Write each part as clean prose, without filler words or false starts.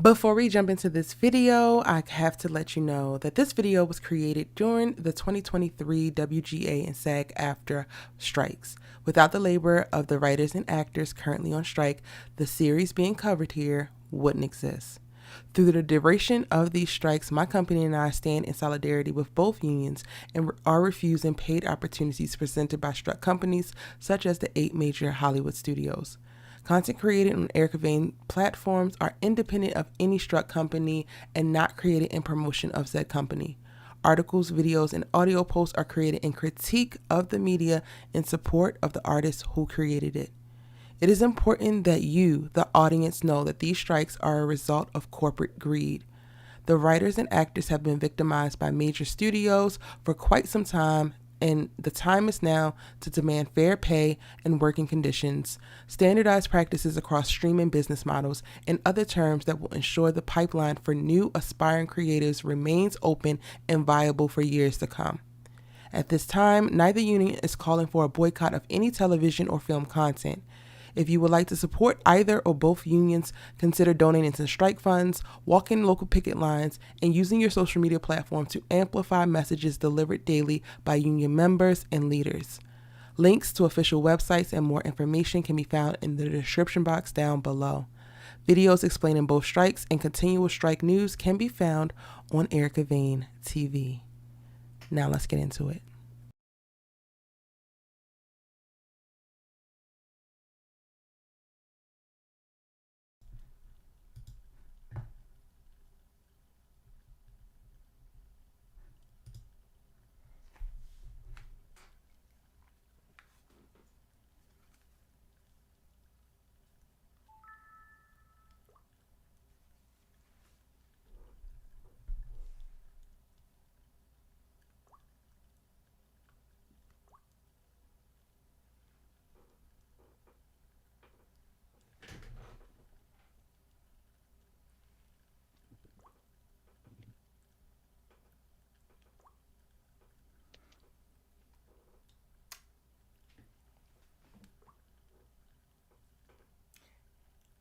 Before we jump into this video, I have to let you know that this video was created during the 2023 WGA and SAG AFTER strikes. Without the labor of the writers and actors currently on strike, the series being covered here wouldn't exist. Through the duration of these strikes, my company and I stand in solidarity with both unions and are refusing paid opportunities presented by struck companies such as the 8 major Hollywood studios. Content created on Erica Vane platforms are independent of any struck company and not created in promotion of said company. Articles, videos, and audio posts are created in critique of the media in support of the artists who created it. It is important that you, the audience, know that these strikes are a result of corporate greed. The writers and actors have been victimized by major studios for quite some time, and the time is now to demand fair pay and working conditions, standardized practices across streaming business models, and other terms that will ensure the pipeline for new aspiring creatives remains open and viable for years to come. At this time, neither union is calling for a boycott of any television or film content. If you would like to support either or both unions, consider donating to strike funds, walking local picket lines, and using your social media platform to amplify messages delivered daily by union members and leaders. Links to official websites and more information can be found in the description box down below. Videos explaining both strikes and continual strike news can be found on Erica Vane TV. Now let's get into it.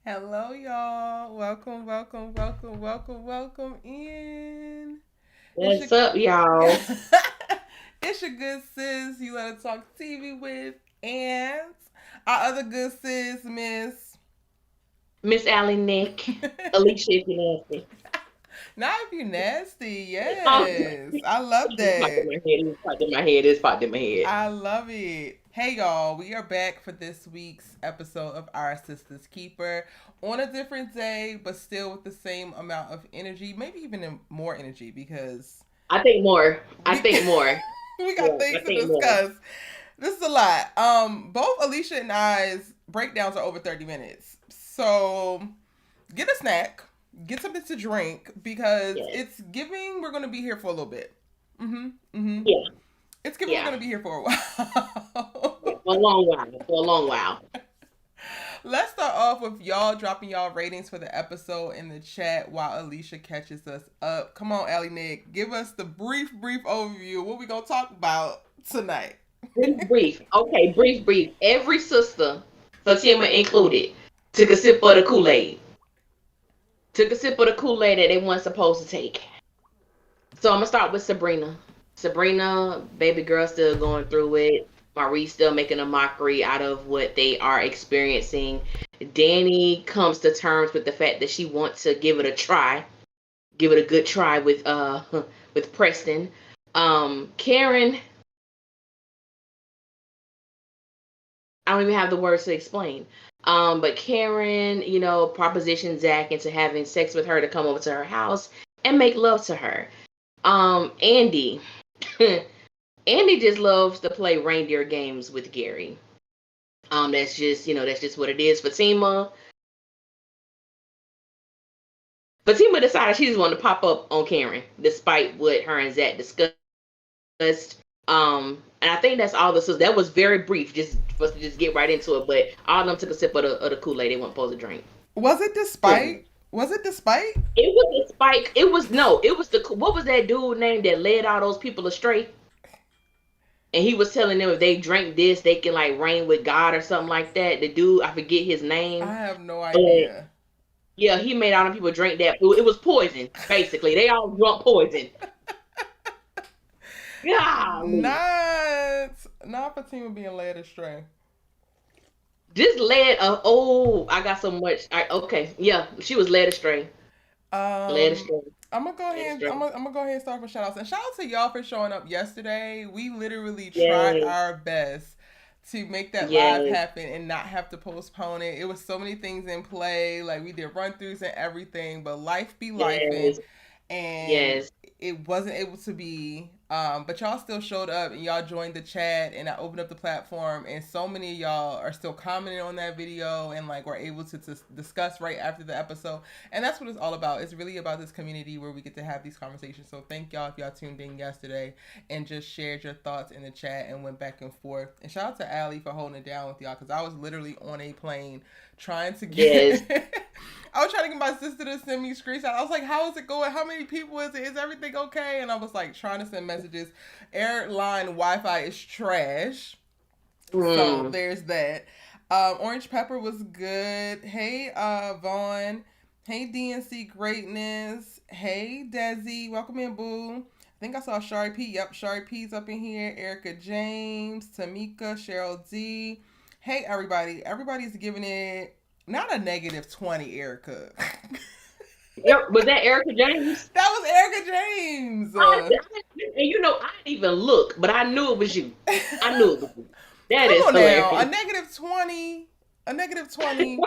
Hello, y'all. Welcome in. What's up, y'all? It's your good sis you let her talk TV with, and our other good sis, Miss. Miss Allie Nick, Alicia, if you nasty. Not if you nasty, Oh, yes. I love this popped in that. my head. This popped in my head. This popped in my head. I love it. Hey y'all, we are back for this week's episode of Our Sister's Keeper on a different day, but still with the same amount of energy, maybe even more energy because I think more. I we think more. we got Yeah, I things to think more. discuss. This is a lot. Both Alicia and I's breakdowns are over 30 minutes. So get a snack, get something to drink because Yes. it's giving we're gonna be here for a little bit. Mm-hmm. Mm-hmm. Yeah. It's giving we're Yeah. gonna be here for a while. Yeah. For a long while. For a long while. Let's start off with y'all dropping y'all ratings for the episode in the chat while Alicia catches us up. Come on, Allie Nick, give us the brief overview. What we gonna talk about tonight? Brief. Okay, brief. Every sister, Fatima included, took a sip of the Kool-Aid. Took a sip of the Kool-Aid that they weren't supposed to take. So I'm gonna start with Sabrina. Sabrina, baby girl, still going through it. Marie still making a mockery out of what they are experiencing. Danny comes to terms with the fact that she wants to give it a try, give it a good try with with Preston. Karen, I don't even have the words to explain. But Karen, propositioned Zach into having sex with her to come over to her house and make love to her. Andy. Andy just loves to play reindeer games with Gary. That's just what it is. Fatima decided she just wanted to pop up on Karen, despite what her and Zach discussed. And I think that's all this is. That was very brief, just for us to just get right into it. But all of them took a sip of the Kool-Aid they weren't supposed to drink. Was it Pretty. despite? Was it despite? It was a spike. It was no. It was the what was that dude name that led all those people astray? And he was telling them if they drink this, they can like reign with God or something like that. The dude, I forget his I name, have no but idea. Yeah, he made all the people drink that. It was poison, basically. They all drunk poison. Golly. Not Fatima being led astray. This led I got so much. Okay, yeah, she was led astray. Led Um, astray. I'm gonna go Led ahead. astray. I'm gonna go ahead and start with shout outs, and shout out to y'all for showing up yesterday. We literally tried Yes, our best to make that live yes, happen and not have to postpone it. It was so many things in play. Like we did run throughs and everything, but life be lifing, yes, and yes, it wasn't able to be. But y'all still showed up and y'all joined the chat, and I opened up the platform, and so many of y'all are still commenting on that video and like were able to discuss right after the episode. And that's what it's all about. It's really about this community where we get to have these conversations. So thank y'all if y'all tuned in yesterday and just shared your thoughts in the chat and went back and forth. And shout out to Allie for holding it down with y'all, because I was literally on a plane trying to yes. get. I was trying to get my sister to send me screenshots. I was like, "How is it going? How many people is it? Is everything okay?" And I was like trying to send messages. Airline Wi-Fi is trash, so Mm. there's that. Orange Pepper was good. Hey, Vaughn. Hey, DNC Greatness. Hey, Desi. Welcome in, boo. I think I saw Shari P. Yep, Shari P's up in here. Erica James, Tamika, Cheryl D. Hey, everybody. Everybody's giving it not a negative 20, Erica. Was that Erica James? That was Erica James. And I didn't even look, but I knew it was you. I knew it was you. That Come is on now. A hilarious. negative 20. A negative 20.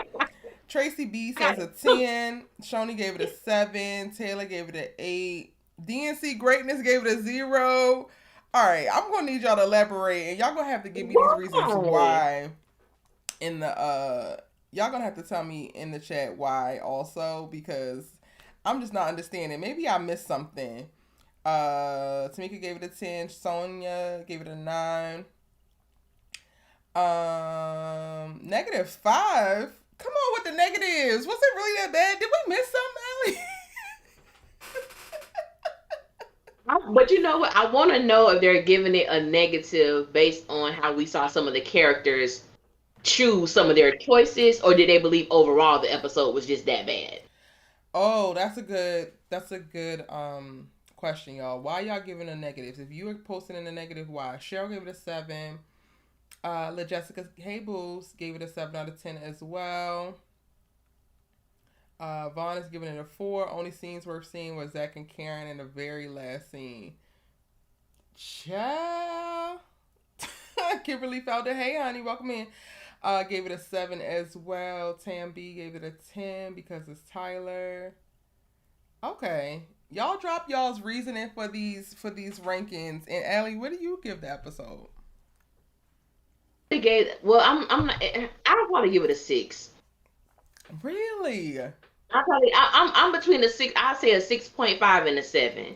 Tracy B says a 10. Shoni gave it a 7. Taylor gave it an 8. DNC Greatness gave it a 0. All right, I'm going to need y'all to elaborate, and y'all going to have to give me these reasons Why? why in the y'all going to have to tell me in the chat why also, because I'm just not understanding. Maybe I missed something. Tamika gave it a 10. Sonia gave it a 9. -5. Come on with the negatives. Was it really that bad? Did we miss something, But you know what? I want to know if they're giving it a negative based on how we saw some of the characters choose some of their choices, or did they believe overall the episode was just that bad? Oh, that's a good question, y'all. Why y'all giving a negatives? If you were posting in a negative, why? Cheryl gave it a 7. La Jessica Hey Boos gave it a 7 out of 10 as well. Vaughn is giving it a 4. Only scenes worth seeing was Zach and Karen in the very last scene. Ciao. Kimberly Felder, hey honey, welcome in. Gave it a 7 as well. Tam B gave it a 10 because it's Tyler. Okay. Y'all drop y'all's reasoning for these rankings. And Allie, what do you give the episode? They gave well, I'm not, I'll probably give it a 6. Really? I'm between a 6. I say a 6.5 and a 7.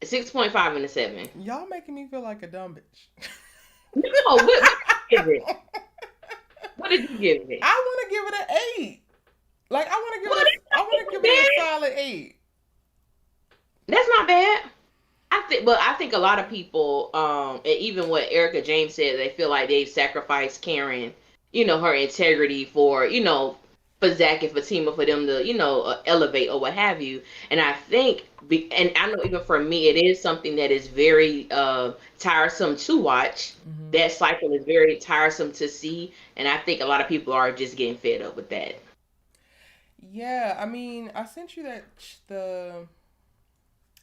6.5 and a 7. Y'all making me feel like a dumb bitch. No, what did you give it? What did you give it? I want to give it an 8. Like What is I want to give it a solid 8. That's not bad. I think a lot of people, and even what Erica James said, they feel like they've sacrificed Karen, her integrity for, for Zach and Fatima for them to, elevate or what have you. And I think, and I know even for me, it is something that is very tiresome to watch. Mm-hmm. That cycle is very tiresome to see, and I think a lot of people are just getting fed up with that. Yeah, I mean, I sent you the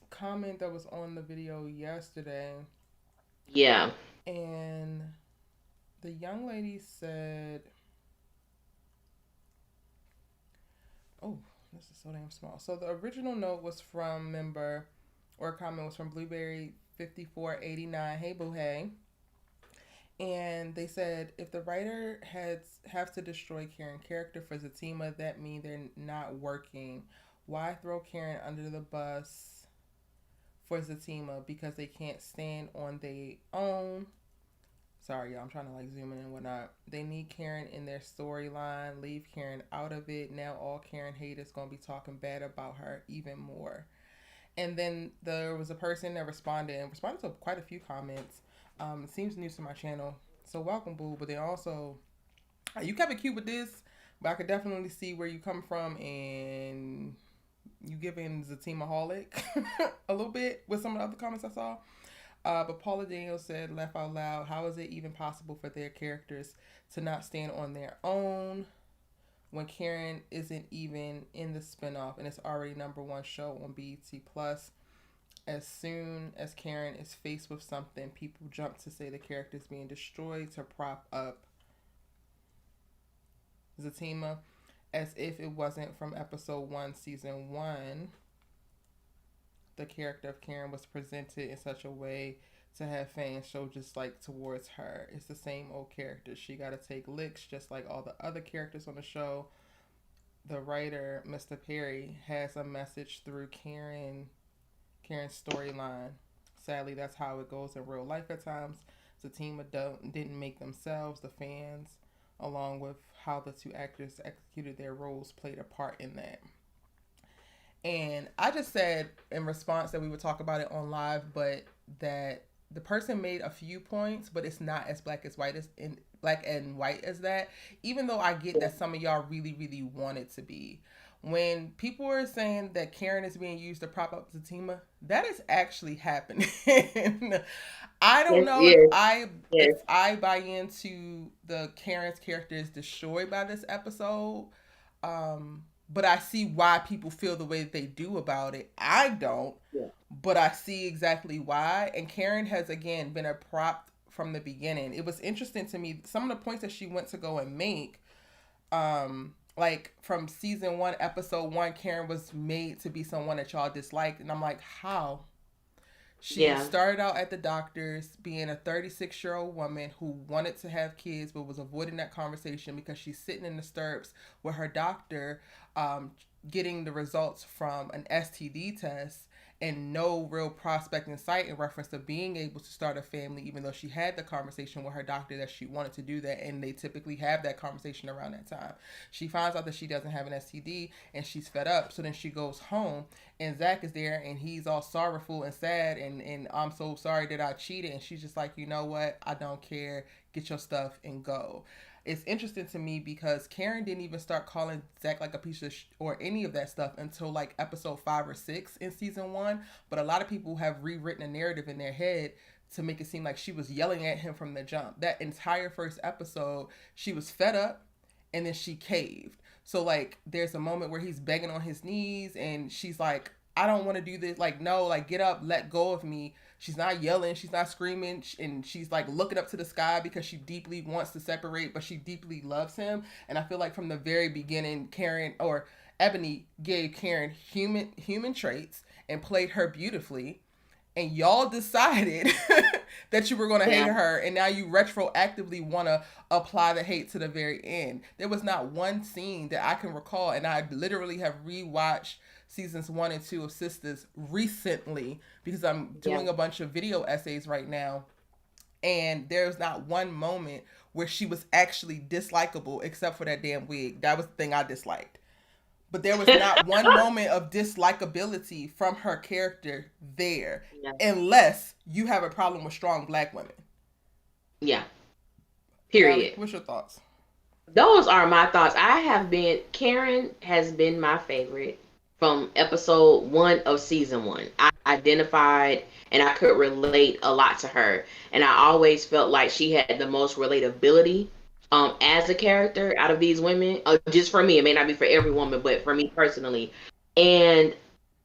comment that was on the video yesterday, Yeah. and the young lady said, "Oh, this is so damn small." So the original note was from member, or comment was from Blueberry 5489. Hey, boo, hey. And they said if the writer have to destroy Karen character for Zatima, that means they're not working. Why throw Karen under the bus for Zatima because they can't stand on their own? Sorry, y'all. I'm trying to like zoom in and whatnot. They need Karen in their storyline. Leave Karen out of it. Now all Karen haters gonna be talking bad about her even more. And then there was a person that responded to quite a few comments. It seems new to my channel, so welcome, boo. But then also, you kept it cute with this, But I could definitely see where you come from, and you giving Zatima Holic a little bit with some of the other comments I saw. But Paula Daniels said, laugh out loud, how is it even possible for their characters to not stand on their own when Karen isn't even in the spinoff and it's already number one show on BET Plus? As soon as Karen is faced with something, people jump to say the character is being destroyed to prop up Zatima, as if it wasn't from episode 1, season 1. The character of Karen was presented in such a way to have fans show just like towards her. It's the same old character. She got to take licks just like all the other characters on the show. The writer, Mr. Perry, has a message through Karen's storyline. Sadly, that's how it goes in real life at times. The team didn't make themselves. The fans, along with how the two actors executed their roles, played a part in that. And I just said in response that we would talk about it on live, but that the person made a few points, but it's not as black and white as that. Even though I get that some of y'all really, really want it to be. When people are saying that Karen is being used to prop up Zatima, that is actually happening. I don't know if I buy into the Karen's character is destroyed by this episode. But I see why people feel the way that they do about it. I don't, but I see exactly why. And Karen has, again, been a prop from the beginning. It was interesting to me, some of the points that she went to go and make, like from season 1, episode 1, Karen was made to be someone that y'all disliked. And I'm like, how? She started out at the doctor's being a 36-year-old woman who wanted to have kids but was avoiding that conversation because she's sitting in the stirrups with her doctor getting the results from an STD test and no real prospect in sight in reference to being able to start a family, even though she had the conversation with her doctor that she wanted to do that, and they typically have that conversation around that time. She finds out that she doesn't have an STD and she's fed up, so then she goes home and ZAC is there and he's all sorrowful and sad and I'm so sorry that I cheated, and she's just like, you know what, I don't care, get your stuff and go. It's interesting to me because Karen didn't even start calling ZAC like a piece of or any of that stuff until like episode 5 or 6 in season 1. But a lot of people have rewritten a narrative in their head to make it seem like she was yelling at him from the jump. That entire first episode, she was fed up and then she caved. So like there's a moment where he's begging on his knees and she's like, I don't want to do this. Like, no, like get up, let go of me. She's not yelling, she's not screaming, and she's like looking up to the sky because she deeply wants to separate, but she deeply loves him. And I feel like from the very beginning, Karen or Ebony gave Karen human traits and played her beautifully. And y'all decided that you were going to hate her, and now you retroactively want to apply the hate to the very end. There was not one scene that I can recall, and I literally have rewatched seasons 1 and 2 of SISTAS recently because I'm doing a bunch of video essays right now, and there's not one moment where she was actually dislikable except for that damn wig. That was the thing I disliked. But there was not one moment of dislikability from her character there, unless you have a problem with strong black women. Yeah. Period. What's your thoughts? Those are my thoughts. Karen has been my favorite from episode 1 of season 1. I identified and I could relate a lot to her. And I always felt like she had the most relatability as a character out of these women. Just for me, it may not be for every woman, but for me personally. And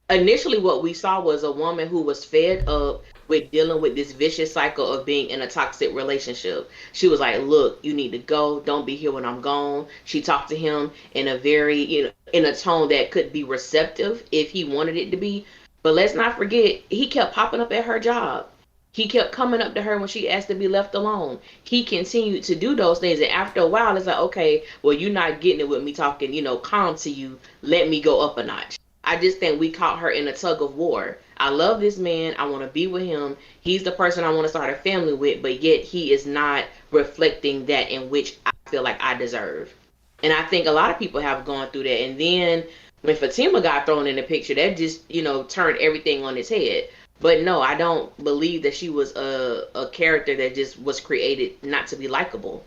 initially what we saw was a woman who was fed up with dealing with this vicious cycle of being in a toxic relationship. She was like, look, you need to go. Don't be here when I'm gone. She talked to him in a very, in a tone that could be receptive if he wanted it to be. But let's not forget, he kept popping up at her job. He kept coming up to her when she asked to be left alone. He continued to do those things. And after a while, it's like, okay, well, you're not getting it with me talking, calm to you. Let me go up a notch. I just think we caught her in a tug of war. I love this man. I want to be with him. He's the person I want to start a family with, but yet he is not reflecting that in which I feel like I deserve. And I think a lot of people have gone through that. And then when Fatima got thrown in the picture, that just, turned everything on its head. But no, I don't believe that she was a character that just was created not to be likable.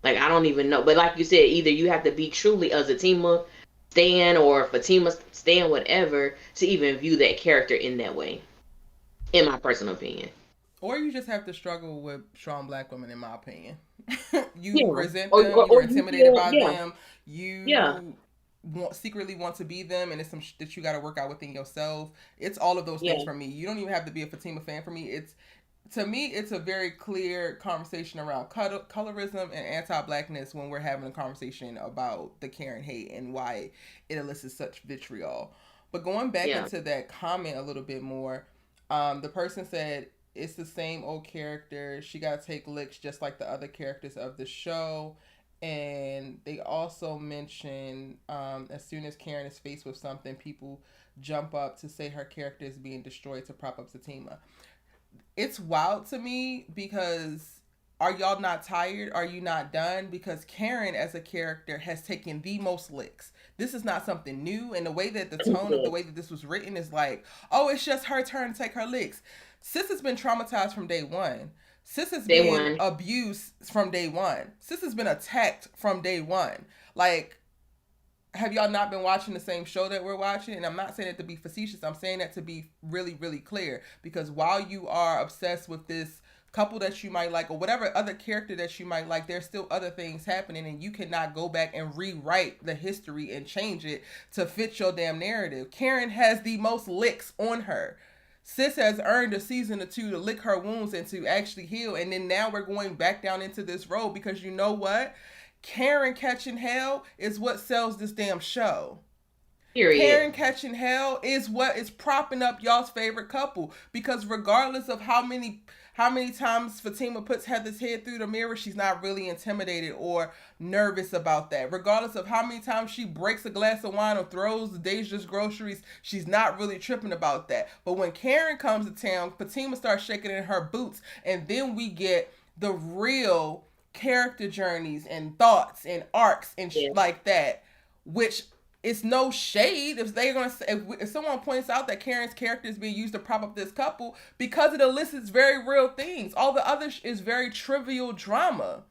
Like, I don't even know. But like you said, either you have to be truly a Zatima stan or Fatima stan, whatever, to even view that character in that way, in my personal opinion. Or you just have to struggle with strong black women, in my opinion. You Yeah. resent them, you are Or you intimidated feel, by yeah, them, yeah, you secretly want to be them, and it's some that you got to work out within yourself. It's all of those things yeah, for me. You don't even have to be a Fatima fan for me. It's to me, it's a very clear conversation around colorism and anti-blackness when we're having a conversation about the Karen hate and why it elicits such vitriol. But going back yeah. into that comment a little bit more, the person said it's the same old character. She got to take licks just like the other characters of the show. And they also mentioned as soon as Karen is faced with something, people jump up to say her character is being destroyed to prop up Satima. It's wild to me because are y'all not tired? Are you not done? Because Karen as a character has taken the most licks. This is not something new, and the way that the tone of the way that this was written is like, oh, it's just her turn to take her licks. Sis has been traumatized from day one. Sis has Day been one. abused from day one. Sis has been attacked from day one. Like, have y'all not been watching the same show that we're watching? And I'm not saying it to be facetious. I'm saying that to be really, really clear. Because while you are obsessed with this couple that you might like, or whatever other character that you might like, there's still other things happening, and you cannot go back and rewrite the history and change it to fit your damn narrative. Karen has the most licks on her. Sis has earned a season or two to lick her wounds and to actually heal. And then now we're going back down into this road because you know what? Karen catching hell is what sells this damn show. Period. Karen catching hell is what is propping up y'all's favorite couple, because regardless of how many times Fatima puts Heather's head through the mirror, she's not really intimidated or nervous about that. Regardless of how many times she breaks a glass of wine or throws Deja's groceries, she's not really tripping about that. But when Karen comes to town, Fatima starts shaking in her boots, and then we get the real character journeys and thoughts and arcs and Yeah. like that, which it's no shade if they're gonna say, if someone points out that Karen's character is being used to prop up this couple, because it elicits very real things. All the other is very trivial drama.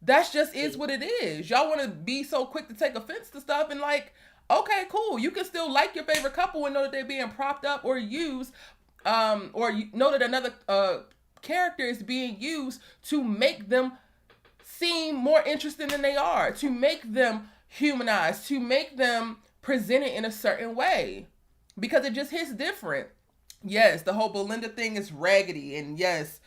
That's just is what it is. Y'all want to be so quick to take offense to stuff, and like, okay, cool, you can still like your favorite couple and know that they're being propped up or used, or you know that another character is being used to make them seem more interesting than they are, to make them humanized, to make them presented in a certain way, because it just hits different. Yes, the whole Belinda thing is raggedy, and yes,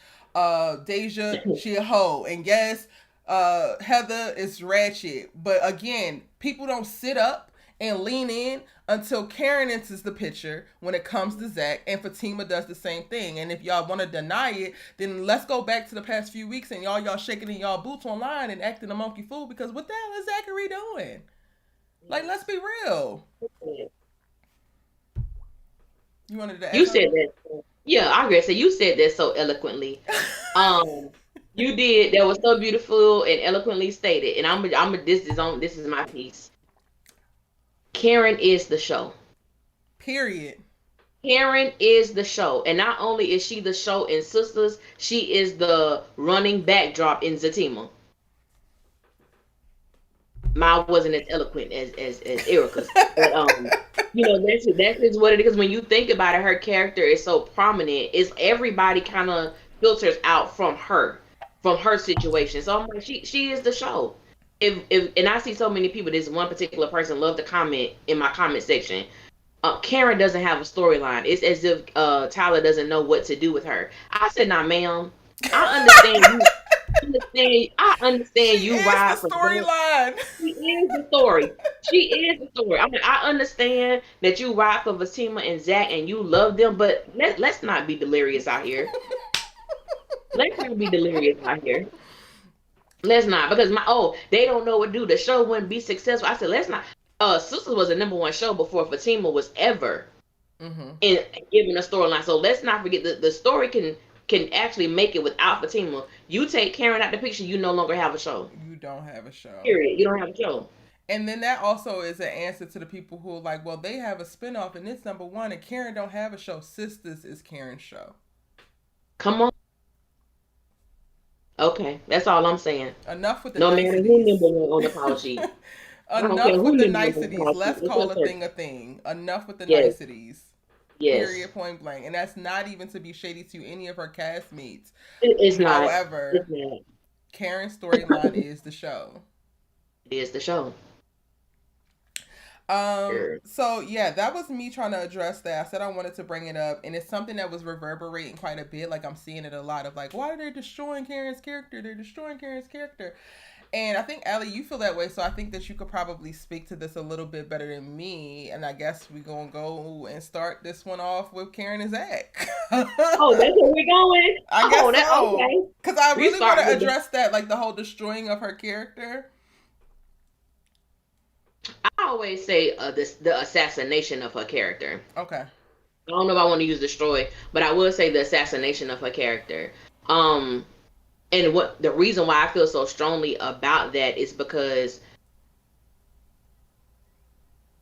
Deja, she a hoe, and yes, Heather is ratchet. But again, people don't sit up and lean in until Karen enters the picture when it comes to ZAC, and Fatima does the same thing. And if y'all want to deny it, then let's go back to the past few weeks and y'all shaking in y'all boots online and acting a monkey fool, because what the hell is Zachary doing? Like, let's be real. You wanted to add You said something? that. Yeah, I agree. So you said that so eloquently. Um, you did. That was so beautiful and eloquently stated. And this is my piece. Karen is the show. Period. Karen is the show, and not only is she the show in Sisters, she is the running backdrop in Zatima. Mine wasn't as eloquent as Erica's, but that's just what it is. When you think about it, her character is so prominent. It's everybody kind of filters out from her situation. So I'm like, she is the show. If and I see so many people. This one particular person love to comment in my comment section. Karen doesn't have a storyline. It's as if Tyler doesn't know what to do with her. I said, "Nah, ma'am. I understand you. I She understand you is the ride for them. storyline. She is the story. She is the story. I mean, I understand that you ride for Fatima and ZAC and you love them, but let's not be delirious out here. Let's not be delirious out here. Let's not, because they don't know what to do. The show wouldn't be successful. I said, let's not. Sisters was a number one show before Fatima was ever Mm-hmm. in given a storyline. So let's not forget the story can actually make it without Fatima. You take Karen out the picture, you no longer have a show. You don't have a show. Period. You don't have a show. And then that also is an answer to the people who are like, well, they have a spinoff and it's number one, and Karen don't have a show. Sisters is Karen's show. Come on. Okay, that's all I'm saying. Enough with the No matter who niceties. number one on the power sheet. I don't care Enough who with the number one on the niceties. power sheet. Let's It's call your a turn. thing a thing. Enough with the Yes, niceties. yes. Period, point blank. And that's not even to be shady to any of her castmates. It's not. It's However, not. Karen's storyline is the show. It is the show. Sure. So yeah, that was me trying to address that. I said I wanted to bring it up, and it's something that was reverberating quite a bit. Like I'm seeing it a lot of like, why are they destroying Karen's character? They're destroying Karen's character. And I think Allie, you feel that way, so I think that you could probably speak to this a little bit better than me. And I guess we're gonna go and start this one off with Karen and Zach. Oh, that's where we're going. I Oh, guess that so, okay. because I We really want start to with the. address that, like the whole destroying of her character. I always say the assassination of her character. Okay. I don't know if I want to use destroy, but I will say the assassination of her character. Um, and what the reason why I feel so strongly about that is because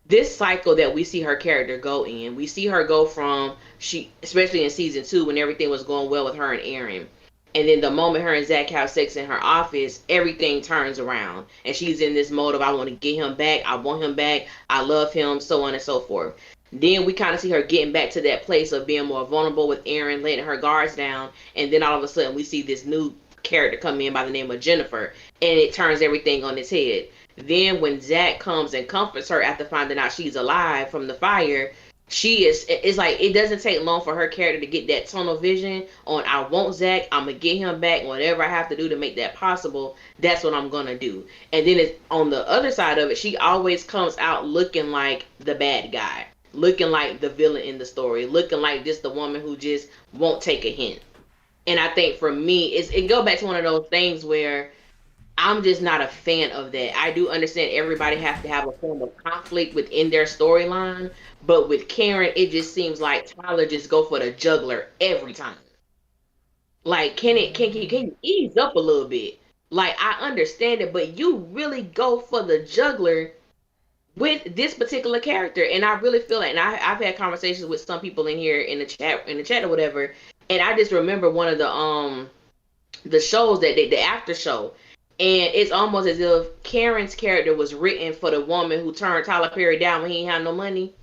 this cycle that we see her character go in, we see her go from she, especially in season 2 when everything was going well with her and Aaron. And then the moment her and Zach have sex in her office, everything turns around. And she's in this mode of I want to get him back, I want him back, I love him, so on and so forth. Then we kind of see her getting back to that place of being more vulnerable with Aaron, letting her guards down. And then all of a sudden we see this new character come in by the name of Jennifer. And it turns everything on its head. Then when Zach comes and comforts her after finding out she's alive from the fire, she is it's like it doesn't take long for her character to get that tunnel vision on I want Zach, I'm gonna get him back, whatever I have to do to make that possible, that's what I'm gonna do. And then it's on the other side of it, she always comes out looking like the bad guy, looking like the villain in the story, looking like just the woman who just won't take a hint. And I think for me it go back to one of those things where I'm just not a fan of that. I do understand everybody has to have a form of conflict within their storyline, but with Karen, it just seems like Tyler just go for the juggler every time. Like, can you ease up a little bit? Like, I understand it, but you really go for the juggler with this particular character, and I really feel like, and I've had conversations with some people in here in the chat or whatever, and I just remember one of the shows that the after show, and it's almost as if Karen's character was written for the woman who turned Tyler Perry down when he ain't had no money,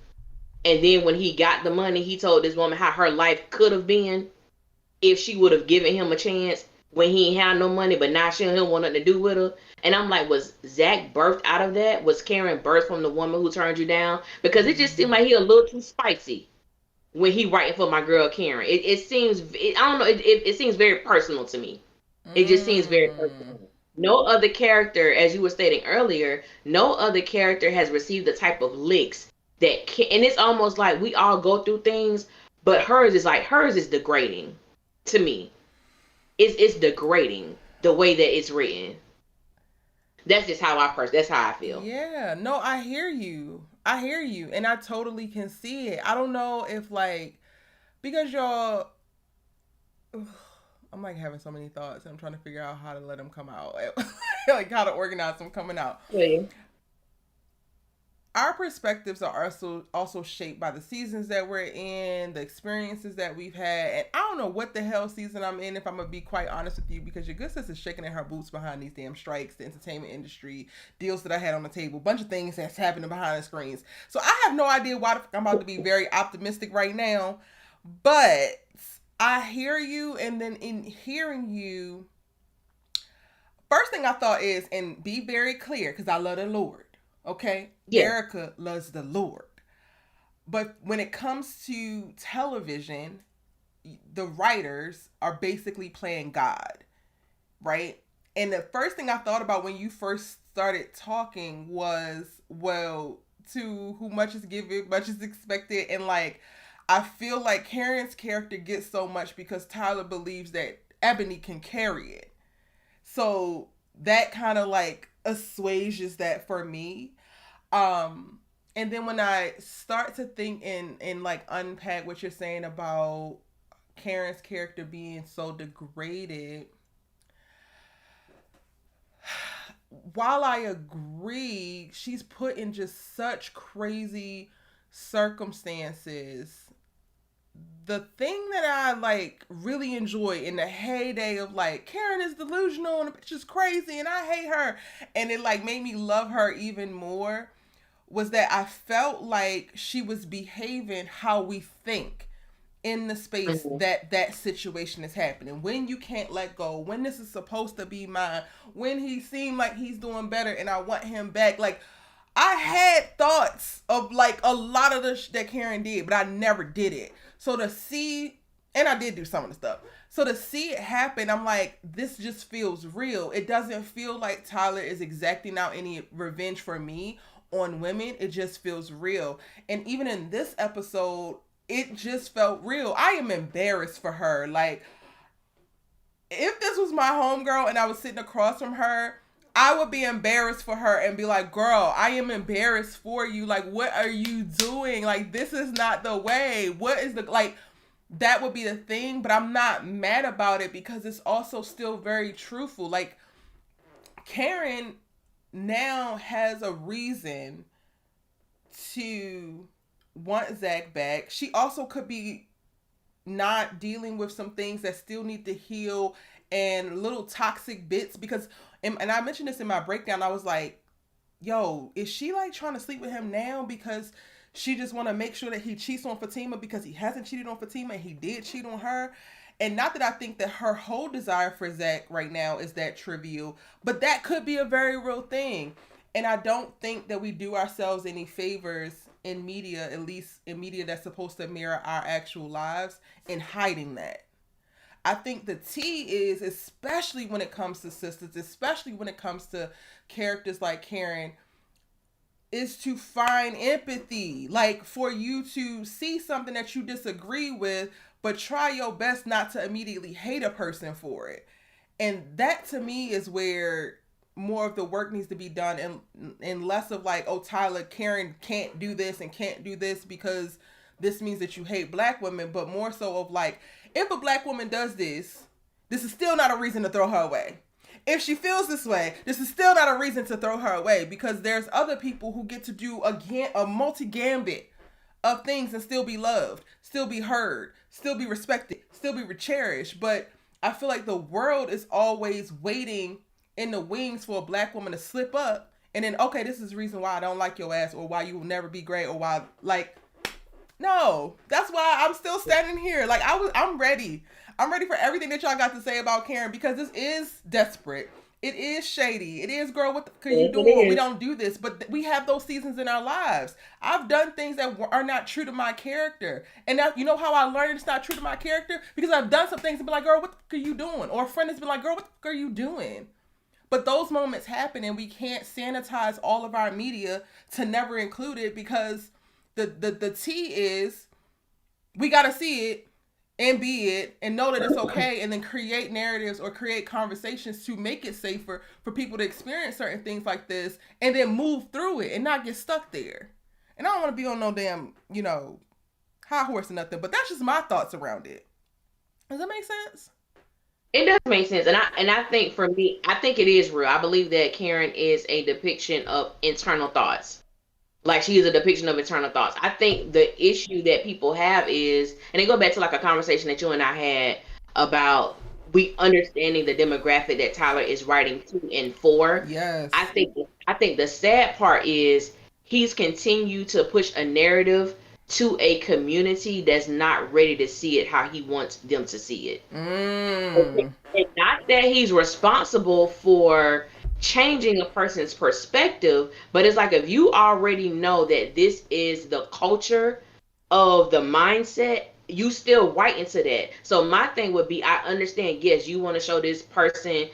and then when he got the money, he told this woman how her life could have been if she would have given him a chance when he ain't had no money, but now she don't want nothing to do with her. And I'm like, was Zach birthed out of that? Was Karen birthed from the woman who turned you down? Because it just seemed like he a little too spicy when he writing for my girl Karen. I don't know, it seems very personal to me. It just seems very Mm. personal. No other character, as you were stating earlier, no other character has received the type of licks and it's almost like we all go through things, but hers is degrading to me. It's degrading the way that it's written. That's just how that's how I feel. Yeah, no, I hear you. I hear you, and I totally can see it. I don't know if like because y'all, I'm like having so many thoughts. And I'm trying to figure out how to let them come out, like how to organize them coming out. Yeah. Our perspectives are also shaped by the seasons that we're in, the experiences that we've had, and I don't know what the hell season I'm in. If I'm gonna be quite honest with you, because your good sis is shaking in her boots behind these damn strikes, the entertainment industry, deals that I had on the table, bunch of things that's happening behind the screens. So I have no idea why the fuck I'm about to be very optimistic right now, but I hear you, and then in hearing you, first thing I thought is, and be very clear, because I love the Lord. Okay, Yeah. Erica loves the Lord. But when it comes to television, the writers are basically playing God, right? And the first thing I thought about when you first started talking was, well, to who much is given, much is expected. And like, I feel like Karen's character gets so much because Tyler believes that Ebony can carry it. So that kind of like assuages that for me. And then when I start to think and like unpack what you're saying about Karen's character being so degraded, while I agree, she's put in just such crazy circumstances. the thing that I like really enjoy in the heyday of like Karen is delusional and the bitch is crazy and I hate her, and it like made me love her even more, was that I felt like she was behaving how we think in the space that situation is happening. When you can't let go, when this is supposed to be mine, when he seemed like he's doing better and I want him back. Like, I had thoughts of like a lot of the that Karen did, but I never did it. So to see, and I did do some of the stuff. So to see it happen, I'm like, this just feels real. It doesn't feel like Tyler is exacting out any revenge for me on women. It just feels real. And even in this episode, it just felt real. I am embarrassed for her. Like, if this was my homegirl and I was sitting across from her, I would be embarrassed for her and be like, girl, I am embarrassed for you. Like, what are you doing? Like, this is not the way. What is the, like, that would be the thing. But I'm not mad about it because it's also still very truthful. Like, Karen now has a reason to want Zach back. She also could be not dealing with some things that still need to heal and little toxic bits, because and I mentioned this in my breakdown. I was like, yo, is she like trying to sleep with him now because she just want to make sure that he cheats on Fatima because he hasn't cheated on Fatima and he did cheat on her? And not that I think that her whole desire for Zach right now is that trivial, but that could be a very real thing. And I don't think that we do ourselves any favors in media, at least in media that's supposed to mirror our actual lives, in hiding that. I think the T is, especially when it comes to sisters, especially when it comes to characters like Karen, is to find empathy. Like, for you to see something that you disagree with, but try your best not to immediately hate a person for it. And that to me is where more of the work needs to be done, and less of like, oh, Tyler, Karen can't do this and can't do this because this means that you hate black women, but more so of like, if a black woman does this, this is still not a reason to throw her away. If she feels this way, this is still not a reason to throw her away, because there's other people who get to do a multi-gambit of things and still be loved, still be heard, still be respected, still be cherished. But I feel like the world is always waiting in the wings for a black woman to slip up, and then, okay, this is the reason why I don't like your ass, or why you will never be great, or why, like, no, that's why I'm still standing here. Like, I'm ready. I'm ready for everything that y'all got to say about Karen, because this is desperate. It is shady. It is, girl, what could you do when we don't do this? But we have those seasons in our lives. I've done things that are not true to my character. And that, you know how I learned it's not true to my character? Because I've done some things and be like, girl, what are you doing? Or a friend has been like, girl, what are you doing? But those moments happen, and we can't sanitize all of our media to never include it, because the T is, we got to see it and be it and know that it's okay, and then create narratives or create conversations to make it safer for people to experience certain things like this, and then move through it and not get stuck there. And I don't want to be on no damn, high horse or nothing, but that's just my thoughts around it. Does that make sense? It does make sense. And I think for me, I think it is real. I believe that Karen is a depiction of internal thoughts. Like, she is a depiction of internal thoughts. I think the issue that people have is, and they go back to like a conversation that you and I had about we understanding the demographic that Tyler is writing to and for. Yes. I think the sad part is he's continued to push a narrative to a community that's not ready to see it how he wants them to see it. And not that he's responsible for changing a person's perspective, but it's like, if you already know that this is the culture of the mindset, you still write into that. So my thing would be, I understand, yes, you want to show this person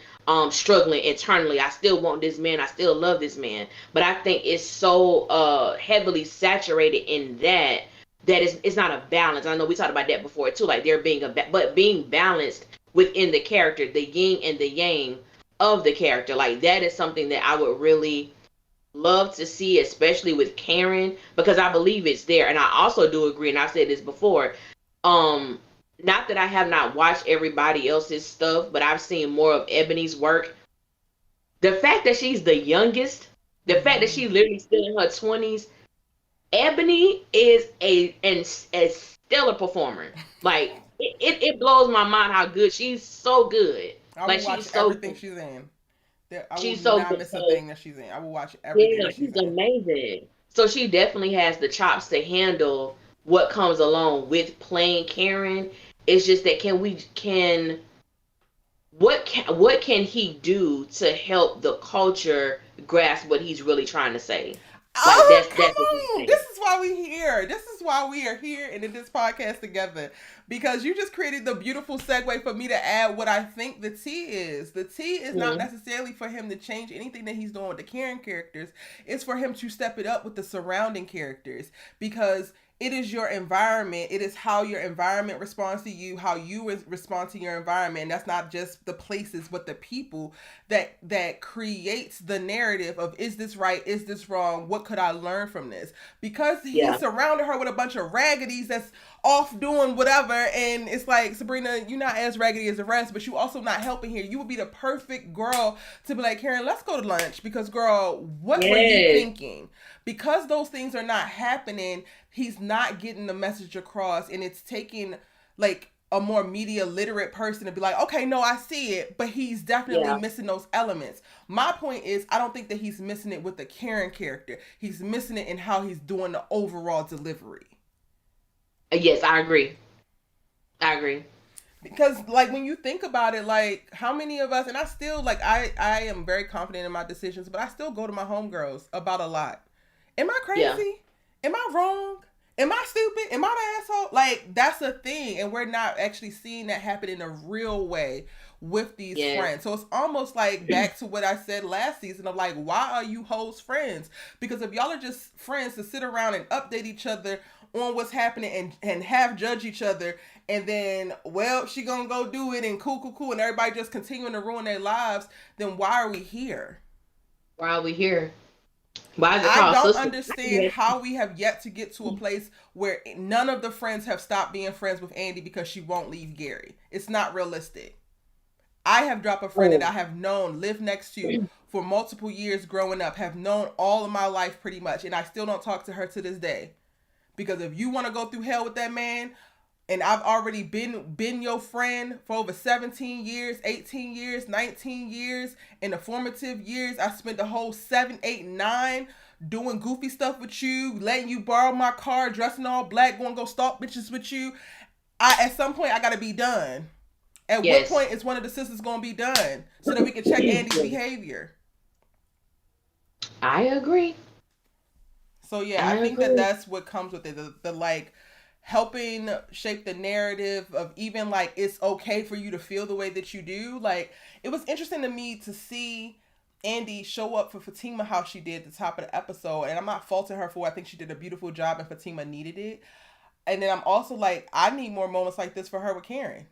struggling internally. I still want this man. I still love this man. But I think it's so heavily saturated in that it's not a balance. I know we talked about that before too, like there being but being balanced within the character, the yin and the yang of the character. Like, that is something that I would really love to see, especially with Karen, because I believe it's there. And I also do agree, and I've said this before, not that I have not watched everybody else's stuff, but I've seen more of Ebony's work. The fact that she's the youngest, the fact that she's literally still in her 20s, Ebony is as stellar performer. Like it blows my mind how good she's so good. I Like will watch she's so everything good. she's in. I will She's so not good. miss a So thing that she's in. I will watch everything yeah, that she's she's in. amazing. So she definitely has the chops to handle what comes along with playing Karen. It's just that what can he do to help the culture grasp what he's really trying to say? Like Oh, that's the come on. thing. This is why we here. This is why we are here and in this podcast together. Because you just created the beautiful segue for me to add what I think the T is. The T is not Mhm. necessarily for him to change anything that he's doing with the Karen characters. It's for him to step it up with the surrounding characters. Because it is your environment. It is how your environment responds to you, how you respond to your environment. And that's not just the places, but the people that creates the narrative of, is this right? Is this wrong? What could I learn from this? Because he Yeah. surrounded her with a bunch of raggedies that's off doing whatever, and it's like, Sabrina, you're not as raggedy as the rest, but you also not helping here. You would be the perfect girl to be like, Karen, let's go to lunch, because girl, what were you Yes. thinking? Because those things are not happening, he's not getting the message across, and it's taking like a more media literate person to be like, okay, no, I see it, but he's definitely Yeah. missing those elements. My point is, I don't think that he's missing it with the Karen character. He's missing it in how he's doing the overall delivery. Yes, I agree. I agree. Because like when you think about it, like how many of us, and I still like, I am very confident in my decisions, but I still go to my homegirls about a lot. Am I Yeah. crazy? Am I wrong? Am I stupid? Am I the asshole? Like that's a thing, and we're not actually seeing that happen in a real way with these Yes. friends. So it's almost like back to what I said last season of like, why are you hoes friends? Because if y'all are just friends to sit around and update each other on what's happening and have judge each other, and then, well, she gonna go do it and cool, and everybody just continuing to ruin their lives, then why are we here? Why are we here? Why is it I called don't sister? understand how we have yet to get to a place where none of the friends have stopped being friends with Andy because she won't leave Gary. It's not realistic. I have dropped a friend that Oh, I have known, lived next to for multiple years growing up, have known all of my life pretty much, and I still don't talk to her to this day. Because if you want to go through hell with that man, and I've already been your friend for over 17 years, 18 years, 19 years. In the formative years, I spent the whole 7, 8, 9 doing goofy stuff with you, letting you borrow my car, dressing all black, going to go stalk bitches with you. At some point I gotta be done. At what yes. point is one of the sisters gonna be done so that we can check Andy's behavior? I agree. So yeah, I I think that agree. that's what comes with it. The like helping shape the narrative of even like it's okay for you to feel the way that you do. Like it was interesting to me to see Andy show up for Fatima how she did at the top of the episode, and I'm not faulting her for it. I think she did a beautiful job, and Fatima needed it. And then I'm also like, I need more moments like this for her with Karen.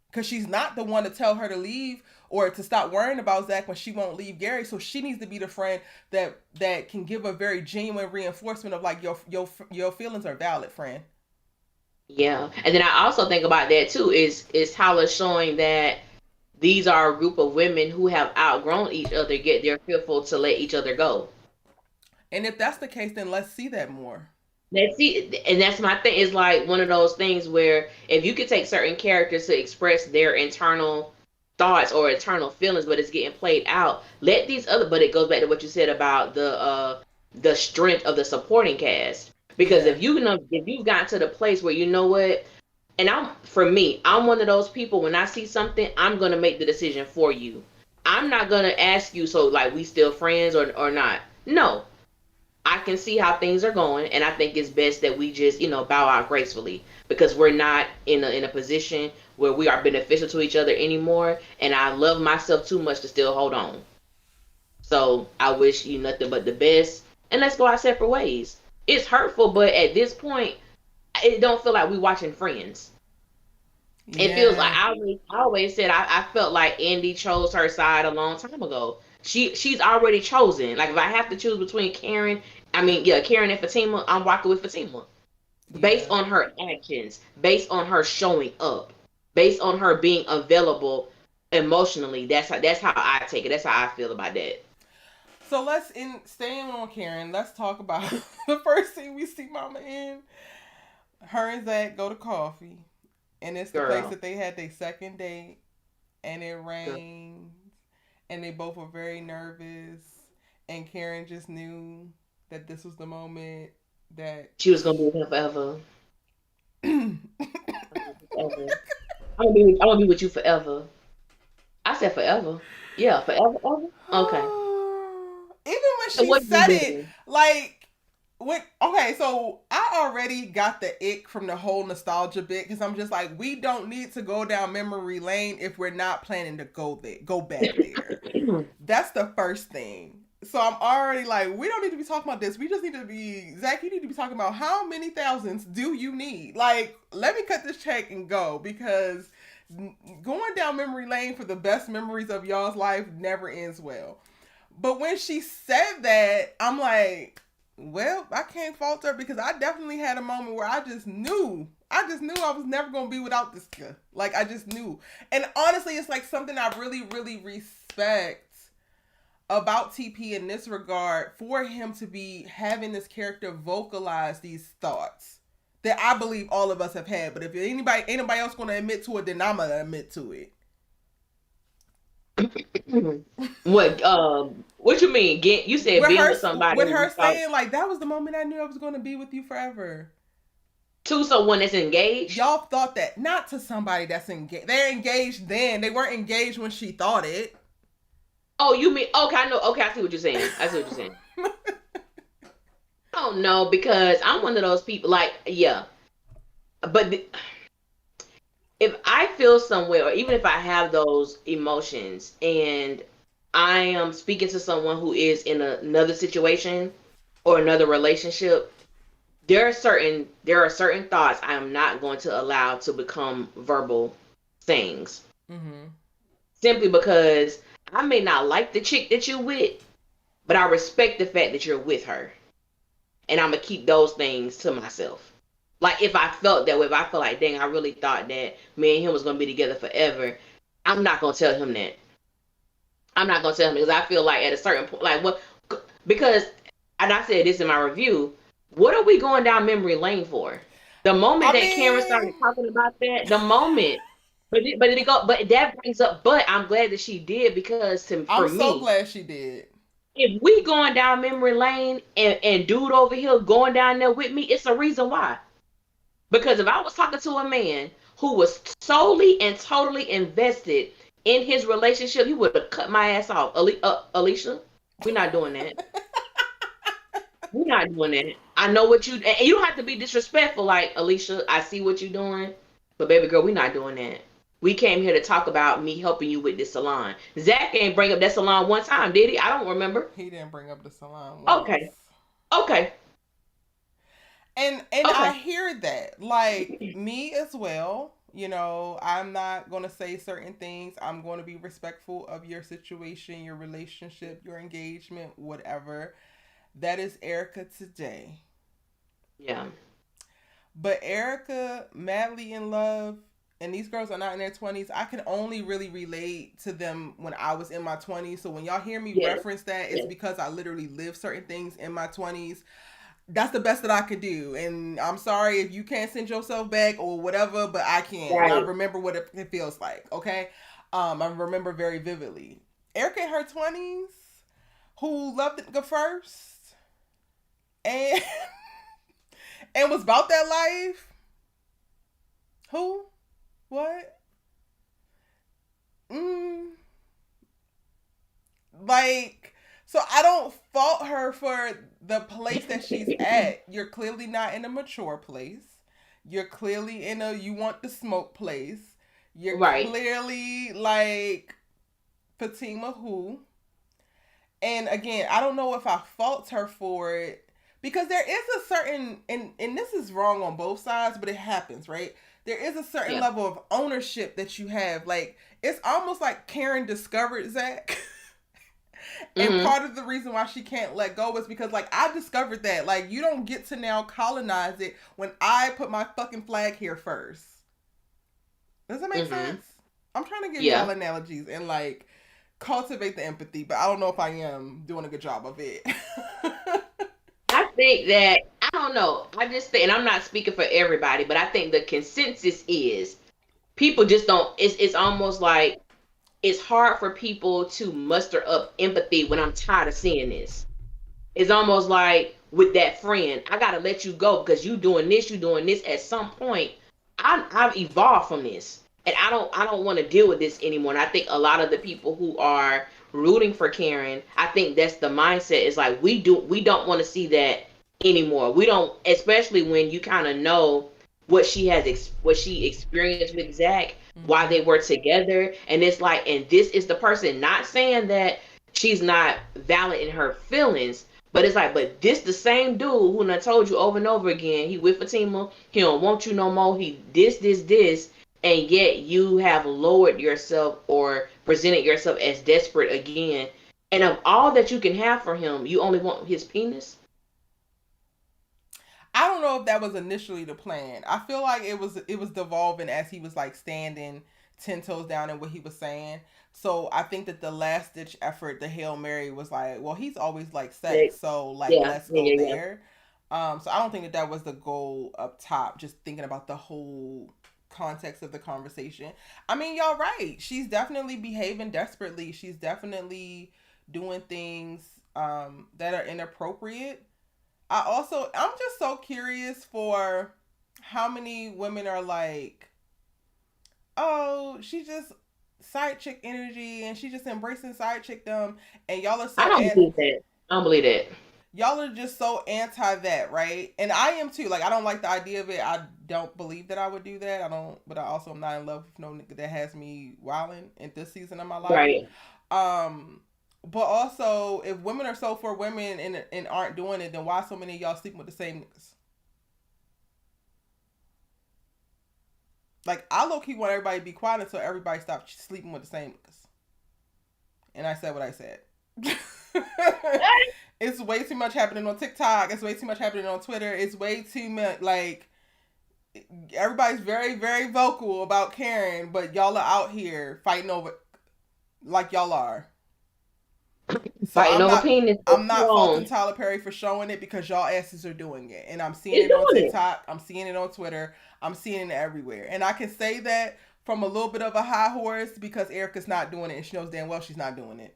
Because she's not the one to tell her to leave or to stop worrying about Zach when she won't leave Gary. So she needs to be the friend that can give a very genuine reinforcement of like your feelings are valid, friend. Yeah. And then I also think about that too is how it's showing that these are a group of women who have outgrown each other, yet they're fearful to let each other go. And if that's the case, then let's see that more. That's it, and that's my thing. Is like one of those things where if you could take certain characters to express their internal thoughts or internal feelings, but it's getting played out, let these other. But it goes back to what you said about the strength of the supporting cast. Because Yeah. if you've gotten to the place where you know what, and I'm one of those people when I see something, I'm gonna make the decision for you. I'm not gonna ask you, so like we still friends or not. No, I can see how things are going, and I think it's best that we just, bow out gracefully because we're not in a position where we are beneficial to each other anymore. And I love myself too much to still hold on. So I wish you nothing but the best, and let's go our separate ways. It's hurtful, but at this point, it don't feel like we watching Friends. It feels like Yeah. I always said I felt like Andy chose her side a long time ago. She's already chosen. Like if I have to choose between Karen and Fatima, I'm walking with Fatima. Based Yeah. on her actions, based on her showing up, based on her being available emotionally. That's how I take it. That's how I feel about that. So let's in staying on Karen. Let's talk about the first scene we see Mama in. Her and Zach go to coffee, and it's the place Girl. that they had their second date, and it Girl. rains, and they both were very nervous, and Karen just knew that this was the moment that She was gonna be with him forever. Forever. I'm gonna be with you forever. I said forever. Yeah, forever, ever. Okay. even when So she what you said it, doing? like when okay, so I already got the ick from the whole nostalgia bit because I'm just like, we don't need to go down memory lane if we're not planning to go back there. That's the first thing. So I'm already like, we don't need to be talking about this. We just need to be Zach. You need to be talking about how many thousands do you need? Like, let me cut this check and go because going down memory lane for the best memories of y'all's life never ends well. But when she said that, I'm like, well, I can't fault her because I definitely had a moment where I just knew. I was never going to be without this guy. Like, I just knew. And honestly, it's like something I really, really respect about TP in this regard for him to be having this character vocalize these thoughts that I believe all of us have had. But if anybody else going to admit to it, then I'm going to admit to it. What you mean? You said with being her with somebody with who you her thought saying like that was the moment I knew I was going to be with you forever. to someone that's engaged? Y'all thought that, not to somebody that's engaged. They're engaged then. They weren't engaged when she thought it. Oh, you mean okay? I know. Okay, I see what you're saying. I see what you're saying. I don't know because I'm one of those people. Like, yeah, but if I feel somewhere, or even if I have those emotions, and I am speaking to someone who is in another situation or another relationship, there are certain thoughts I am not going to allow to become verbal things. Mm-hmm. Simply because I may not like the chick that you're with, but I respect the fact that you're with her. And I'm gonna keep those things to myself. Like if I felt that way, if I felt like, dang, I really thought that me and him was gonna be together forever, I'm not gonna tell him that. I'm not gonna tell him because I feel like at a certain point, like what? Because, and I said this in my review. What are we going down memory lane for? The moment I that Karen started mean, talking about that, the moment, but that brings up. But I'm glad that she did because I'm for so me, glad she did. if we going down memory lane and dude over here going down there with me, it's a reason why. Because if I was talking to a man who was solely and totally invested in his relationship, he would have cut my ass off. Alicia, we're not doing that. We're not doing that. I know what you, and you don't have to be disrespectful. Like Alicia, I see what you're doing, but baby girl, we're not doing that. We came here to talk about me helping you with this salon. Zach ain't bring up that salon one time, did he? I don't remember. He didn't bring up the salon Okay, once. okay, And I okay. hear that. Like me as well. You know, I'm not going to say certain things. I'm going to be respectful of your situation, your relationship, your engagement, whatever. That is Erica today. Yeah. But Erica, madly in love, and these girls are not in their 20s. I can only really relate to them when I was in my 20s. So when y'all hear me Yes. reference that, it's Yes. because I literally lived certain things in my 20s. That's the best that I could do. And I'm sorry if you can't send yourself back or whatever, but I can. And I Right. remember what it feels like, okay? I remember very vividly. Erica in her 20s, who loved it first and and was about that life. Who? What? Mm, like, so I don't fault her for the place that she's at. You're clearly not in a mature place. You're clearly in a you want the smoke place. You're Right. clearly like Fatima who. And again, I don't know if I fault her for it because there is a certain and this is wrong on both sides, but it happens, right? There is a certain Yeah. level of ownership that you have. Like it's almost like Karen discovered Zach. And Mm-hmm. part of the reason why she can't let go is because like I discovered that like you don't get to now colonize it when I put my fucking flag here first. Does that make Mm-hmm. sense? I'm trying to give y'all Yeah. analogies and like cultivate the empathy, but I don't know if I am doing a good job of it. think that I don't know. I just think, and I'm not speaking for everybody, but I think the consensus is people just don't. It's almost like it's hard for people to muster up empathy when I'm tired of seeing this. It's almost like with that friend, I gotta let you go because you doing this, you doing this. At some point, I've evolved from this, and I don't want to deal with this anymore. And I think a lot of the people who are rooting for Karen, I think that's the mindset. Is like we don't want to see that anymore. We don't, especially when you kind of know what what she experienced with Zach, why they were together, and it's like, and this is the person. Not saying that she's not valid in her feelings, but it's like, but this the same dude who I told you over and over again, he with Fatima, he don't want you no more, he this, and yet you have lowered yourself or presented yourself as desperate again. And of all that you can have for him, you only want his penis. I don't know if that was initially the plan. I feel like it was devolving as he was like standing 10 toes down in what he was saying. So I think that the last ditch effort, the Hail Mary, was like, well, he's always like sex, so like Yeah, let's yeah, go yeah, there. So I don't think that that was the goal up top. Just thinking about the whole context of the conversation. I mean, y'all right. She's definitely behaving desperately. She's definitely doing things that are inappropriate. I'm just so curious for how many women are like, oh, she just side chick energy and she just embracing side chickdom, and y'all are I so don't believe that. I don't believe that. y'all are just so anti that, right? And I am too. Like I don't like the idea of it. I don't believe that I would do that. I don't, but I also am not in love with no nigga that has me wilding in this season of my life. Right. Um, but also, if women are so for women and aren't doing it, then why so many of y'all sleeping with the same niggas? Like I low key want everybody to be quiet until everybody stops sleeping with the same niggas. And I said what I said. It's way too much happening on TikTok. It's way too much happening on Twitter. It's way too much like everybody's very very vocal about Karen, but y'all are out here fighting over like y'all are. So Fighting I'm over not penis is I'm not faulting wrong. Tyler Perry for showing it because y'all asses are doing it. And I'm seeing It's it on doing it. TikTok, I'm seeing it on Twitter, I'm seeing it everywhere. And I can say that from a little bit of a high horse because Erica's not doing it and she knows damn well she's not doing it.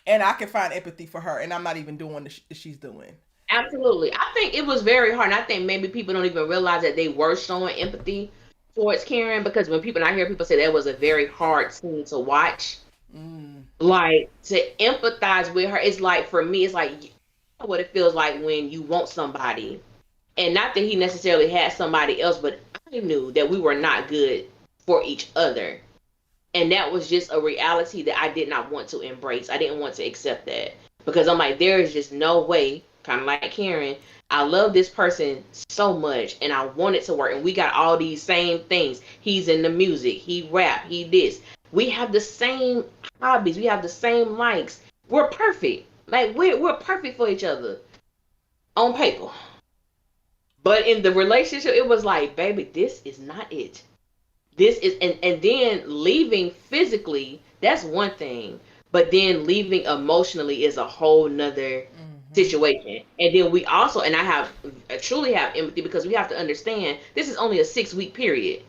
And I can find empathy for her and I'm not even doing the she's doing. Absolutely. I think it was very hard. And I think maybe people don't even realize that they were showing empathy towards Karen because when people, and I hear people say that was a very hard scene to watch, Mm. like to empathize with her. It's like, for me, it's like you know what it feels like when you want somebody. And not that he necessarily had somebody else, but I knew that we were not good for each other. And that was just a reality that I did not want to embrace. I didn't want to accept that because I'm like, there is just no way. Kind of like Karen, I love this person so much, and I want it to work. And we got all these same things. He's in the music, he rap, he this. We have the same hobbies, we have the same likes. We're perfect. Like we're perfect for each other on paper. But in the relationship, it was like, baby, this is not it. This is, and then leaving physically, that's one thing, but then leaving emotionally is a whole nother Mm-hmm. situation. And then we also, and I truly have empathy because we have to understand this is only a 6 week period.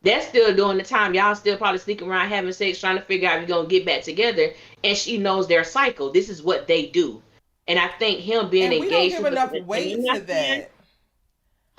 That's still during the time y'all still probably sneaking around having sex, trying to figure out if you're gonna get back together. And she knows their cycle. This is what they do. And I think him being And we don't engaged give to the, enough and I'm weight not to saying, that.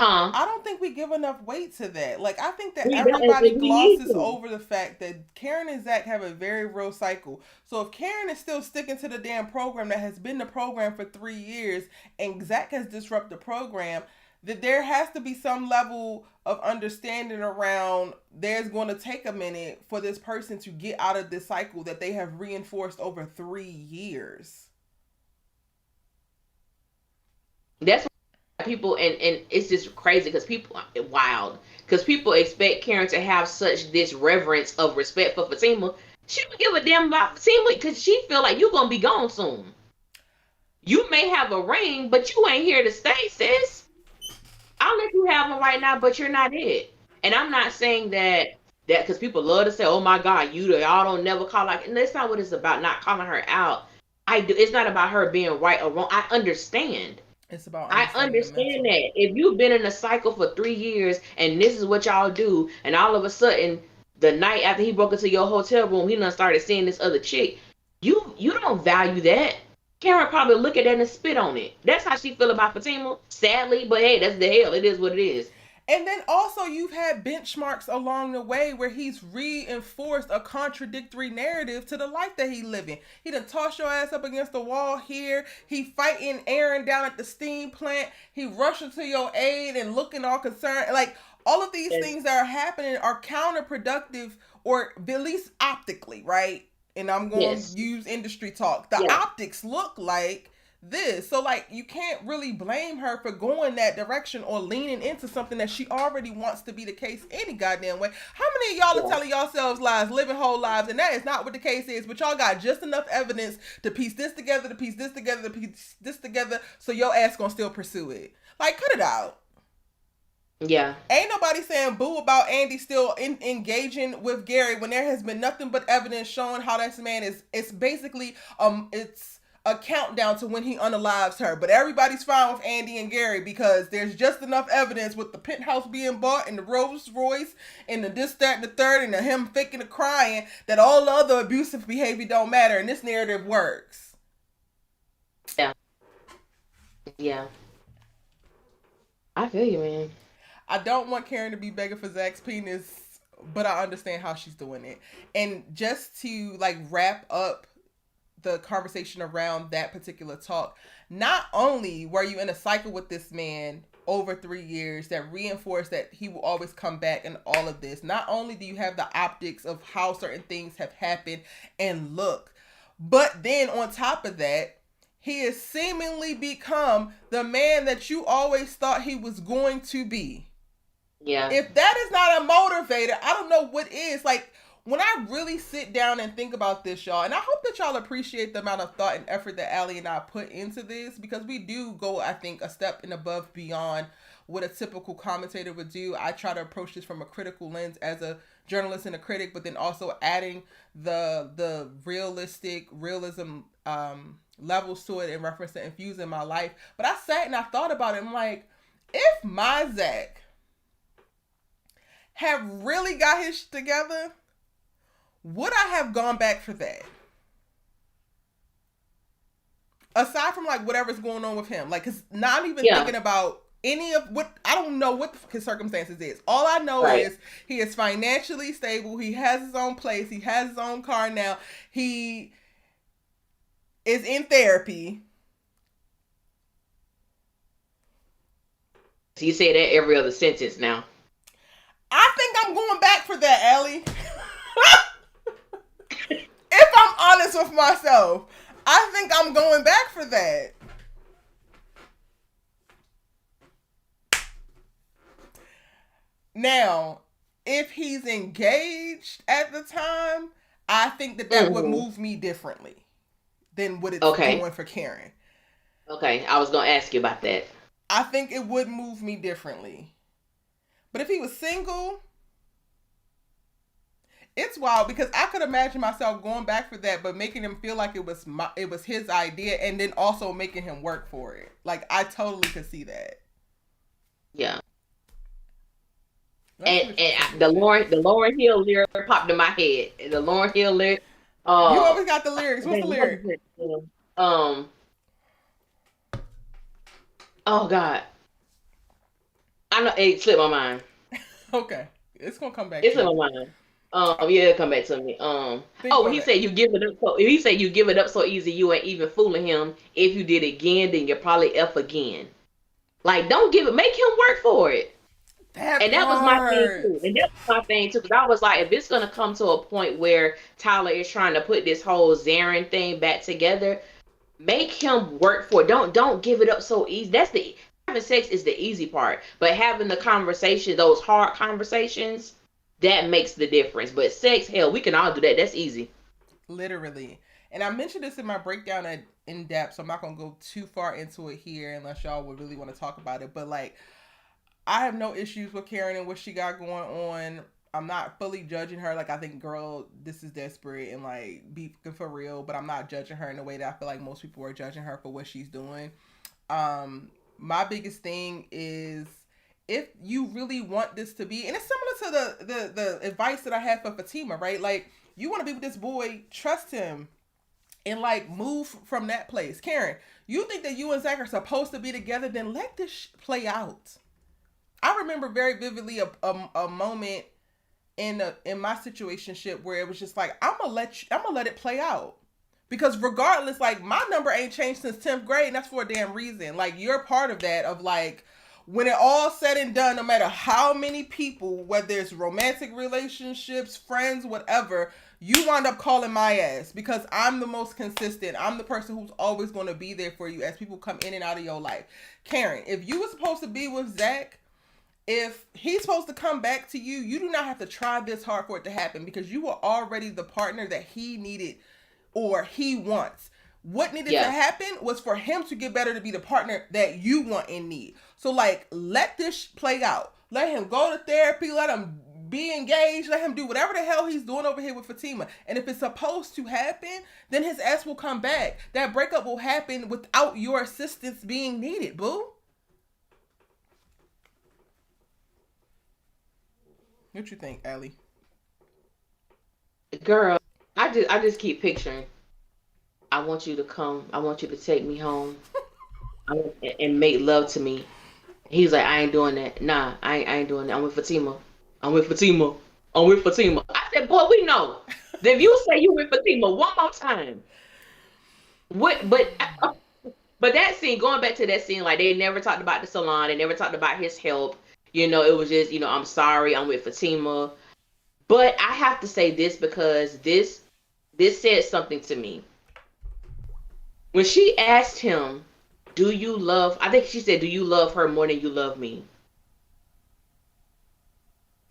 huh? I don't think we give enough weight to that. Like I think that We don't, everybody and we need glosses to. over the fact that Karen and Zach have a very real cycle. So if Karen is still sticking to the damn program that has been the program for 3 years, and Zach has disrupted the program, that there has to be some level of understanding around. There's going to take a minute for this person to get out of this cycle that they have reinforced over 3 years. That's people, and it's just crazy because people wild because people expect Karen to have such this reverence of respect for Fatima. She don't give a damn about Fatima because she feel like you gonna be gone soon. You may have a ring, but you ain't here to stay, sis. I'll let you have them right now, but you're not it. And I'm not saying that because people love to say, "Oh my God, y'all don't never call like." And that's not what it's about. Not calling her out. I do. It's not about her being right or wrong. I understand. It's about I understanding the understand mental. that. If you've been in a cycle for 3 years and this is what y'all do, and all of a sudden the night after he broke into your hotel room, he done started seeing this other chick. You don't value that. Karen probably look at that and spit on it. That's how she feel about Fatima. Sadly, but hey, that's the hell. It is what it is. And then also you've had benchmarks along the way where he's reinforced a contradictory narrative to the life that he's living. He done toss your ass up against the wall here. He fighting Aaron down at the steam plant. He rushing to your aid and looking all concerned. Like all of these Yes. things that are happening are counterproductive, or at least optically, right? And I'm going Yes. to use industry talk. The Yeah. optics look like this. So like you can't really blame her for going that direction or leaning into something that she already wants to be the case any goddamn way. How many of y'all are Yeah. telling yourselves lies, living whole lives, and that is not what the case is, but y'all got just enough evidence to piece this together, to piece this together, to piece this together, so your ass gonna still pursue it. Like, cut it out. Yeah. Ain't nobody saying boo about Andy still engaging with Gary when there has been nothing but evidence showing how this man is. It's basically it's a countdown to when he unalives her. But everybody's fine with Andy and Gary because there's just enough evidence with the penthouse being bought and the Rolls Royce and the this, that, and the third and the him faking the crying that all the other abusive behavior don't matter, and this narrative works. Yeah. Yeah. I feel you, man. I don't want Karen to be begging for Zach's penis, but I understand how she's doing it. And just to like wrap up the conversation around that particular talk, not only were you in a cycle with this man over 3 years that reinforced that he will always come back and all of this, not only do you have the optics of how certain things have happened and look, but then on top of that, he has seemingly become the man that you always thought he was going to be. Yeah. If that is not a motivator, I don't know what is. Like, when I really sit down and think about this, y'all, and I hope that y'all appreciate the amount of thought and effort that Allie and I put into this, because we do go, I think, a step and above beyond what a typical commentator would do. I try to approach this from a critical lens as a journalist and a critic, but then also adding the realism levels to it in reference to infusing my life. But I sat and I thought about it. I'm like, if my Zach had really got his shit together, would I have gone back for that? Aside from like whatever's going on with him, like, cause not even thinking about any of what, I don't know what the circumstances is. All I know is he is financially stable. He has his own place. He has his own car now. He is in therapy. So you say that every other sentence now. I think I'm going back for that, Ellie. If I'm honest with myself, I think I'm going back for that. Now, if he's engaged at the time, I think that would move me differently than what it's doing for Karen. Okay, I was going to ask you about that. I think it would move me differently. But if he was single, it's wild, because I could imagine myself going back for that, but making him feel like it was his idea, and then also making him work for it. Like, I totally could see that. Yeah. And the Lauryn Hill lyric popped in my head. The Lauryn Hill lyric. You always got the lyrics. What's the lyric? Oh God. I know it slipped my mind. Okay, it's gonna come back. It slipped my mind. Yeah, it'll come back to me. He said you give it up. So he said you give it up so easy, you ain't even fooling him. If you did it again, then you're probably F again. Like, don't give it. Make him work for it. That was my thing too. And that was my thing too. Because I was like, if it's gonna come to a point where Tyler is trying to put this whole Zarin thing back together, make him work for it. Don't give it up so easy. That's the having sex is the easy part, but having the conversation, those hard conversations, that makes the difference. But sex, hell, we can all do that. That's easy. Literally. And I mentioned this in my breakdown in depth, so I'm not gonna go too far into it here unless y'all would really want to talk about it. But like, I have no issues with Karen and what she got going on. I'm not fully judging her. Like, I think, girl, this is desperate and like be for real. But I'm not judging her in the way that I feel like most people are judging her for what she's doing. my biggest thing is if you really want this to be, and it's similar to the advice that I had for Fatima, right? Like, you want to be with this boy, trust him, and like move from that place. Karen, you think that you and Zach are supposed to be together, then let this play out. I remember very vividly a moment in my situationship where it was just like, I'm gonna let it play out. Because regardless, like, my number ain't changed since 10th grade, and that's for a damn reason. Like, you're part of that, of like, when it all said and done, no matter how many people, whether it's romantic relationships, friends, whatever, you wind up calling my ass because I'm the most consistent. I'm the person who's always going to be there for you as people come in and out of your life. Karen, if you were supposed to be with Zach, if he's supposed to come back to you, you do not have to try this hard for it to happen because you were already the partner that he needed or he wants. What needed to happen was for him to get better to be the partner that you want and need. So, like, let this play out. Let him go to therapy. Let him be engaged. Let him do whatever the hell he's doing over here with Fatima. And if it's supposed to happen, then his ass will come back. That breakup will happen without your assistance being needed, boo. What you think, Allie? Girl, I just keep picturing. I want you to come. I want you to take me home and make love to me. He's like, I ain't doing that. Nah, I ain't doing that. I'm with Fatima. I'm with Fatima. I'm with Fatima. I said, boy, we know. If you say you with Fatima one more time, what? But that scene, going back to that scene, like, they never talked about the salon. They never talked about his help. You know, it was just, you know, I'm sorry, I'm with Fatima. But I have to say this because this said something to me. When she asked him, I think she said, do you love her more than you love me?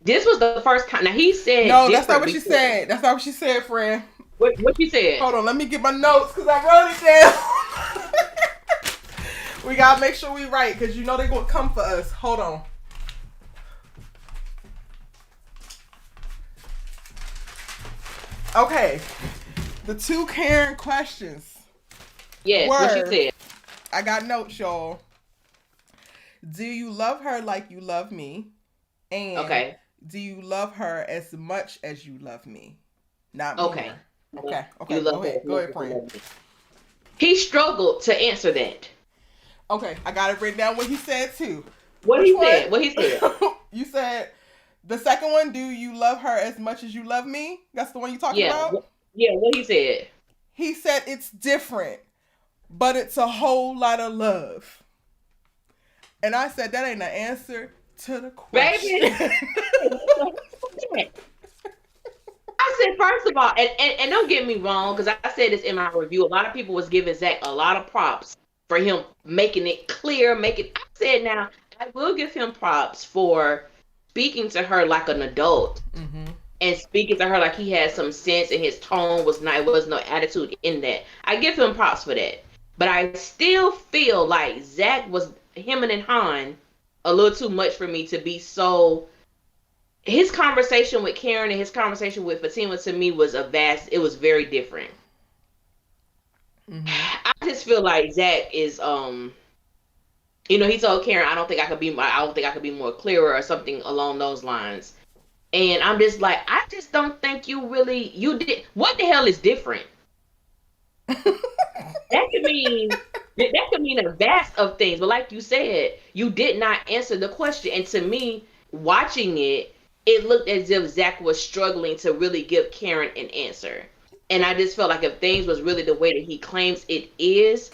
This was the first time. Now, he said, no, that's not what she said. That's not what she said, friend. What she said? Hold on, let me get my notes because I wrote it down. We gotta make sure we write because you know they're gonna come for us. Hold on. Okay, the two Karen questions. Yes, what she said. I got notes, y'all. Do you love her like you love me? And do you love her as much as you love me? Not me. Okay. Okay. Go ahead, friend. He struggled to answer that. Okay, I got it written down what he said too. What he said? You said the second one, do you love her as much as you love me? That's the one you talking about? Yeah, what he said. He said it's different, but it's a whole lot of love. And I said that ain't an answer to the question. Baby. I said, first of all, and don't get me wrong, because I said this in my review, a lot of people was giving Zach a lot of props for him making it clear, I said, now, I will give him props for speaking to her like an adult, and speaking to her like he had some sense, and his tone was no attitude in that. I give him props for that. But I still feel like Zach was hemming and hawing a little too much for me to be so. His conversation with Karen and his conversation with Fatima to me was it was very different. I just feel like Zach is you know, he told Karen, I don't think I could be more clearer or something along those lines. And I'm just like, I just don't think you did. What the hell is different? That could mean a vast of things. But like you said, you did not answer the question. And to me, watching it looked as if Zach was struggling to really give Karen an answer. And I just felt like if things was really the way that he claims it is,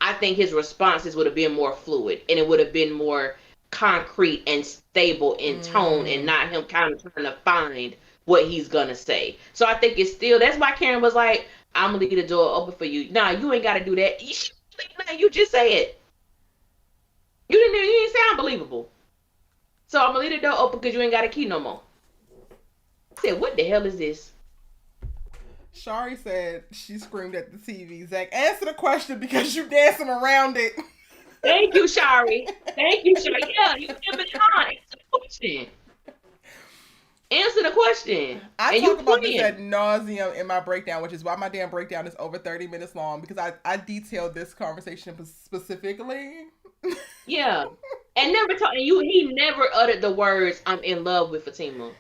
I think his responses would have been more fluid and it would have been more concrete and stable in tone and not him kind of trying to find what he's gonna say. So I think it's still, that's why Karen was like, I'm gonna leave the door open for you. Nah, you ain't gotta do that. You just say it. You didn't sound believable. So I'm gonna leave the door open because you ain't got a key no more. I said, what the hell is this? Shari said she screamed at the TV. Zach, answer the question because you dancing around it. Thank you, Shari. Yeah, you give it on. Answer the question. Answer the question. I talk about this ad nauseum in my breakdown, which is why my damn breakdown is over 30 minutes long, because I detailed this conversation specifically. Yeah. And never told you he never uttered the words "I'm in love with Fatima."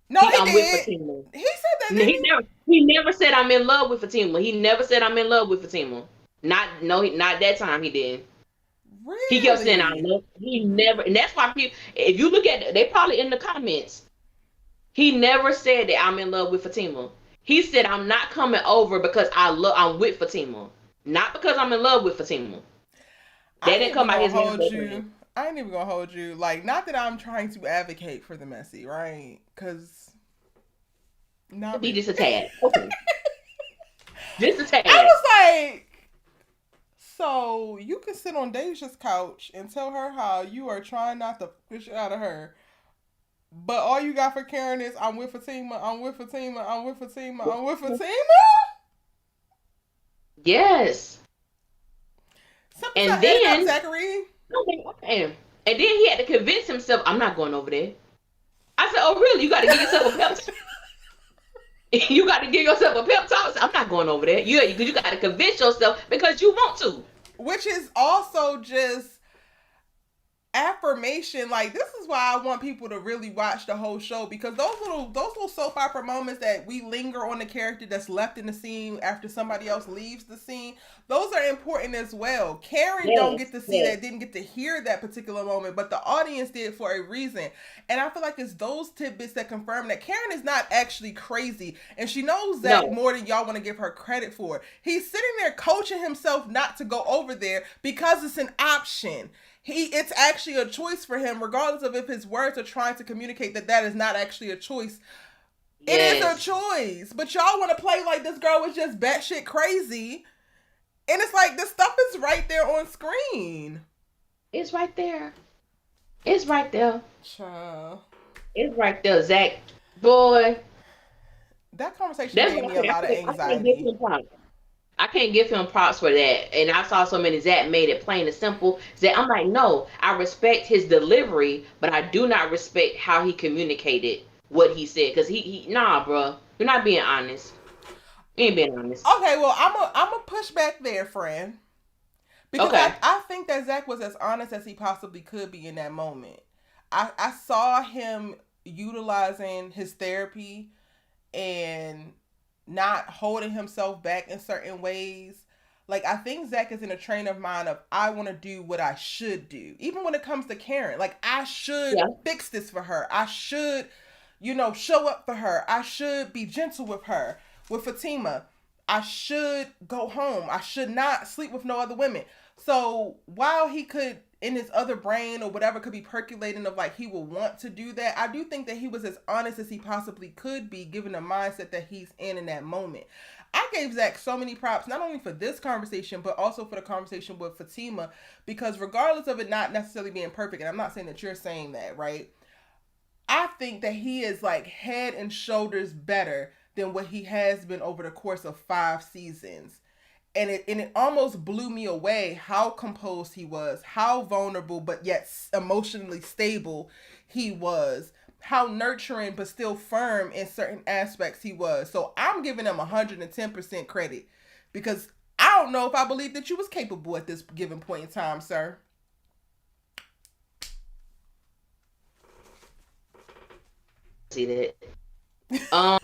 No, he I'm with did. Fatima. He said that, No, didn't he? he never said I'm in love with Fatima. He never said I'm in love with Fatima. Not no, not that time he did. He kept saying I Really? love. He never, and that's why people. If you look at it, they probably in the comments. He never said that I'm in love with Fatima. He said I'm not coming over because I'm with Fatima, not because I'm in love with Fatima. I That ain't didn't even come out gonna his mouth hold that time. you. I ain't even gonna hold you. Like, not that I'm trying to advocate for the messy, right? Because not Be really. just a tad. Okay, just a I tad. was like, so you can sit on Deja's couch and tell her how you are trying not to fish out of her, but all you got for Karen is I'm with Fatima, I'm with Fatima, I'm with Fatima, I'm with Fatima. Yes, Simple and edit up, then Zachary. and then he had to convince himself I'm not going over there. I said, oh really? You got to give yourself a pep. You got to give yourself a pep talk. I'm not going over there. You got to convince yourself because you want to. Which is also just affirmation. Like, this is why I want people to really watch the whole show, because those little soap opera moments that we linger on the character that's left in the scene after somebody else leaves the scene, those are important as well. Karen don't Yes, get to see yes, that, didn't get to hear that particular moment, but the audience did for a reason. And I feel like it's those tidbits that confirm that Karen is not actually crazy, and she knows Zach no, more than y'all want to give her credit for. He's sitting there coaching himself not to go over there because it's an option. It's actually a choice for him, regardless of if his words are trying to communicate that is not actually a choice. It is a yes. choice, but y'all want to play like this girl was just batshit crazy, and it's like this stuff is right there on screen. It's right there. It's right there. Child. It's right there, Zach. Boy, That conversation that's gave what me a lot of I can't give anxiety. him props. I can't give him props for that. And I saw so many Zach made it plain and simple. Zach, I'm like, no, I respect his delivery, but I do not respect how he communicated what he said. Cause nah, bro, you're not being honest. You ain't being honest. Okay, well, I'm a push back there, friend, because Okay. I think that Zach was as honest as he possibly could be in that moment. I saw him utilizing his therapy and not holding himself back in certain ways. Like, I think Zach is in a train of mind of I want to do what I should do. Even when it comes to Karen, like, I should Yeah. fix this for her. I should, show up for her. I should be gentle with her. With Fatima, I should go home. I should not sleep with no other women. So while he could, in his other brain or whatever, could be percolating of like he will want to do that, I do think that he was as honest as he possibly could be, given the mindset that he's in that moment. I gave Zach so many props, not only for this conversation, but also for the conversation with Fatima, because regardless of it not necessarily being perfect, and I'm not saying that you're saying that, right? I think that he is like head and shoulders better than what he has been over the course of 5 seasons. And it almost blew me away how composed he was, how vulnerable but yet emotionally stable he was, how nurturing but still firm in certain aspects he was. So I'm giving him 110% credit, because I don't know if I believe that you was capable at this given point in time, sir. See that. Um,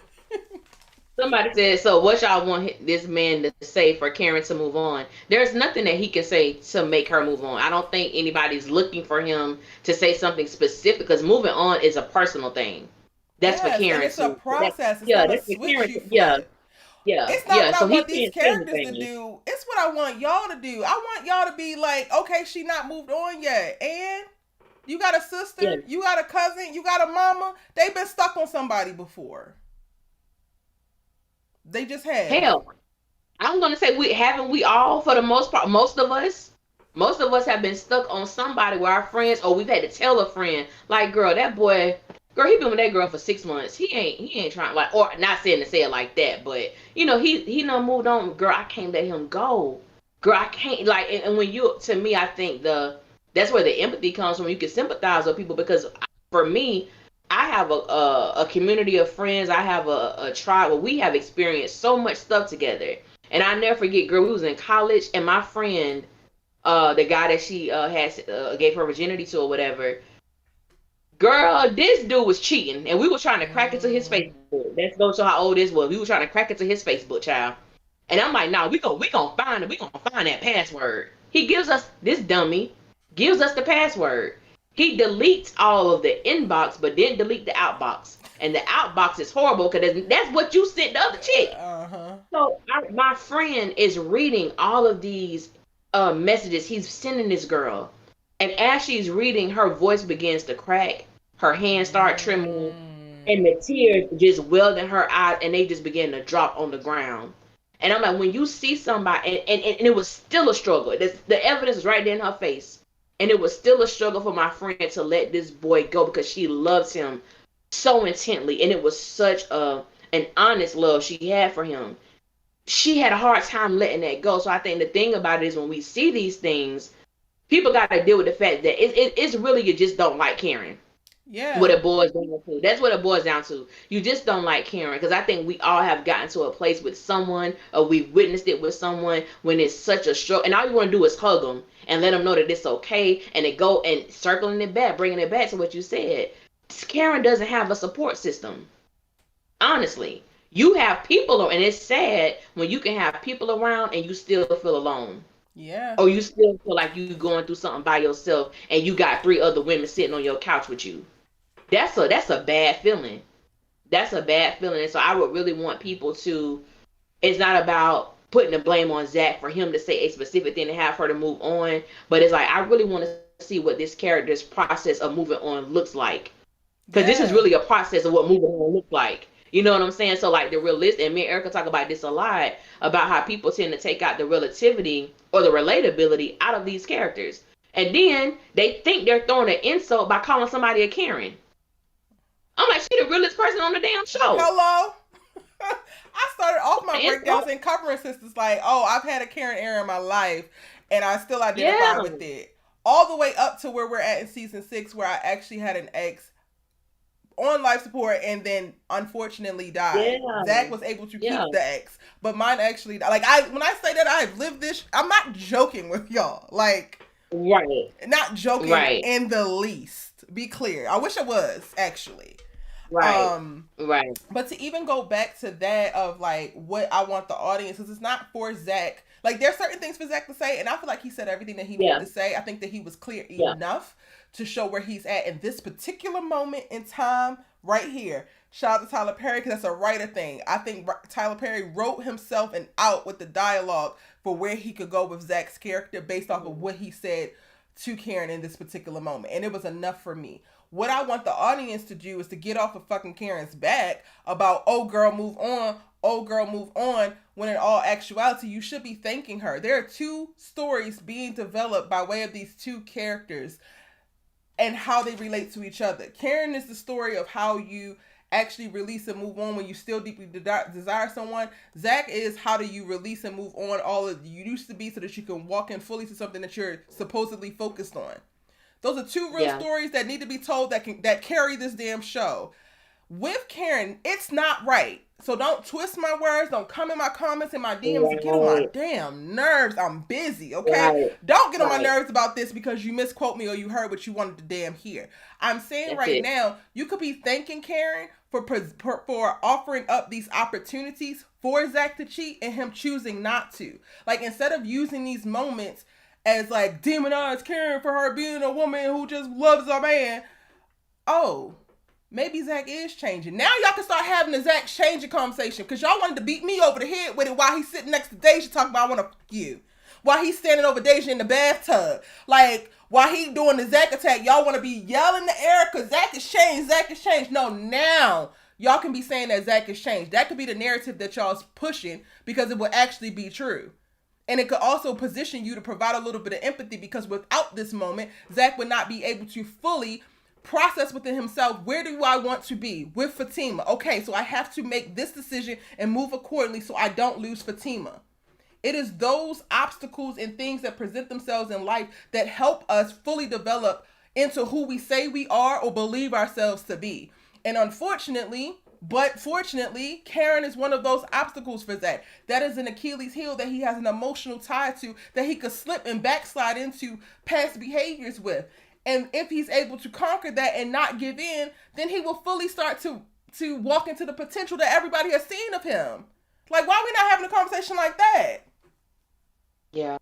Somebody said, so what y'all want this man to say for Karen to move on? There's nothing that he can say to make her move on. I don't think anybody's looking for him to say something specific, because moving on is a personal thing. That's for Yes, and Karen it's a to. That, process. It's yeah, not a that's for switch Karen you to. Yeah, flip. yeah, It's not yeah. what I So he want these can't say characters to anything. do. It's what I want y'all to do. I want y'all to be like, okay, she not moved on yet. And you got a Yeah. sister, you got a cousin, you got a mama. They've been stuck on somebody before. They just have. Hell, I'm gonna say we all, for the most part, most of us have been stuck on somebody with our friends, or we've had to tell a friend, like, girl, that boy, girl, he been with that girl for 6 months. He ain't trying, like, or not saying to say it like that, but he done moved on. Girl, I can't let him go. Girl, I can't, like, and when you, to me, I think that's where the empathy comes from. You can sympathize with people, because for me, I have a community of friends. I have a tribe where we have experienced so much stuff together. And I never forget, girl, we was in college, and my friend the guy that she gave her virginity to or whatever. Girl, this dude was cheating, and we were trying to crack into his Facebook. That's going to show how old this was. We were trying to crack into his Facebook, child. And I'm like, nah, we gonna find it. We gonna find that password. He gives us this dummy gives us the password. He deletes all of the inbox, but didn't delete the outbox. And the outbox is horrible because that's what you sent the other chick. So my friend is reading all of these messages he's sending this girl, and as she's reading, her voice begins to crack. Her hands start trembling, and the tears just welled in her eyes, and they just begin to drop on the ground. And I'm like, when you see somebody, and it was still a struggle. The evidence is right there in her face. And it was still a struggle for my friend to let this boy go because she loves him so intently. And it was such an honest love she had for him. She had a hard time letting that go. So I think the thing about it is when we see these things, people got to deal with the fact that it's really you just don't like Karen. Yeah. What it boils down to. That's what it boils down to. You just don't like Karen, because I think we all have gotten to a place with someone, or we've witnessed it with someone when it's such a struggle, and all you want to do is hug them and let them know that it's okay, and it go and circling it back, bringing it back to what you said. Karen doesn't have a support system. Honestly, you have people, and it's sad when you can have people around and you still feel alone. Yeah. Or you still feel like you going through something by yourself, and you got 3 other women sitting on your couch with you. That's a bad feeling. That's a bad feeling. And so I would really want people to, it's not about putting the blame on ZAC for him to say a specific thing and have her to move on. But it's like, I really want to see what this character's process of moving on looks like. Because this is really a process of what moving on looks like. You know what I'm saying? So like the realistic, and me and Erica talk about this a lot, about how people tend to take out the relativity or the relatability out of these characters. And then they think they're throwing an insult by calling somebody a Karen. I'm like, she the realest person on the damn show. Hello? I started off my breakdowns and covering sisters like, oh, I've had a Karen era in my life, and I still identify with it. All the way up to where we're at in season 6, where I actually had an ex on life support and then unfortunately died. ZAC was able to keep the ex, but mine actually, like, when I say that I've lived this, I'm not joking with y'all. Like, not joking in the least. Be clear. I wish I was, actually. But to even go back to that of like what I want the audience, because it's not for ZAC. Like, there's certain things for ZAC to say, and I feel like he said everything that he needed to say. I think that he was clear enough to show where he's at in this particular moment in time right here. Shout out to Tyler Perry, because that's a writer thing. I think Tyler Perry wrote himself and out with the dialogue for where he could go with ZAC's character based off of what he said to Karen in this particular moment. And it was enough for me. What I want the audience to do is to get off of fucking Karen's back about, oh girl, move on. Oh girl, move on. When in all actuality, you should be thanking her. There are 2 stories being developed by way of these 2 characters and how they relate to each other. Karen is the story of how you actually release and move on when you still deeply desire someone. ZAC is how do you release and move on all of you used to be so that you can walk in fully to something that you're supposedly focused on. Those are 2 real stories that need to be told that carry this damn show. With Karen, it's not right. So don't twist my words. Don't come in my comments and my DMs and get on my damn nerves. I'm busy, okay? Don't get on my nerves about this because you misquote me or you heard what you wanted to damn hear. I'm saying now, you could be thanking Karen for offering up these opportunities for ZAC to cheat and him choosing not to. Like, instead of using these moments as like demonize Karen for her being a woman who just loves a man. Oh, maybe ZAC is changing. Now y'all can start having the ZAC changing conversation, because y'all wanted to beat me over the head with it while he's sitting next to Deja talking about I want to fuck you. While he's standing over Deja in the bathtub. Like, while he doing the ZAC attack, y'all want to be yelling in the air because ZAC is changed, ZAC is changed. No, now y'all can be saying that ZAC is changed. That could be the narrative that y'all's pushing because it will actually be true. And it could also position you to provide a little bit of empathy, because without this moment, ZAC would not be able to fully process within himself, where do I want to be with Fatima? Okay, so I have to make this decision and move accordingly so I don't lose Fatima. It is those obstacles and things that present themselves in life that help us fully develop into who we say we are or believe ourselves to be. And unfortunately, But fortunately, Karen is one of those obstacles for Zach. That is an Achilles heel that he has an emotional tie to, that he could slip and backslide into past behaviors with. And if he's able to conquer that and not give in, then he will fully start to walk into the potential that everybody has seen of him. Like, why are we not having a conversation like that? Yeah.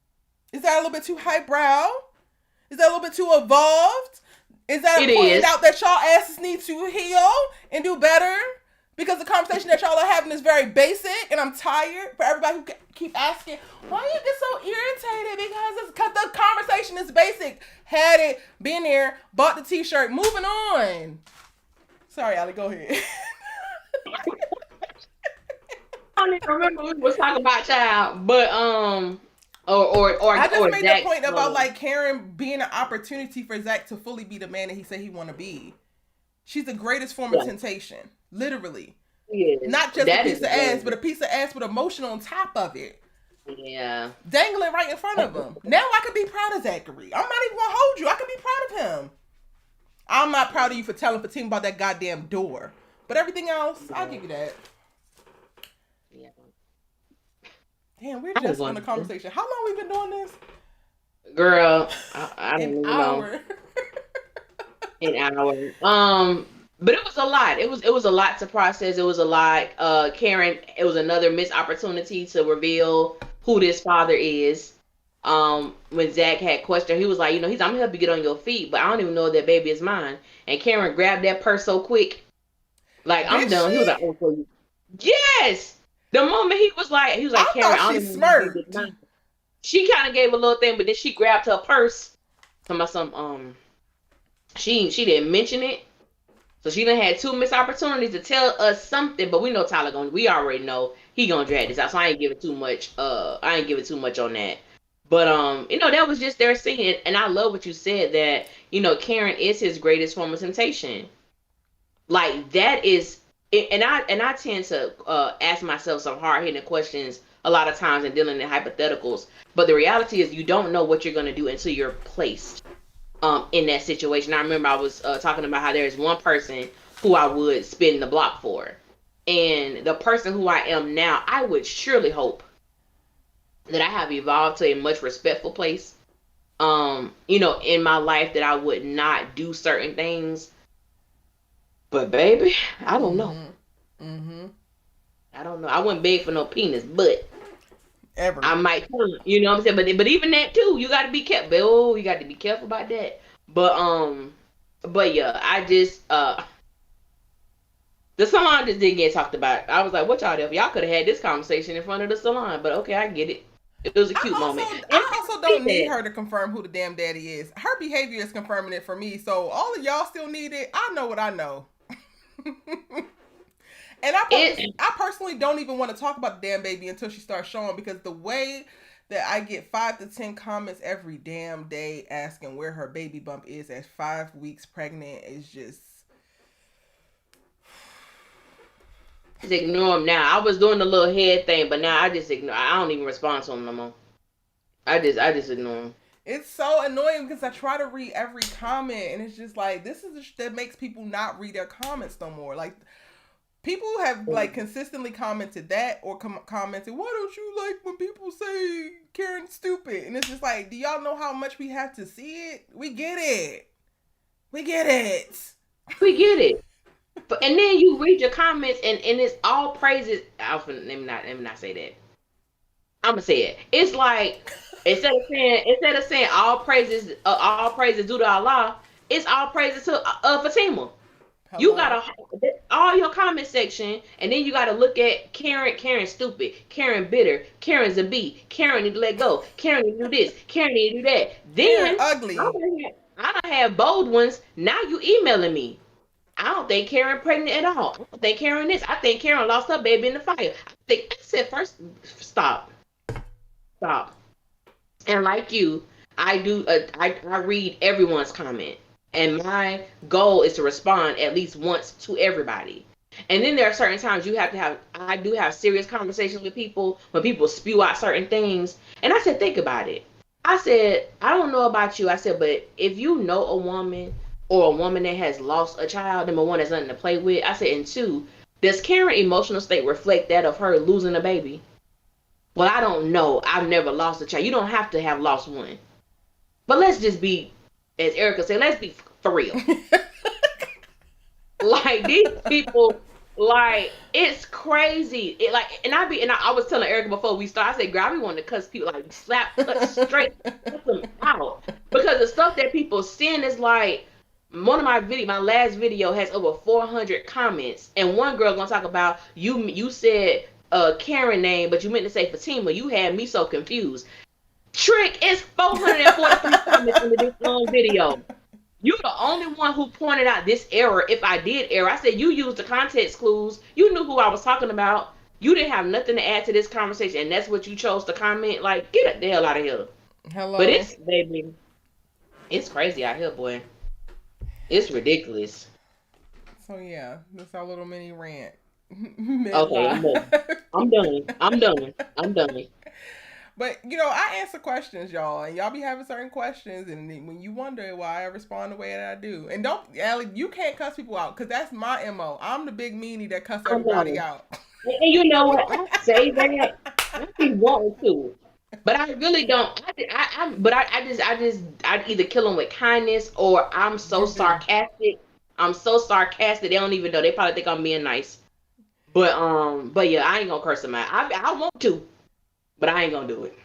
Is that a little bit too highbrow? Is that a little bit too evolved? Is that pointing out that y'all asses need to heal and do better? Because the conversation that y'all are having is very basic, and I'm tired for everybody who keep asking, why you get so irritated? Because the conversation is basic. Had it, been there, bought the t-shirt, moving on. Sorry, Allie, go ahead. I don't even remember we was talking about child, but I just made the point about like Karen being an opportunity for Zach to fully be the man that he said he want to be. She's the greatest form of temptation, literally. Yes. Not just a piece of ass, but a piece of ass with emotion on top of it. Yeah. Dangling right in front of him. Now I can be proud of Zachary. I'm not even gonna hold you. I can be proud of him. I'm not proud of you for telling Fatima about that goddamn door, but everything else, I'll give you that. Yeah. Damn, we're just on the conversation. How long we been doing this? Girl, I don't even know. An hour. But it was a lot. It was a lot to process. It was a lot. Karen, it was another missed opportunity to reveal who this father is. When Zach had questioned, he was like, I'm gonna help you get on your feet, but I don't even know if that baby is mine. And Karen grabbed that purse so quick, like, I'm done. He was like, oh, for you. Yes. The moment he was like, Karen, I don't even know if it's mine. She kind of gave a little thing, but then she grabbed her purse. She didn't mention it. So she done had 2 missed opportunities to tell us something, but we know Tyler we already know he gonna drag this out. So I ain't giving too much on that. But that was just their scene. And I love what you said, that, Karen is his greatest form of temptation. Like, that is, and I tend to ask myself some hard-hitting questions a lot of times and dealing in hypotheticals. But the reality is you don't know what you're gonna do until you're placed in that situation. I remember I was talking about how there's one person who I would spin the block for. And the person who I am now, I would surely hope that I have evolved to a much respectful place, in my life, that I would not do certain things. But baby, I don't know. Mm-hmm. I don't know. I wouldn't beg for no penis, but ever. I might, you know what I'm saying? But even that too, you got to be careful. Oh, you got to be careful about that. But yeah, I just the salon just didn't get talked about. I was like, what y'all do? Y'all could have had this conversation in front of the salon, but okay, I get it. It was a cute moment. I also don't need her to confirm who the damn daddy is. Her behavior is confirming it for me. So all of y'all still need it. I know what I know. And I personally don't even want to talk about the damn baby until she starts showing, because the way that I get 5 to 10 comments every damn day asking where her baby bump is at 5 weeks pregnant is just... Just ignore him now. I was doing the little head thing, but now I just ignore. I don't even respond to him no more. I just ignore him. It's so annoying because I try to read every comment, and it's just like, this is that makes people not read their comments no more. Like, people have like consistently commented that, or commented, why don't you like when people say Karen's stupid? And it's just like, do y'all know how much we have to see it? We get it. We get it. And then you read your comments, and it's all praises. Let me not say that. I'm gonna say it. It's like, instead of saying all praises due to Allah, it's all praises to Fatima. Hello. You gotta all your comment section, and then you gotta look at Karen stupid, Karen bitter, Karen's a B, Karen need to let go, Karen need to do this, Karen need to do that. Then Karen ugly. I don't have bold ones. Now you emailing me. I don't think Karen pregnant at all. I don't think Karen this. I think Karen lost her baby in the fire. I said first, stop. And like you, I do. I read everyone's comment, and my goal is to respond at least once to everybody. And then there are certain times I do have serious conversations with people when people spew out certain things. And I said, think about it. I said, I don't know about you. I said, but if you know a woman, or a woman that has lost a child, number one, that's nothing to play with. I said, and two, Does Karen's emotional state reflect that of her losing a baby? Well, I don't know. I've never lost a child. You don't have to have lost one. But let's just be, as Erica said, let's be for real. Like, these people, like, it's crazy. It like, and I was telling Erica before we started, I said, girl, I be wanting to cuss people, like, cut straight, cut them out. Because the stuff that people send is like, one of my last video has over 400 comments, and one girl gonna talk about you said Karen name, but you meant to say Fatima. You had me so confused. Trick, is 443 comments in this long video. You're the only one who pointed out this error. If I did error, I said you used the context clues. You knew who I was talking about. You didn't have nothing to add to this conversation, and that's what you chose to comment. Like, get the hell out of here. Hello. But it's crazy out here, boy. It's ridiculous. So yeah, that's our little mini rant. Okay, I'm done. But I answer questions, y'all, and y'all be having certain questions, and when you wonder why I respond the way that I do, and don't, Allie, you can't cuss people out because that's my MO. I'm the big meanie that cuss everybody out. And you know what? I say that I be wanting to, but I really don't. I either kill them with kindness or I'm so sarcastic. I'm so sarcastic they don't even know. They probably think I'm being nice. But yeah, I ain't gonna curse them out. I want to. But I ain't gonna do it.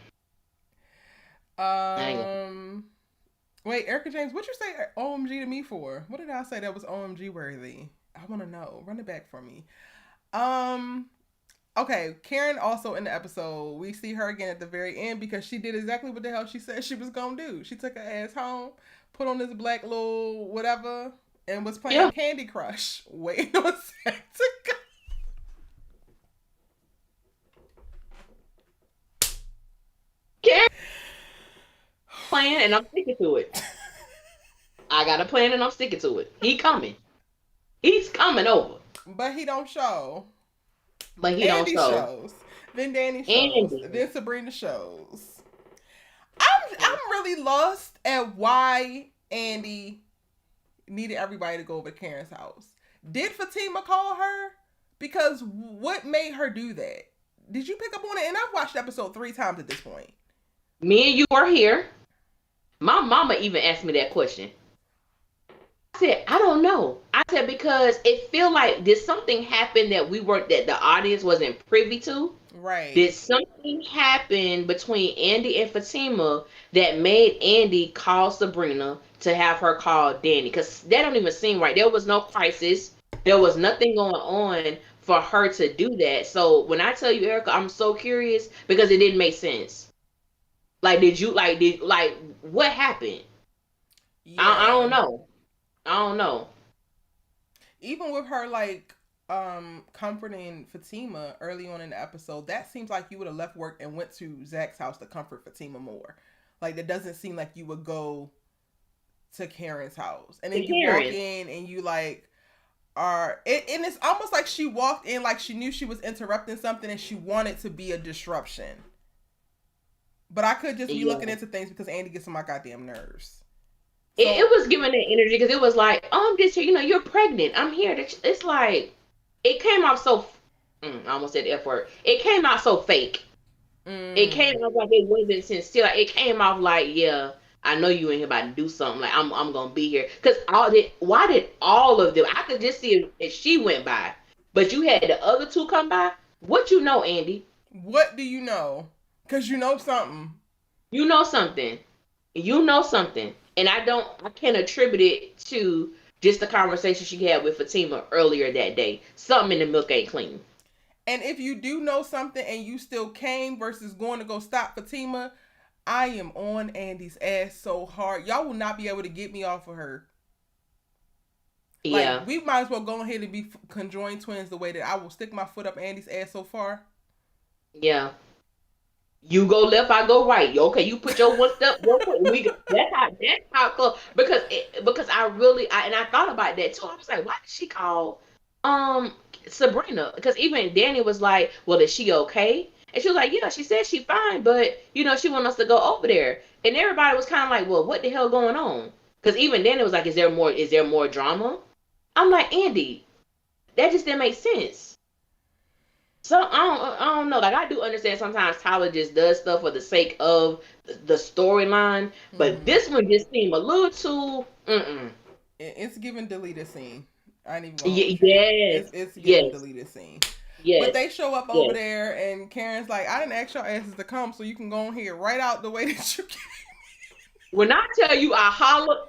Wait, Erica James, what you say OMG to me for? What did I say that was OMG worthy? I want to know. Run it back for me. Okay, Karen also in the episode, we see her again at the very end because she did exactly what the hell she said she was gonna do. She took her ass home, put on this black little whatever, and was playing Candy Crush. Waiting on Zach to go. Plan and I'm sticking to it. I got a plan and I'm sticking to it. He's coming over. But he don't show. Andy don't show. Shows. Then Danny shows. Then Sabrina shows. I'm really lost at why Andy needed everybody to go over to Karen's house. Did Fatima call her? Because what made her do that? Did you pick up on it? And I've watched the episode 3 times at this point. Me and you are here. My mama even asked me that question. I said, I don't know. I said, because it feel like did something happen that that the audience wasn't privy to? Right. Did something happen between Andy and Fatima that made Andy call Sabrina to have her call Danny? Because that don't even seem right. There was no crisis. There was nothing going on for her to do that. So when I tell you, Erica, I'm so curious because it didn't make sense. Like, what happened? Yeah. I don't know. Even with her, like, comforting Fatima early on in the episode, that seems like you would have left work and went to Zach's house to comfort Fatima more. Like, that doesn't seem like you would go to Karen's house. And then you walk in and you, like, and it's almost like she walked in like she knew she was interrupting something and she wanted to be a disruption. But I could just be looking into things because Andy gets on my goddamn nerves. So, it was giving that energy because it was like, oh, I'm just here, you're pregnant. I'm here. It's like, it came off so, I almost said the F word. It came out so fake. It came off like it wasn't sincere. Like, it came off like, yeah, I know you ain't here about to do something. Like, I'm going to be here. Because why did all of them, I could just see if she went by. But you had the other 2 come by. What you know, Andy? What do you know? Because you know something. You know something. And I can't attribute it to just the conversation she had with Fatima earlier that day. Something in the milk ain't clean. And if you do know something and you still came versus going to go stop Fatima, I am on Andy's ass so hard. Y'all will not be able to get me off of her. Yeah. Like, we might as well go ahead and be conjoined twins the way that I will stick my foot up Andy's ass so far. Yeah. You go left, I go right. Okay, you put your one step. That's how close. Because I thought about that too. I was like, why did she call Sabrina? Because even Danny was like, well, is she okay? And she was like, yeah, she said she's fine, but she want us to go over there. And everybody was kind of like, well, what the hell going on? Because even Danny was like, is there more drama? I'm like, Andy, That just didn't make sense. So I don't know. Like I do understand sometimes Tyler just does stuff for the sake of the storyline, but this one just seemed a little too. It's giving deleted scene. I ain't even gonna hold you. Yes, It's giving yes, deleted scene. But yes, they show up over yes. there, and Karen's like, "I didn't ask your asses to come, so you can go on here right out the way that you can." When I tell you I holler.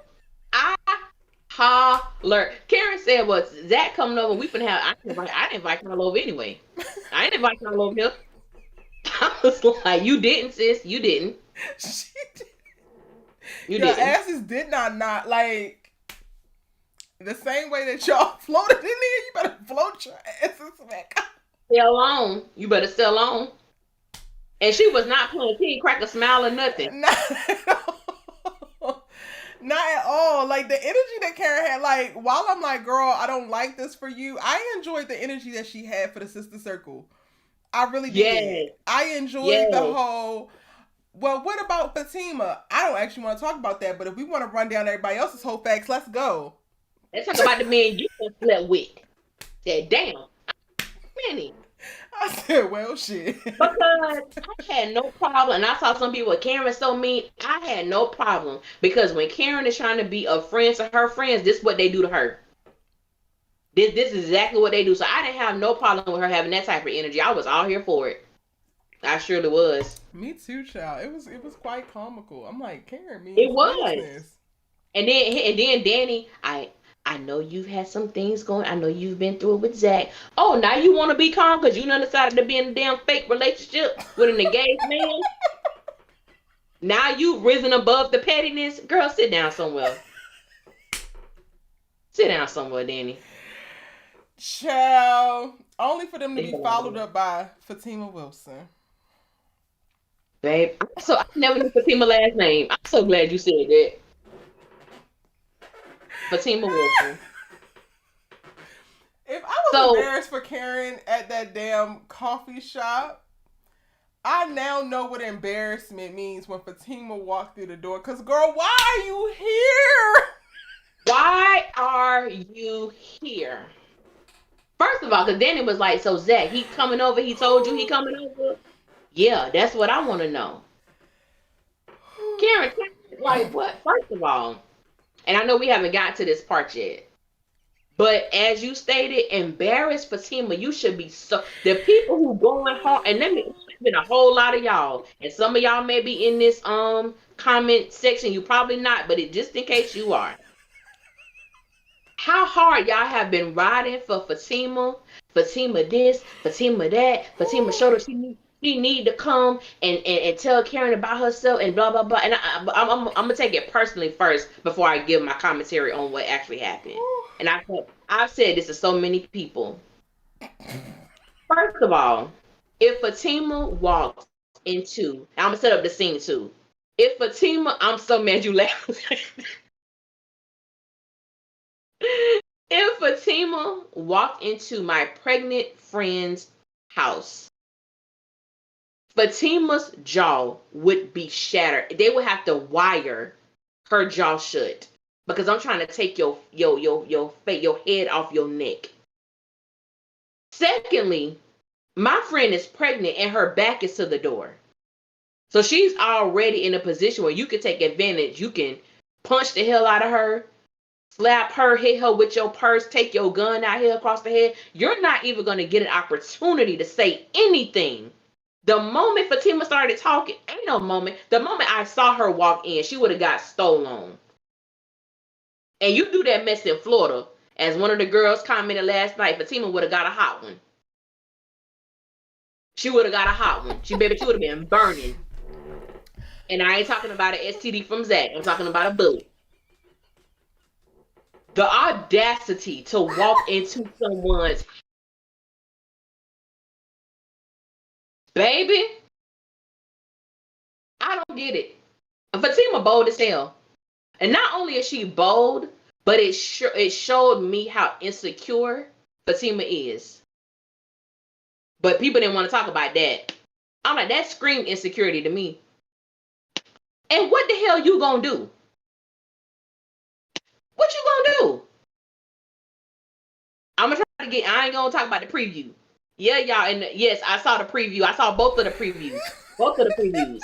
Karen said, "Well, Zach coming over. We finna have. I didn't invite Carl over anyway. I didn't invite Carl over here." I was like, "You didn't, sis. You didn't. She did. You Your didn't. asses did not like the same way that y'all floated in there. You better float your asses back. Stay alone. You better stay alone." And she was not playing. She didn't crack a smile or nothing. Not at all. Not at all. Like the energy that Karen had, like while I'm like, girl, I don't like this for you. I enjoyed the energy that she had for the sister circle. I really did. Yes, I enjoyed the yes. whole. Well, what about Fatima? I don't actually want to talk about that, but if we want to run down everybody else's whole facts, let's go. Let's talk about the men you slept with. Said, damn, Manny. I said, well, shit. Because I had no problem, and I saw some people, Karen's so mean. I had no problem because when Karen is trying to be a friend to her friends, this is what they do to her. This is exactly what they do. So I didn't have no problem with her having that type of energy. I was all here for it. I surely was. Me too, child. It was quite comical. I'm like, Karen It means was. business. And then Danny, I know you've had some things going. I know you've been through it with Zach. Oh, now you want to be calm because you done decided to be in a damn fake relationship with an engaged man. Now you've risen above the pettiness. Girl, sit down somewhere. Sit down somewhere, Danny. Child. Only for them to be followed up by Fatima Wilson. Babe, I never knew Fatima's last name. I'm so glad you said that. Fatima Wilson. If I was embarrassed for Karen at that damn coffee shop, I now know what embarrassment means when Fatima walked through the door. Cause girl, why are you here? Why are you here? First of all, because Danny was like, so Zach, he coming over, he told you he coming over? Yeah, that's what I want to know. Karen, like what? First of all, and I know we haven't got to this part yet, but as you stated, embarrassed Fatima, you should be so. The people who going home, and let me, it's been a whole lot of y'all, and some of y'all may be in this comment section. You probably not, but just in case you are. How hard y'all have been riding for Fatima this, Fatima that, Fatima showed her she need to come and tell Karen about herself and blah blah blah. And I'm gonna take it personally first before I give my commentary on what actually happened. And I've said this to so many people. First of all, if Fatima walks into, I'm gonna set up the scene too. If Fatima, I'm so mad you laughed. If Fatima walked into my pregnant friend's house, Fatima's jaw would be shattered. They would have to wire her jaw shut because I'm trying to take your head off your neck. Secondly, my friend is pregnant and her back is to the door. So she's already in a position where you can take advantage. You can punch the hell out of her, slap her, hit her with your purse, take your gun out here across the head. You're not even going to get an opportunity to say anything. The moment Fatima started talking, ain't no moment. The moment I saw her walk in, she would have got stolen. And you do that mess in Florida, as one of the girls commented last night, Fatima would have got a hot one. She would have got a hot one. She would have been burning. And I ain't talking about an STD from Zach. I'm talking about a bullet. The audacity to walk into someone's baby, I don't get it. Fatima bold as hell, and not only is she bold, but it showed me how insecure Fatima is. But people didn't want to talk about that. I'm like, that screamed insecurity to me. And what the hell you gonna do? What you gonna do? I'm gonna try to get. I ain't gonna talk about the preview. Yeah, y'all. And yes, I saw the preview. I saw both of the previews. Both of the previews.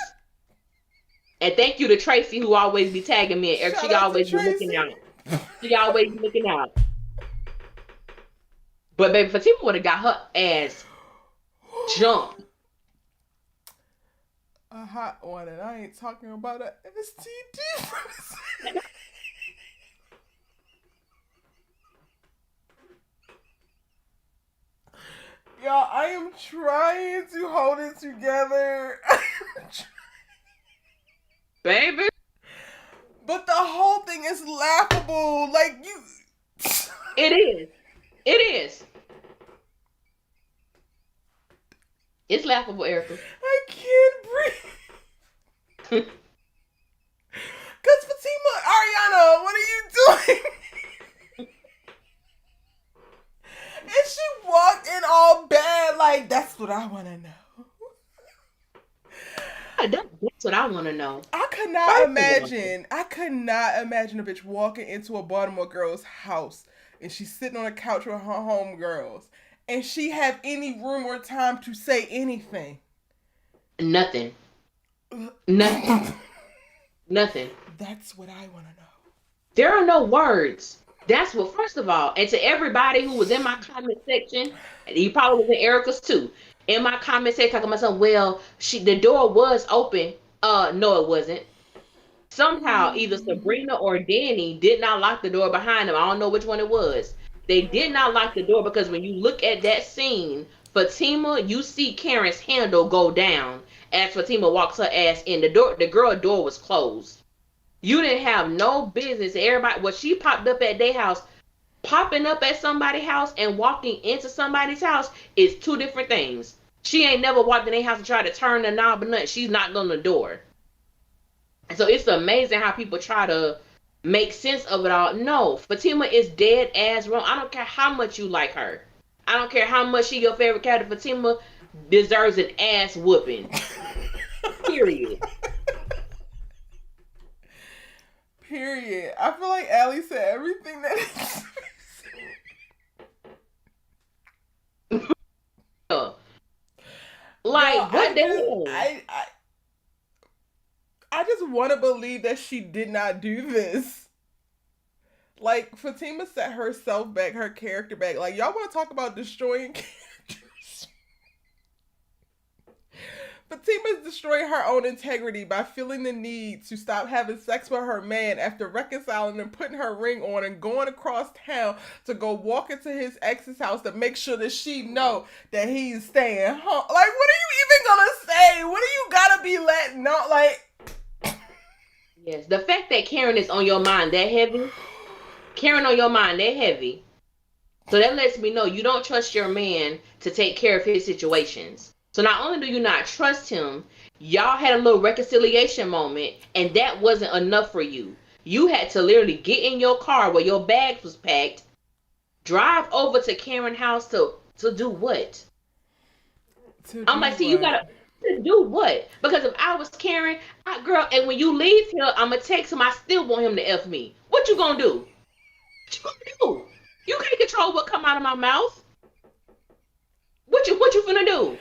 And thank you to Tracy, who always be tagging me. And she always be looking out. She always be looking out. But baby, Fatima would have got her ass jumped. A hot one, and I ain't talking about a STD. Y'all, I am trying to hold it together. Baby. But the whole thing is laughable. Like, you... It is. It is. It's laughable, Erica. I can't breathe. Because Fatima, Ariana, what are you doing? And she walked in all bad, like, that's what I want to know. That's what I want to know. I could not imagine a bitch walking into a Baltimore girl's house and she's sitting on a couch with her homegirls and she have any room or time to say anything. Nothing. Nothing. Nothing. That's what I want to know. There are no words. That's what, first of all, and to everybody who was in my comment section, and you probably was in Erica's too, in my comment section talking about something, well, the door was open. No, it wasn't. Somehow, either Sabrina or Danny did not lock the door behind them. I don't know which one it was. They did not lock the door because when you look at that scene, Fatima, you see Karen's handle go down as Fatima walks her ass in. The girl door was closed. You didn't have no business. Everybody, when she popped up at their house, popping up at somebody's house and walking into somebody's house is two different things. She ain't never walked in their house and tried to turn the knob or nothing. She's knocked on the door. And so it's amazing how people try to make sense of it all. No, Fatima is dead ass wrong. I don't care how much you like her. I don't care how much she your favorite character. Fatima deserves an ass whooping. Period. Period. I feel like Allie said everything that is. Like, no, what the hell? I just want to believe that she did not do this. Like, Fatima set herself back, her character back. Like, y'all want to talk about destroying characters? Fatima's destroying her own integrity by feeling the need to stop having sex with her man after reconciling and putting her ring on and going across town to go walk into his ex's house to make sure that she know that he's staying home. Like, what are you even gonna say? What do you gotta be letting out? Like, yes, the fact that Karen is on your mind that heavy, Karen on your mind that heavy, so that lets me know you don't trust your man to take care of his situations. So not only do you not trust him, y'all had a little reconciliation moment, and that wasn't enough for you. You had to literally get in your car where your bags was packed, drive over to Karen's house to do what? I'm like, see, you gotta do what? Because if I was Karen, girl, and when you leave here, I'ma text him. I still want him to F me. What you gonna do? What you gonna do? You can't control what come out of my mouth. What you finna do?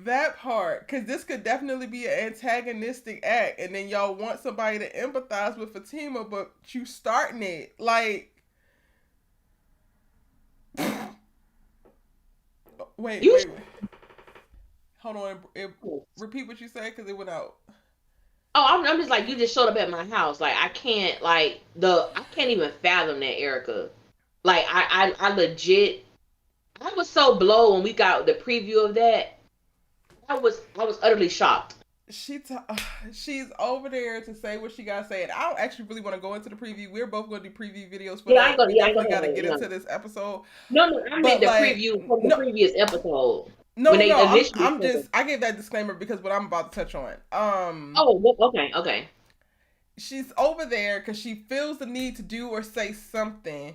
That part, because this could definitely be an antagonistic act, and then y'all want somebody to empathize with Fatima, but you starting it like. wait. Hold on. Repeat what you said because it went out. Oh, I'm just like, you just showed up at my house. Like, I can't even fathom that, Erica. Like, I legit, I was so blown when we got the preview of that. I was utterly shocked. She's over there to say what she gotta say, and I don't actually really want to go into the preview. We're both going to do preview videos for that. We definitely got to get into this episode. No, I meant the preview from the previous episode. I gave that disclaimer because what I'm about to touch on. Okay. She's over there because she feels the need to do or say something,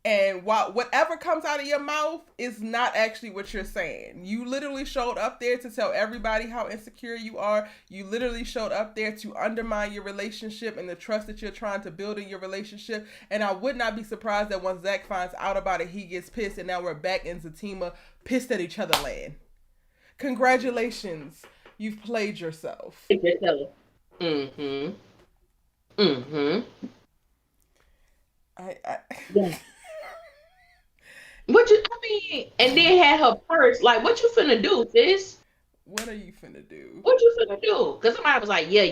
And whatever comes out of your mouth is not actually what you're saying. You literally showed up there to tell everybody how insecure you are. You literally showed up there to undermine your relationship and the trust that you're trying to build in your relationship. And I would not be surprised that once Zach finds out about it, he gets pissed, and now we're back into TIMA pissed at each other land. Congratulations. You've played yourself. Mm-hmm. Mm-hmm. I Yeah. And then had her purse. Like, what you finna do, sis? What are you finna do? What you finna do? Because somebody was like, yeah,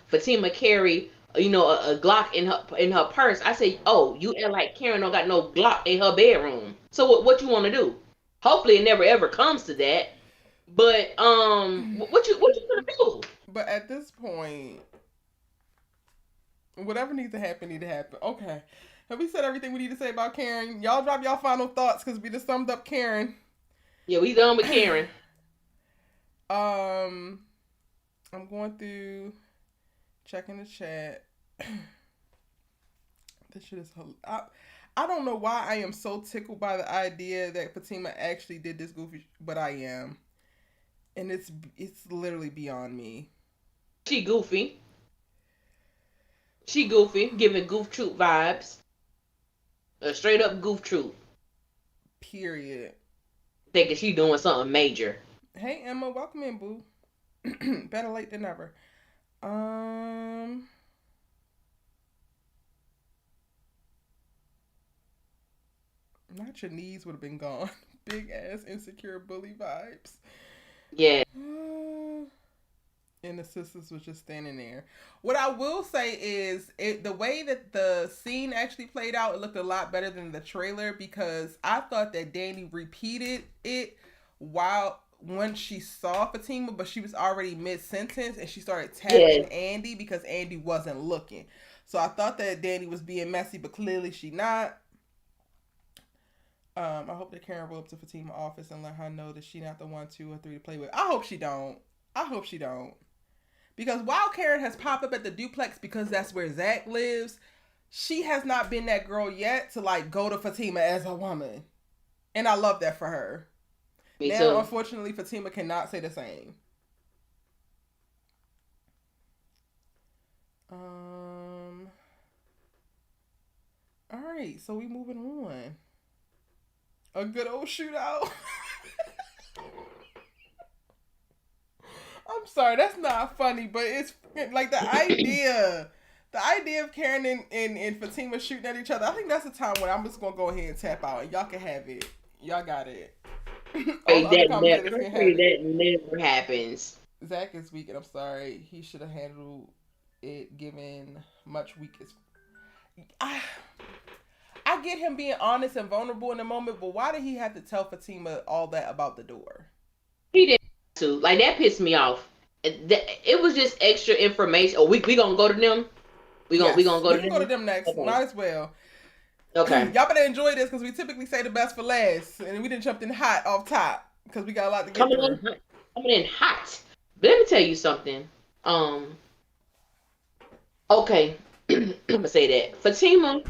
Fatima carry, a Glock in her purse. I said, oh, you act like Karen don't got no Glock in her bedroom. So what you want to do? Hopefully, it never ever comes to that. But what you gonna do? But at this point, whatever needs to happen, need to happen. Okay. Have we said everything we need to say about Karen? Y'all drop y'all final thoughts because we just summed up Karen. Yeah, we done with Karen. I'm going through checking the chat. This shit is I don't know why I am so tickled by the idea that Fatima actually did this goofy, but I am. And it's literally beyond me. She goofy. She goofy, giving goof troop vibes. A straight up goof troop. Period. Thinking she doing something major. Hey Emma, welcome in, boo. Better late than never. Not your knees would have been gone. Big ass insecure bully vibes. Yeah. And the sisters was just standing there. What I will say is, the way that the scene actually played out, it looked a lot better than the trailer, because I thought that Danny repeated it once she saw Fatima, but she was already mid-sentence and she started tapping Andy because Andy wasn't looking. So I thought that Danny was being messy, but clearly she not. I hope that Karen roll up to Fatima's office and let her know that she not the 1, 2, or 3 to play with. I hope she don't. Because while Karen has popped up at the duplex because that's where Zach lives, she has not been that girl yet to like go to Fatima as a woman. And I love that for her. Me now, too. Unfortunately, Fatima cannot say the same. All right, so we moving on. A good old shootout. I'm sorry, that's not funny, but it's like the idea of Karen and Fatima shooting at each other. I think that's the time when I'm just gonna go ahead and tap out, and y'all can have it. Y'all got it. That never happens. Zach is weak, and I'm sorry. He should have handled it, given much weakness. I get him being honest and vulnerable in the moment, but why did he have to tell Fatima all that about the door? He didn't have to. Like, that pissed me off. It was just extra information. Oh, we gonna go to them? We gonna go to them next. Okay. Might as well. Okay. Y'all better enjoy this because we typically say the best for last, and we didn't jump in hot off top because we got a lot to get through. Coming in hot. But let me tell you something. Okay, I'm gonna say that Fatima.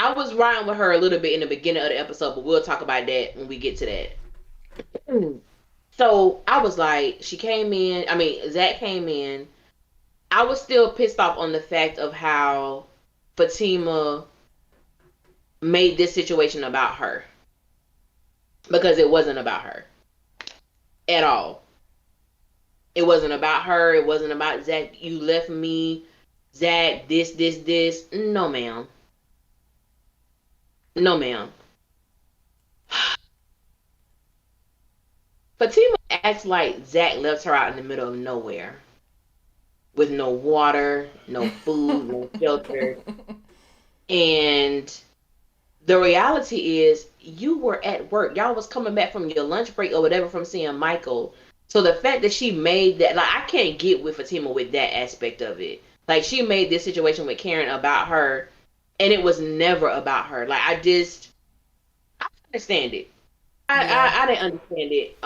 I was riding with her a little bit in the beginning of the episode, but we'll talk about that when we get to that. So I was like, Zach came in. I was still pissed off on the fact of how Fatima made this situation about her. Because it wasn't about her. At all. It wasn't about her. It wasn't about Zach. You left me. Zach, this. No, ma'am. No, ma'am. Fatima acts like Zach left her out in the middle of nowhere. With no water, no food, no shelter. And the reality is, you were at work. Y'all was coming back from your lunch break or whatever from seeing Michael. So the fact that she made that, like, I can't get with Fatima with that aspect of it. Like, she made this situation with Karen about her, and it was never about her. Like, I understand it. I didn't understand it.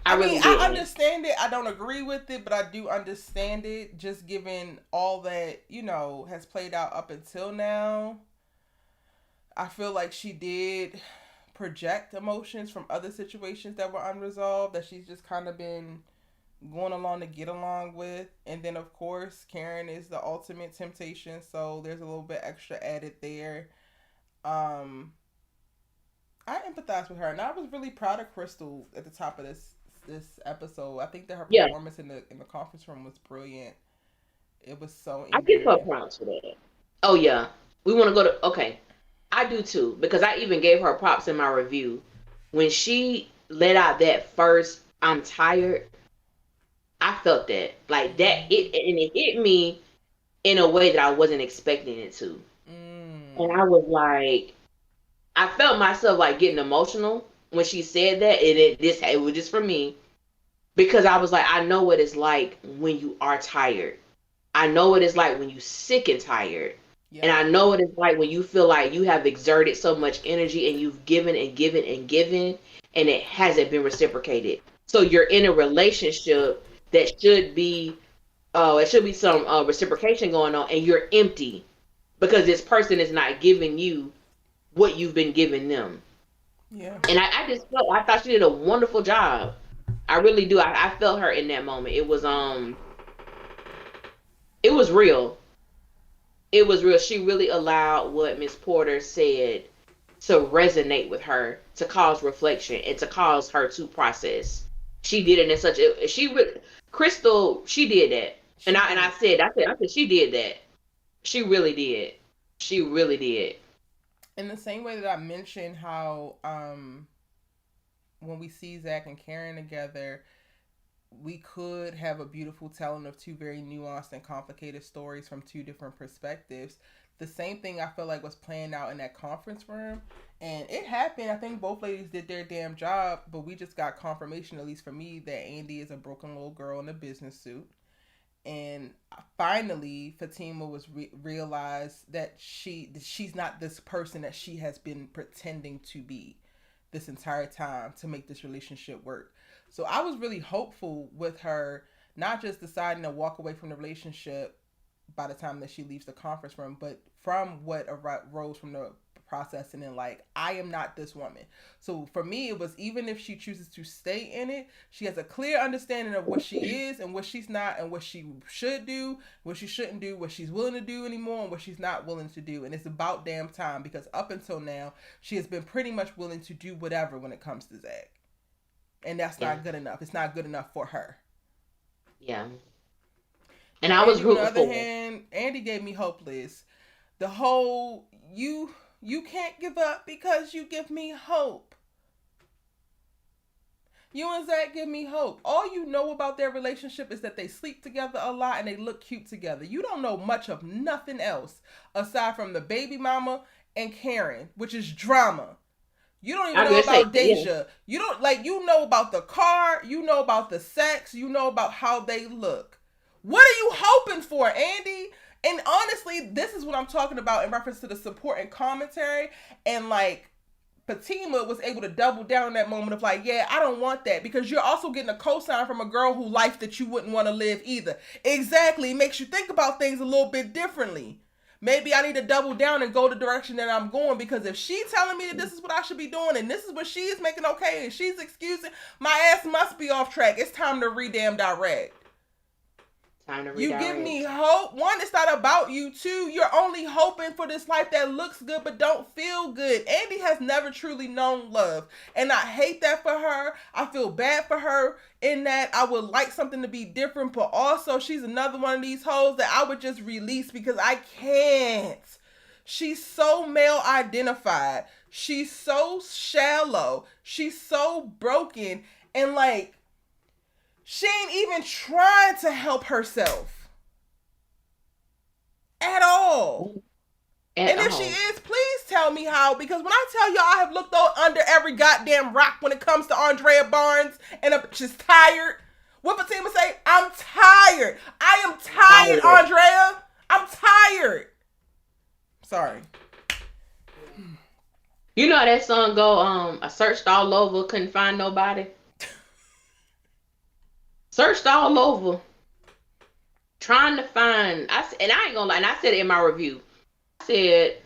I really mean, I didn't. understand it. I don't agree with it, but I do understand it. Just given all that, has played out up until now, I feel like she did project emotions from other situations that were unresolved that she's just kind of been going along to get along with. And then, of course, Karen is the ultimate temptation, so there's a little bit extra added there. I empathize with her, and I was really proud of Crystal at the top of this episode. I think that her Yeah, performance in the conference room was brilliant. It was so I give her endearing. props for that. Oh yeah, we want to go to okay. I do too because I even gave her props in my review when she let out that first "I'm tired." I felt that like that Mm. it hit me in a way that I wasn't expecting it to, and Mm. I was like, I felt myself like getting emotional when she said that. It was just for me because I was like, I know what it's like when you are tired. I know what it's like when you sick and tired. And Yep. I know what it's like when you feel like you have exerted so much energy and you've given and given and given and it hasn't been reciprocated. So you're in a relationship that it should be some reciprocation going on and you're empty because this person is not giving you what you've been giving them. Yeah. And I thought she did a wonderful job. I really do. I felt her in that moment. It was real. It was real. She really allowed what Miss Porter said to resonate with her, to cause reflection, and to cause her to process. She did it in such a Crystal. She did that, and She did. I said she did that. She really did. She really did. In the same way that I mentioned how when we see Zach and Karen together, we could have a beautiful telling of two very nuanced and complicated stories from two different perspectives. The same thing I feel like was playing out in that conference room. And it happened. I think both ladies did their damn job, but we just got confirmation, at least for me, that Andy is a broken little girl in a business suit. And finally, Fatima was realized that she's not this person that she has been pretending to be this entire time to make this relationship work. So I was really hopeful with her not just deciding to walk away from the relationship by the time that she leaves the conference room, but from what arose from the process and then like, I am not this woman. So for me, it was even if she chooses to stay in it, she has a clear understanding of what she is and what she's not, and what she should do, what she shouldn't do, what she's willing to do anymore, and what she's not willing to do. And it's about damn time, because up until now, she has been pretty much willing to do whatever when it comes to Zach. And that's Yeah, not good enough. It's not good enough for her. yeah. And And I was Andy, on the rooting other for her. hand, Andy gave me hopeless. The whole you can't give up because you give me hope. You and Zach give me hope. All you know about their relationship is that they sleep together a lot and they look cute together. You don't know much of nothing else aside from the baby mama and Karen, which is drama. You don't I even was know gonna say, about yeah, Deja. You don't like you know about the car, you know about the sex, you know about how they look. What are you hoping for, Andy? And honestly, this is what I'm talking about in reference to the support and commentary. And like Fatima was able to double down in that moment of like, yeah, I don't want that, because you're also getting a cosign from a girl who life that you wouldn't want to live either. Exactly. It makes you think about things a little bit differently. Maybe I need to double down and go the direction that I'm going, because if she's telling me that this is what I should be doing and this is what she is making okay and she's excusing, my ass must be off track. It's time to re-damn direct. time to You give me redirect. hope. One, it's not about you. Two, you're only hoping for this life that looks good but don't feel good. Andy has never truly known love. And I hate that for her. I feel bad for her in that I would like something to be different, but also she's another one of these hoes that I would just release because I can't. She's so male identified. She's so shallow. She's so broken. And like, she ain't even trying to help herself at all. At And if she all. is, please tell me how. Because when I tell y'all I have looked under every goddamn rock when it comes to Andrea Barnes and I'm just tired. What Fatima say? I'm tired. I am tired, Tired. Andrea. I'm tired. Sorry. You know how that song go, I searched all over, couldn't find nobody. Searched all over, trying to find. I ain't gonna lie, and I said it in my review. I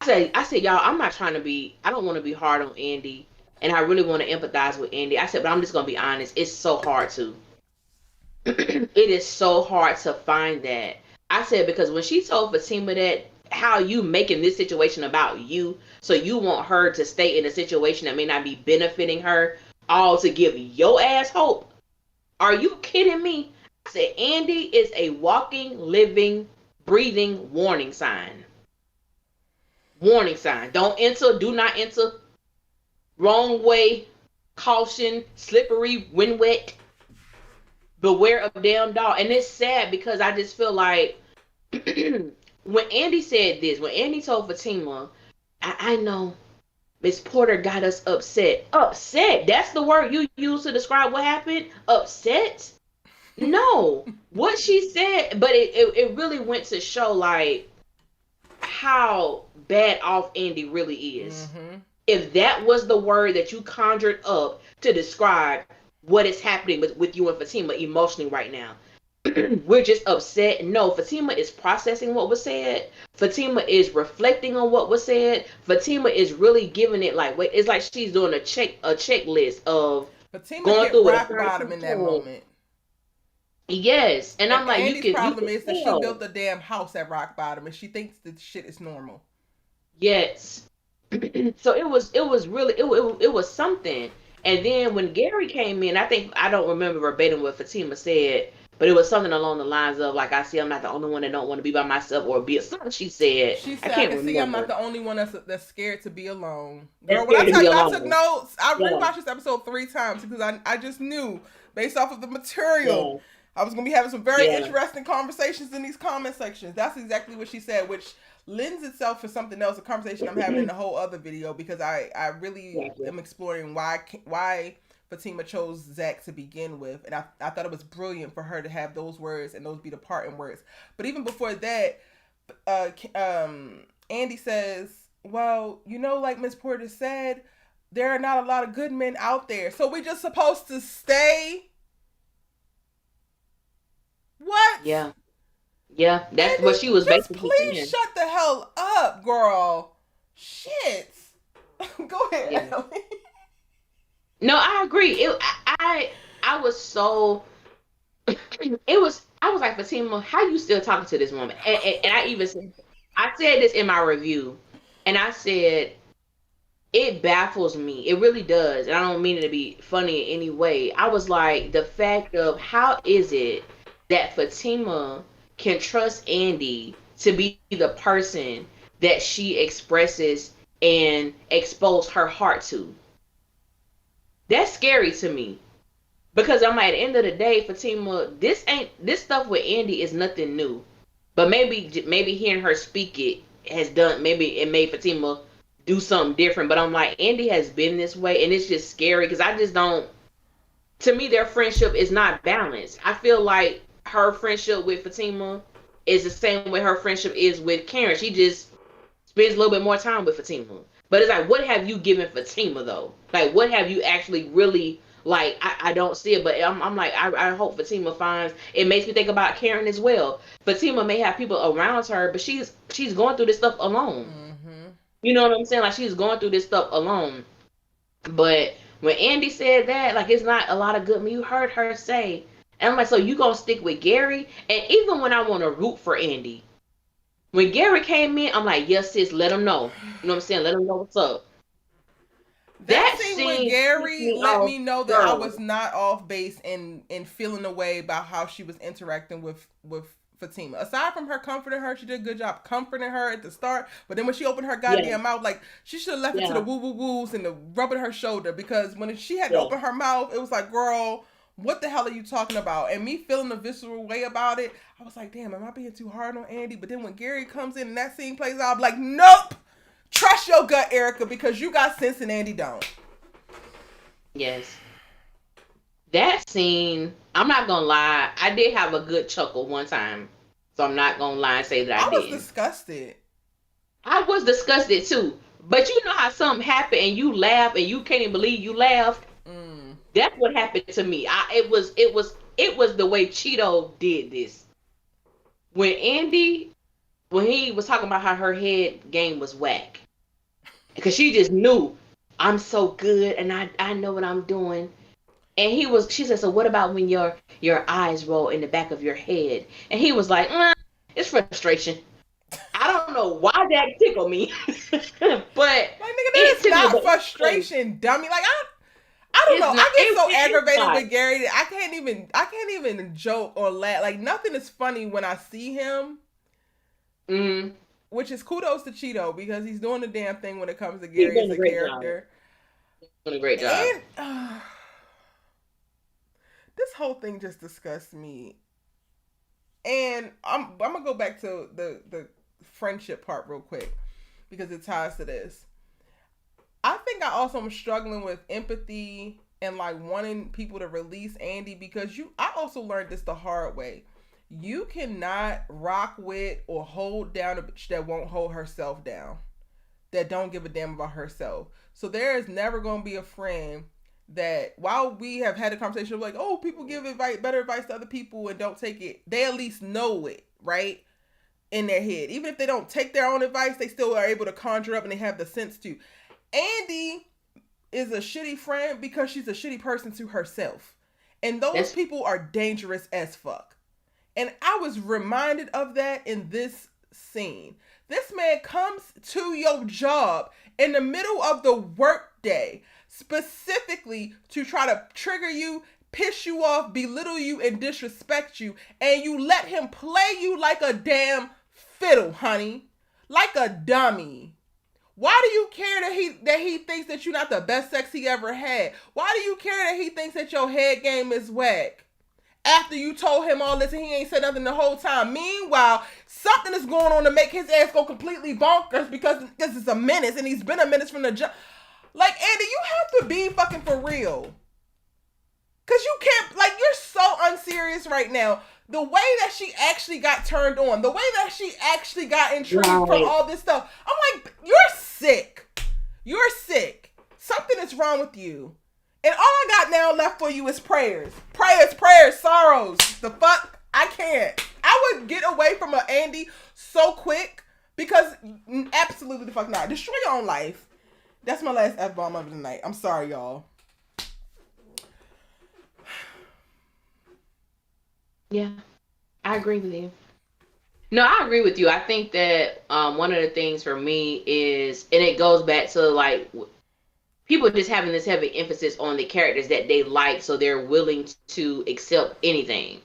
said, y'all, I'm not trying to be. I don't want to be hard on Andy, and I really want to empathize with Andy. I said, but I'm just gonna be honest. It's so hard to. It is so hard to find that. I said because when she told Fatima that how you making this situation about you, so you want her to stay in a situation that may not be benefiting her, all to give your ass hope. Are you kidding me? I said Andy is a walking, living, breathing warning sign. Warning sign. Don't enter, do not enter. Wrong way. Caution. Slippery. Wind wet. Beware of damn dog. And it's sad because I just feel like when Andy said this, when Andy told Fatima, I know Miss Porter got us upset. Upset? That's the word you use to describe what happened? Upset? No. What she said, but it really went to show like how bad off Andy really is. Mm-hmm. If that was the word that you conjured up to describe what is happening with you and Fatima emotionally right now, we're just upset. No, Fatima is processing what was said. Fatima is reflecting on what was said. Fatima is really giving it like, it's like she's doing a checklist of Fatima going through rock bottom in that moment. Yes, and I'm like, Andy's problem is that she built a damn house at rock bottom, and she thinks that shit is normal. Yes, so it was really it was something. And then when Gary came in, I don't remember verbatim what Fatima said, but it was something along the lines of like, I see I'm not the only one that don't want to be by myself or be something. She said I can see I'm not the only one that's scared to be alone. Girl, when I tell you I took notes, I rewatched this episode 3 times because I just knew based off of the material. Yeah. I was going to be having some very interesting conversations in these comment sections. That's exactly what she said, which lends itself for something else, a conversation I'm having in a whole other video, because I really am exploring why Fatima chose ZAC to begin with. And I thought it was brilliant for her to have those words and those be the parting words. But even before that, Andy says, well, like Miss Porter said, there are not a lot of good men out there. So we just supposed to stay... What? Yeah, that's what she was basically saying. Please shut the hell up, girl. Shit. Go ahead, Ellie. No, I agree. I was so... I was like, Fatima, how you still talking to this woman? And I said this in my review, and I said, it baffles me. It really does. And I don't mean it to be funny in any way. I was like, the fact of how is it that Fatima can trust Andy to be the person that she expresses and expose her heart to. That's scary to me. Because I'm like, at the end of the day, Fatima, this stuff with Andy is nothing new. But maybe hearing her speak it has done, maybe it made Fatima do something different. But I'm like, Andy has been this way, and it's just scary because I just don't, to me, their friendship is not balanced. I feel like her friendship with Fatima is the same way her friendship is with Karen. She just spends a little bit more time with Fatima. But it's like, what have you given Fatima though? Like, what have you actually really, like, I don't see it, but I'm like, I hope Fatima finds, it makes me think about Karen as well. Fatima may have people around her, but she's going through this stuff alone. Mm-hmm. You know what I'm saying? Like, she's going through this stuff alone. But when Andy said that, like, it's not a lot of good, you heard her say, and I'm like, so you gonna stick with Gary? And even when I want to root for Andy, when Gary came in, I'm like, yes, sis, let him know. You know what I'm saying? Let him know what's up. That scene with Gary let me know that I was not off base in feeling a way about how she was interacting with Fatima. Aside from her comforting her, she did a good job comforting her at the start. But then when she opened her goddamn mouth, like, she should have left it to the woo-woo-woos and the rubbing her shoulder. Because when she had to open her mouth, it was like, girl, what the hell are you talking about? And me feeling a visceral way about it, I was like, damn, am I being too hard on Andy? But then when Gary comes in and that scene plays out, I'm like, nope! Trust your gut, Erica, because you got sense and Andy don't. Yes. That scene, I'm not gonna lie, I did have a good chuckle one time. So I'm not gonna lie and say that I did. I was disgusted. I was disgusted too. But you know how something happened and you laugh and you can't even believe you laughed? That's what happened to me. It was it was the way Cheeto did this. When he was talking about how her head game was whack, because she just knew I'm so good and I know what I'm doing. And she said, so what about when your eyes roll in the back of your head? And he was like, it's frustration. I don't know why that tickled me, but like, nigga, that is not frustration, dummy. Like, I don't know. I get so aggravated with Gary. I can't even joke or laugh. Like, nothing is funny when I see him. Mm-hmm. Which is kudos to Cheeto, because he's doing the damn thing when it comes to Gary as a character. He's doing a great job. And this whole thing just disgusts me. And I'm gonna go back to the friendship part real quick, because it ties to this. I think I also am struggling with empathy and like wanting people to release Andy, because I also learned this the hard way. You cannot rock with or hold down a bitch that won't hold herself down, that don't give a damn about herself. So there is never going to be a friend that, while we have had a conversation of like, oh, people give better advice to other people and don't take it, they at least know it, right? In their head. Even if they don't take their own advice, they still are able to conjure up and they have the sense to. Andy is a shitty friend because she's a shitty person to herself. And those people are dangerous as fuck. And I was reminded of that in this scene. This man comes to your job in the middle of the workday, specifically to try to trigger you, piss you off, belittle you, and disrespect you. And you let him play you like a damn fiddle, honey. Like a dummy. Why do you care that he thinks that you're not the best sex he ever had? Why do you care that he thinks that your head game is whack? After you told him all this and he ain't said nothing the whole time. Meanwhile, something is going on to make his ass go completely bonkers, because this is a menace and he's been a menace from the jump. Like, Andy, you have to be fucking for real. Because you can't, like, you're so unserious right now. The way that she actually got turned on, the way that she actually got intrigued from all this stuff. I'm like, you're sick. You're sick. Something is wrong with you. And all I got now left for you is prayers. Prayers, sorrows. The fuck? I can't. I would get away from an Andy so quick, because absolutely the fuck not. Destroy your own life. That's my last F-bomb of the night. I'm sorry, y'all. Yeah, I agree with you. No, I agree with you. I think that one of the things for me is, and it goes back to like people just having this heavy emphasis on the characters that they like, so they're willing to accept anything.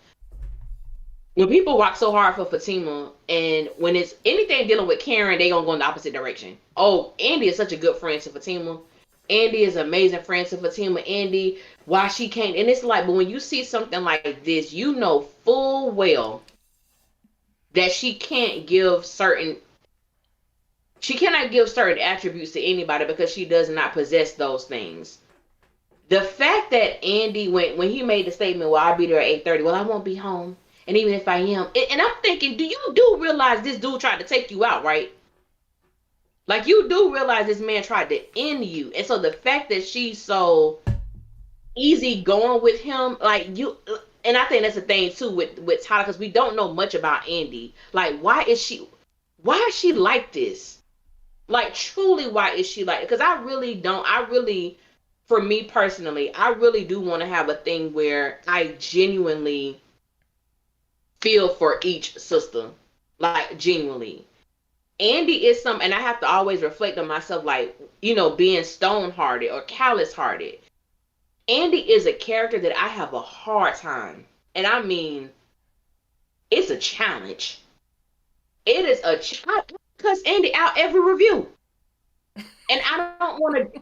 When people rock so hard for Fatima, and when it's anything dealing with Karen, they gonna go in the opposite direction. Oh, Andy is such a good friend to Fatima. Andy is an amazing friend to Fatima. Andy, why she can't? And it's like, but when you see something like this, you know full well that she cannot give certain attributes to anybody, because she does not possess those things. The fact that Andy, when he made the statement, well, I'll be there at 8:30, well, I won't be home. And even if I am, and I'm thinking, do realize this dude tried to take you out, right? Like, you do realize this man tried to end you. And so the fact that she's so easy going with him, like, you, and I think that's the thing too with Tyler, because we don't know much about Andy. Like, why is she like this? Like, truly, why is she like? Because for me personally, I really do want to have a thing where I genuinely feel for each sister, like, genuinely. Andy is and I have to always reflect on myself, like, being stone-hearted or callous-hearted. Andy is a character that I have a hard time, and I mean, it's a challenge. It is a challenge, because Andy out every review, and I don't want to.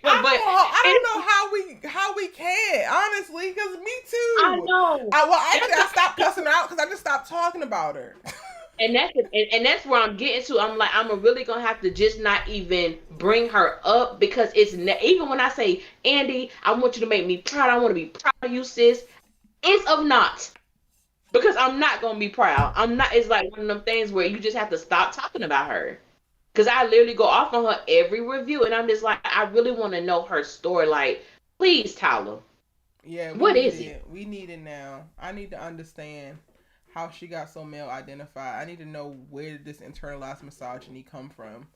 I don't know how we can, honestly, because me too. I know. I stopped cussing her out because I just stopped talking about her. And that's where I'm getting to. I'm like, I'm really gonna have to just not even bring her up, because it's even when I say, Andy, I want you to make me proud. I want to be proud of you, sis. It's of not, because I'm not gonna be proud. I'm not. It's like one of them things where you just have to stop talking about her. Because I literally go off on her every review, and I'm just like, I really want to know her story. Like, please, Tyler, Yeah, we what need is it? it. We need it now. I need to understand how she got so male identified. I need to know where did this internalized misogyny come from.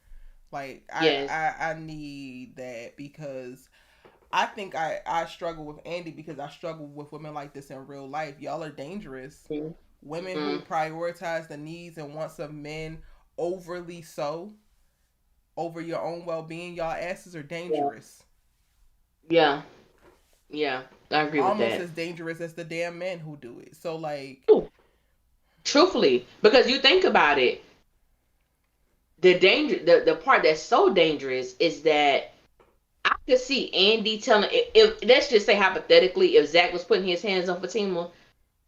Like Yes. I need that because I think I struggle with Andy because I struggle with women like this in real life. Y'all are dangerous. Women who Mm-hmm. prioritize the needs and wants of men overly so over your own well being, y'all asses are Yeah. dangerous. Yeah. Yeah. I agree with Almost that. as dangerous as the damn men who do it. So like Ooh, truthfully, because you think about it, the part that's so dangerous is that I could see Andy telling if let's just say hypothetically, if Zach was putting his hands on Fatima,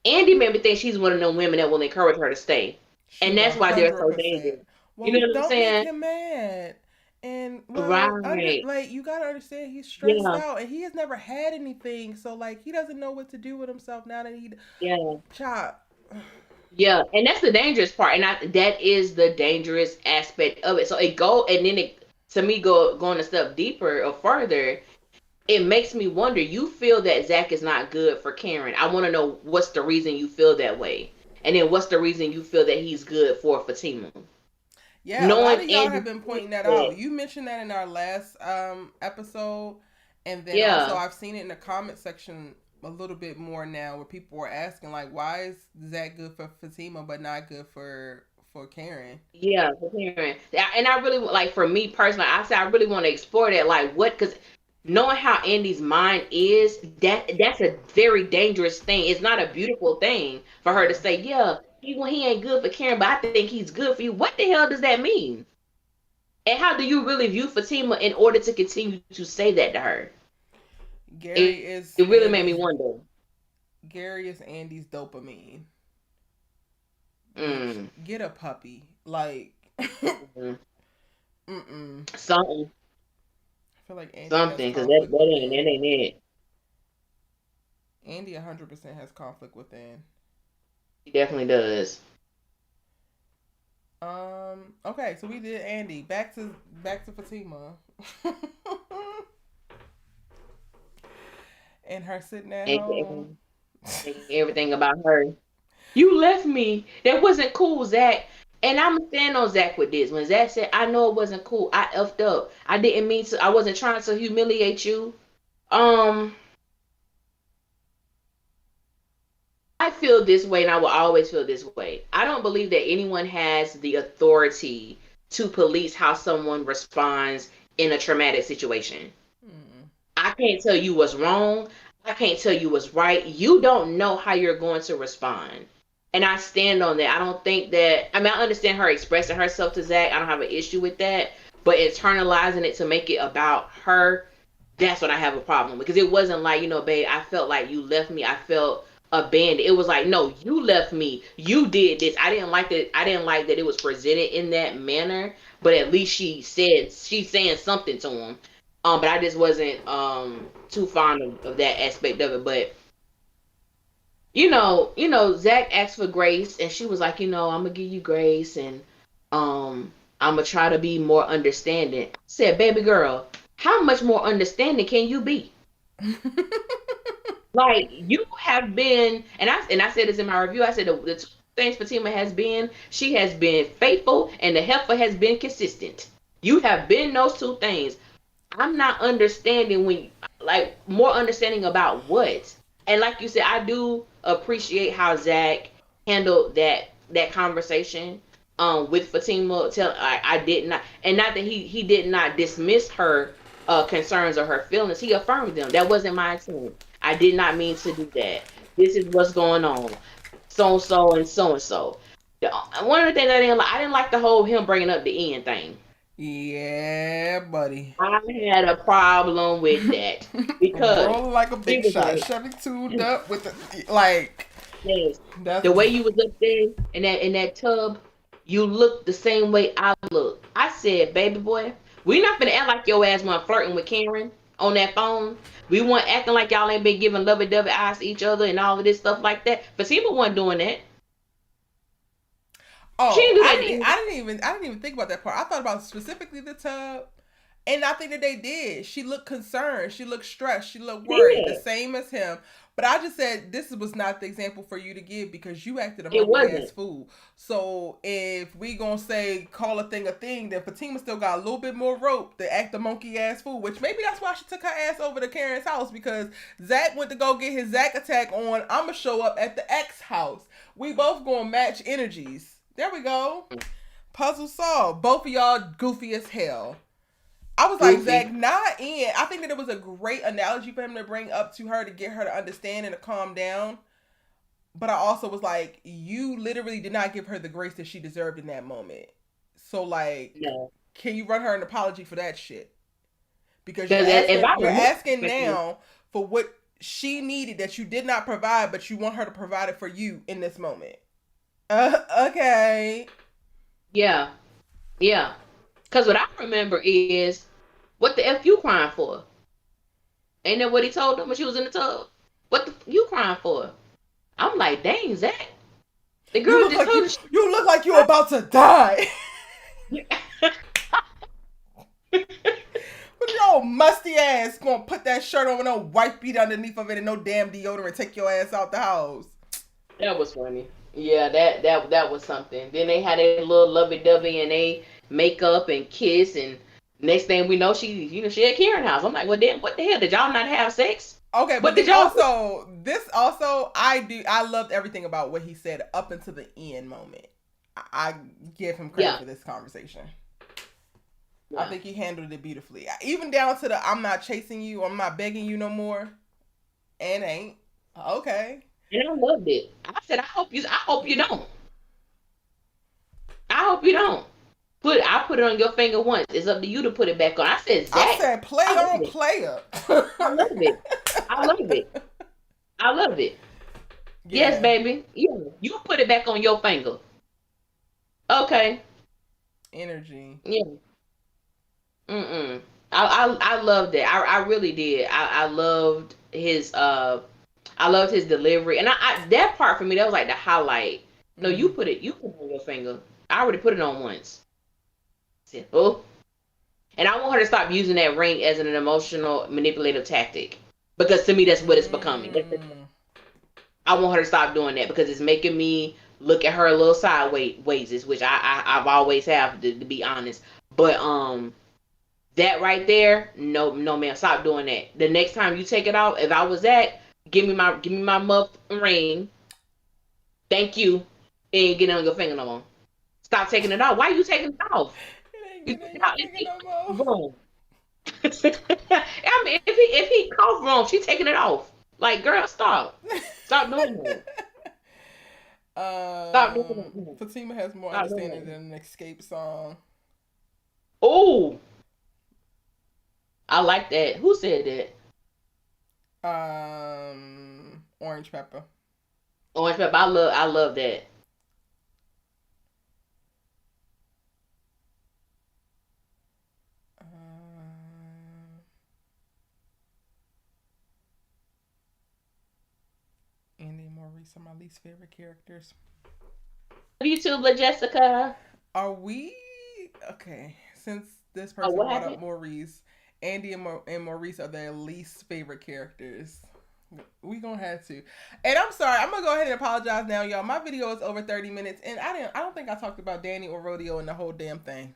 Andy maybe thinks she's one of them women that will encourage her to stay. she And that's why they're so dangerous. 100%. You know Well, what I'm don't make saying? him mad. And well, under Right. like you gotta understand he's stressed Yeah. out and he has never had anything, so like he doesn't know what to do with himself now that he Yeah. chop. Yeah. And that's the dangerous part. And that is the dangerous aspect of it. So it go and then it to me going a step deeper or further, it makes me wonder. You feel that Zach is not good for Karen. I want to know what's the reason you feel that way, and then what's the reason you feel that he's good for Fatima. Yeah, a lot Knowing of y'all have Andy, been pointing that out. You mentioned that in our last episode, and then also yeah, I've seen it in the comment section a little bit more now, where people were asking like, why is Zach good for Fatima but not good for Karen? yeah, for Karen. And I really like for me personally, I say I really want to explore that, like what, because knowing how Andy's mind is, that's a very dangerous thing. It's not a beautiful thing for her to Yeah. say, yeah, he ain't good for Karen, but I think he's good for you. What the hell does that mean? And how do you really view Fatima in order to continue to say that to her? Gary It, is it really made me Andy's wonder. Gary is Andy's dopamine. Bitch, Mm, get a puppy. Like, mm, mm-mm. something, I feel like Andy has something, because that, conflict that within. ain't it. Andy 100% has conflict within. He definitely does. Okay, so we did Andy. Back to Fatima. And her sitting at home. And everything about her. You left me. That wasn't cool, Zach. And I'm stand on Zach with this. When Zach said, I know it wasn't cool, I effed up. I didn't mean to, I wasn't trying to humiliate you. Um, I feel this way and I will always feel this way. I don't believe that anyone has the authority to police how someone responds in a traumatic situation. Mm. I can't tell you what's wrong. I can't tell you what's right. You don't know how you're going to respond. And I stand on that. I don't think that, I mean, I understand her expressing herself to Zach. I don't have an issue with that. But internalizing it to make it about her, that's what I have a problem with. Because it wasn't like, babe, I felt like you left me. I felt abandoned. It was like, no, you left me. You did this. I didn't like that. I didn't like that it was presented in that manner. But at least she's saying something to him. But I just wasn't too fond of that aspect of it. But Zach asked for grace, and she was like, I'm gonna give you grace, and I'm gonna try to be more understanding. I said, baby girl, how much more understanding can you be? Like you have been, and I said this in my review. I said the two things Fatima has been, she has been faithful, and the heifer has been consistent. You have been those two things. I'm not understanding like more understanding about what. And like you said, I do appreciate how Zach handled that conversation with Fatima. I did not, and not that he did not dismiss her concerns or her feelings. He affirmed them. That wasn't my intent. I did not mean to do that. This is what's going on. So and so and so and so. One of the things I didn't like the whole him bringing up the end thing. Yeah, buddy. I had a problem with that because Rolling like a he big was shot. like, Chevy tuned up with the like. yes, That's the way you was up there in that tub, you looked the same way I look. I said, baby boy, we not finna act like your ass wasn't flirting with Karen on that phone. We weren't acting like y'all ain't been giving lovey-dovey eyes to each other and all of this stuff like that. Fatima wasn't doing that. She Oh, didn't do that to I Andy. didn't even think about that part. I thought about specifically the tub. And I think that they did. She looked concerned. She looked stressed. She looked worried. The Yeah, same as him. But I just said this was not the example for you to give because you acted a it monkey ass wasn't. fool. So if we gonna say call a thing, then Fatima still got a little bit more rope to act a monkey ass fool. Which maybe that's why she took her ass over to Karen's house because Zach went to go get his Zach attack on. I'ma show up at the X house. We both gonna match energies. There we go. Puzzle solved. Both of y'all goofy as hell. I was like, Zach, Goofy. not in. I think that it was a great analogy for him to bring up to her to get her to understand and to calm down. But I also was like, you literally did not give her the grace that she deserved in that moment. So like, No. can you run her an apology for that shit? Because Because if I you're was asking expecting, now for what she needed that you did not provide, but you want her to provide it for you in this moment. Okay. yeah, yeah. Because what I remember is, what the F you crying for? Ain't that what he told them when she was in the tub? What the you crying for? I'm like, dang, Zach. The girl just told us. You look like you're about to die. But your musty ass gonna put that shirt on with no white beat underneath of it and no damn deodorant and take your ass out the house. That was funny. Yeah, that was something. Then they had a little lovey dovey and they make up and kiss and next thing we know she at Karen house. I'm like, well damn, what the hell? Did y'all not have sex? Okay, but What did then y'all do? also I loved everything about what he said up until the end moment. I give him credit for this conversation. Yeah. I think he handled it beautifully. Even down to the I'm not chasing you, I'm not begging you no more. And ain't. Okay. And I loved it. I said, I hope you don't. I hope you don't. I put it on your finger once. It's up to you to put it back on. I said, I Zach, said play I love on it. player. I love it. I love it. I love it. Yeah. Yes, baby. You put it back on your finger. Okay. Energy. Yeah. I loved it. I really did. I loved his delivery. And I that part for me, that was like the highlight. No, you put it on your finger. I already put it on once. I said, oh. And I want her to stop using that ring as an emotional manipulative tactic. Because to me that's what it's becoming. I want her to stop doing that because it's making me look at her a little sideways, which I've always have to be honest. But that right there, no ma'am, stop doing that. The next time you take it off, if I was that, give me my muff ring. Thank you. And get it on your finger no more. Stop taking it off. Why are you taking it off? You take it off. Wrong. I mean, if he coughed wrong, she's taking it off. Like, girl, stop. Stop doing that. Stop doing that. Fatima has more understanding than an escape song. Oh, I like that. Who said that? Orange pepper. Orange pepper. I love that. Andy and Maurice are my least favorite characters. You too, Jessica. Are we okay? Since this person brought up Maurice, Andy and Maurice are their least favorite characters. We gonna have to. And I'm sorry, I'm gonna go ahead and apologize now, y'all. My video is over 30 minutes, and I don't think I talked about Danny or Rodeo in the whole damn thing.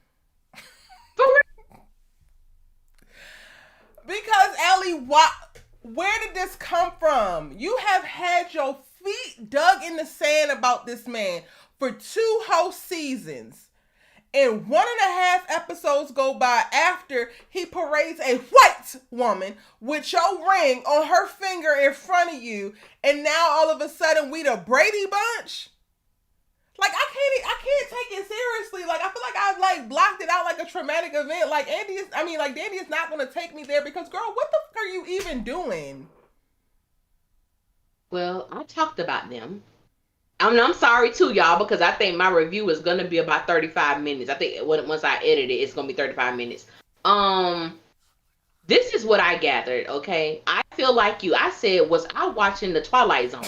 Because Ellie, where did this come from? You have had your feet dug in the sand about this man for 2 whole seasons. And 1.5 episodes go by after he parades a white woman with your ring on her finger in front of you. And now all of a sudden we the Brady Bunch? Like, I can't take it seriously. Like, I feel like I've like blocked it out like a traumatic event. Like Danny is not going to take me there because, girl, what the fuck are you even doing? Well, I talked about them. I'm sorry too, y'all, because I think my review is gonna be about 35 minutes. I think once I edit it, it's gonna be 35 minutes. This is what I gathered. Okay, I feel like you. I said, was I watching the Twilight Zone?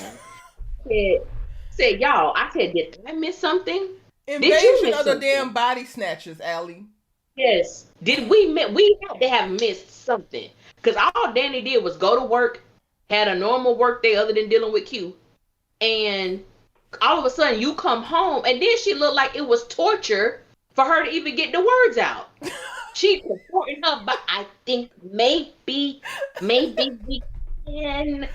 Said y'all. I said, did I miss something? Did you Invasion miss of the something? damn body snatchers, Allie. Yes. Did we had to have missed something? Because all Danny did was go to work, had a normal work day other than dealing with Q, and all of a sudden you come home, and then she looked like it was torture for her to even get the words out. She supporting her, but I think maybe we can,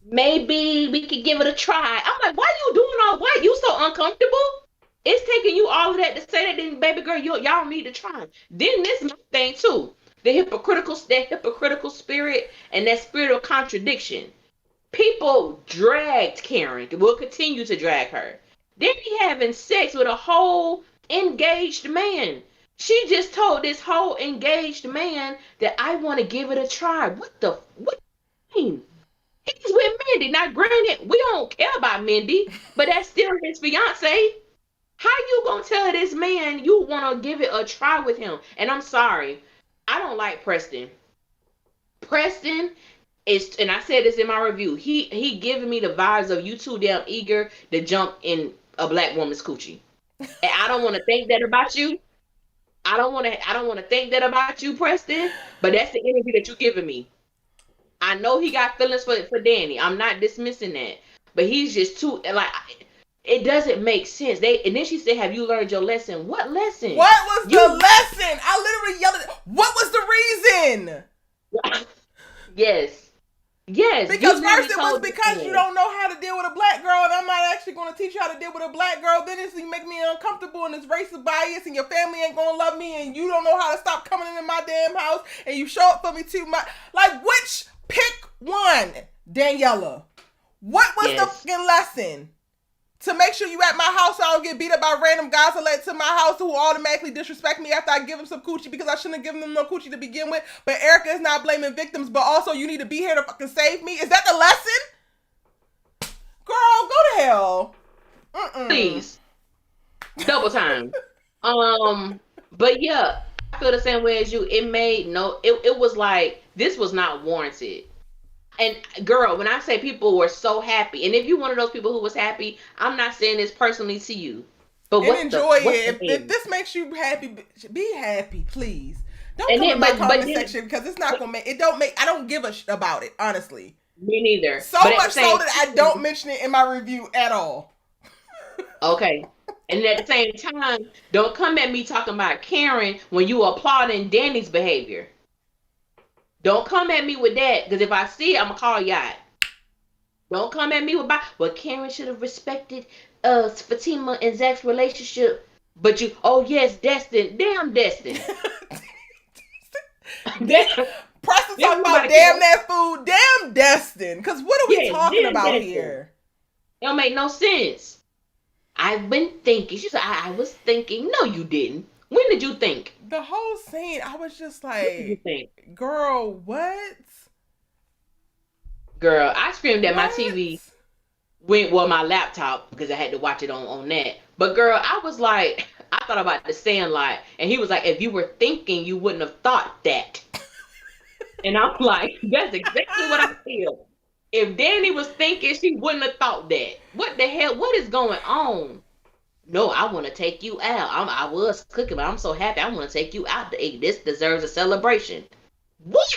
maybe we could give it a try. I'm like, why you doing all? Why you so uncomfortable? It's taking you all of that to say that. Then, baby girl, y'all need to try. Then this my thing too. That hypocritical spirit and that spirit of contradiction. People dragged Karen. Will continue to drag her. Then he having sex with a whole engaged man. She just told this whole engaged man that I want to give it a try. What? Mean? He's with Mindy. Now, granted, we don't care about Mindy, but that's still his fiance. How you gonna tell this man you want to give it a try with him? And I'm sorry, I don't like Preston. Preston is, and I said this in my review. He giving me the vibes of you too damn eager to jump in a black woman's coochie, and I don't want to think that about you. I don't want to think that about you, Preston. But that's the energy that you're giving me. I know he got feelings for Danny. I'm not dismissing that, but he's just too like. It doesn't make sense. And then she said, "Have you learned your lesson?" What lesson? What was the lesson? I literally yelled at. What was the reason? Yes. Because first it was because you don't know how to deal with a black girl, and I'm not actually going to teach you how to deal with a black girl. Then it's you make me uncomfortable, and it's racist bias, and your family ain't going to love me, and you don't know how to stop coming into my damn house, and you show up for me too much. Like, pick one, Daniela. What was the fucking lesson? To make sure you at my house so I don't get beat up by random guys who let to my house who automatically disrespect me after I give them some coochie because I shouldn't have given them no coochie to begin with. But Erica is not blaming victims, but also you need to be here to fucking save me. Is that the lesson? Girl, go to hell. Please. Double time. But yeah, I feel the same way as you. It was like, this was not warranted. And girl, when I say people were so happy, and if you're one of those people who was happy, I'm not saying this personally to you, but enjoy it. If this makes you happy, be happy, please. Don't come in my comment section because it's not gonna make it. I don't give a shit about it, honestly. Me neither. So much so that I don't mention it in my review at all. Okay. And at the same time, don't come at me talking about Karen when you applauding Danny's behavior. Don't come at me with that, because if I see it, I'm going to call you out. Don't come at me with, well, Karen should have respected Fatima and Zach's relationship. But you, oh yes, Destin. Damn Destin. Preston talking about damn that food. Damn Destin. Because what are we talking about Destin here? It don't make no sense. I've been thinking. She said, I was thinking. No, you didn't. When did you think? The whole scene, I was just like, girl, what? Girl, I screamed at my TV, my laptop, because I had to watch it on that. But girl, I was like, I thought about the Sandlot, and he was like, if you were thinking, you wouldn't have thought that. And I'm like, that's exactly what I feel. If Danny was thinking, she wouldn't have thought that. What the hell? What is going on? No, I want to take you out. I was cooking, but I'm so happy. I want to take you out to eat. This deserves a celebration. What?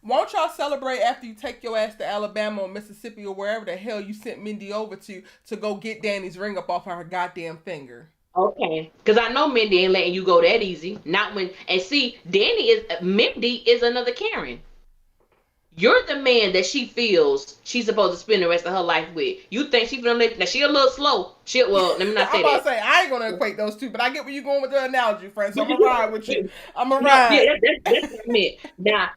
Won't y'all celebrate after you take your ass to Alabama or Mississippi or wherever the hell you sent Mindy over to go get Danny's ring up off her goddamn finger? Okay, because I know Mindy ain't letting you go that easy. Not when, and see, Mindy is another Karen. You're the man that she feels she's supposed to spend the rest of her life with. You think she's gonna let? Now she a little slow. Let me not say that. I'm about to say I ain't gonna equate those two, but I get where you're going with the analogy, friend. So I'm gonna ride with you. I'm gonna ride. Yeah, that's what I meant. Now,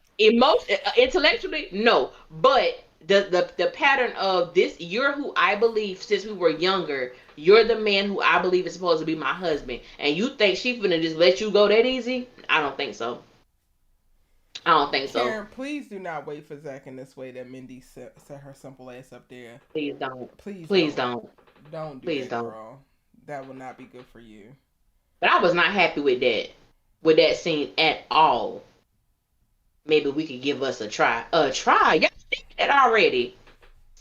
intellectually, no, but the pattern of this, you're who I believe since we were younger. You're the man who I believe is supposed to be my husband, and you think she's gonna just let you go that easy? I don't think so. I don't think so. Karen, please do not wait for Zach in this way that Mindy set her simple ass up there. Please don't. Please don't. Don't do please that, don't. Girl. That will not be good for you. But I was not happy with that scene at all. Maybe we could give us a try. Y'all think that already.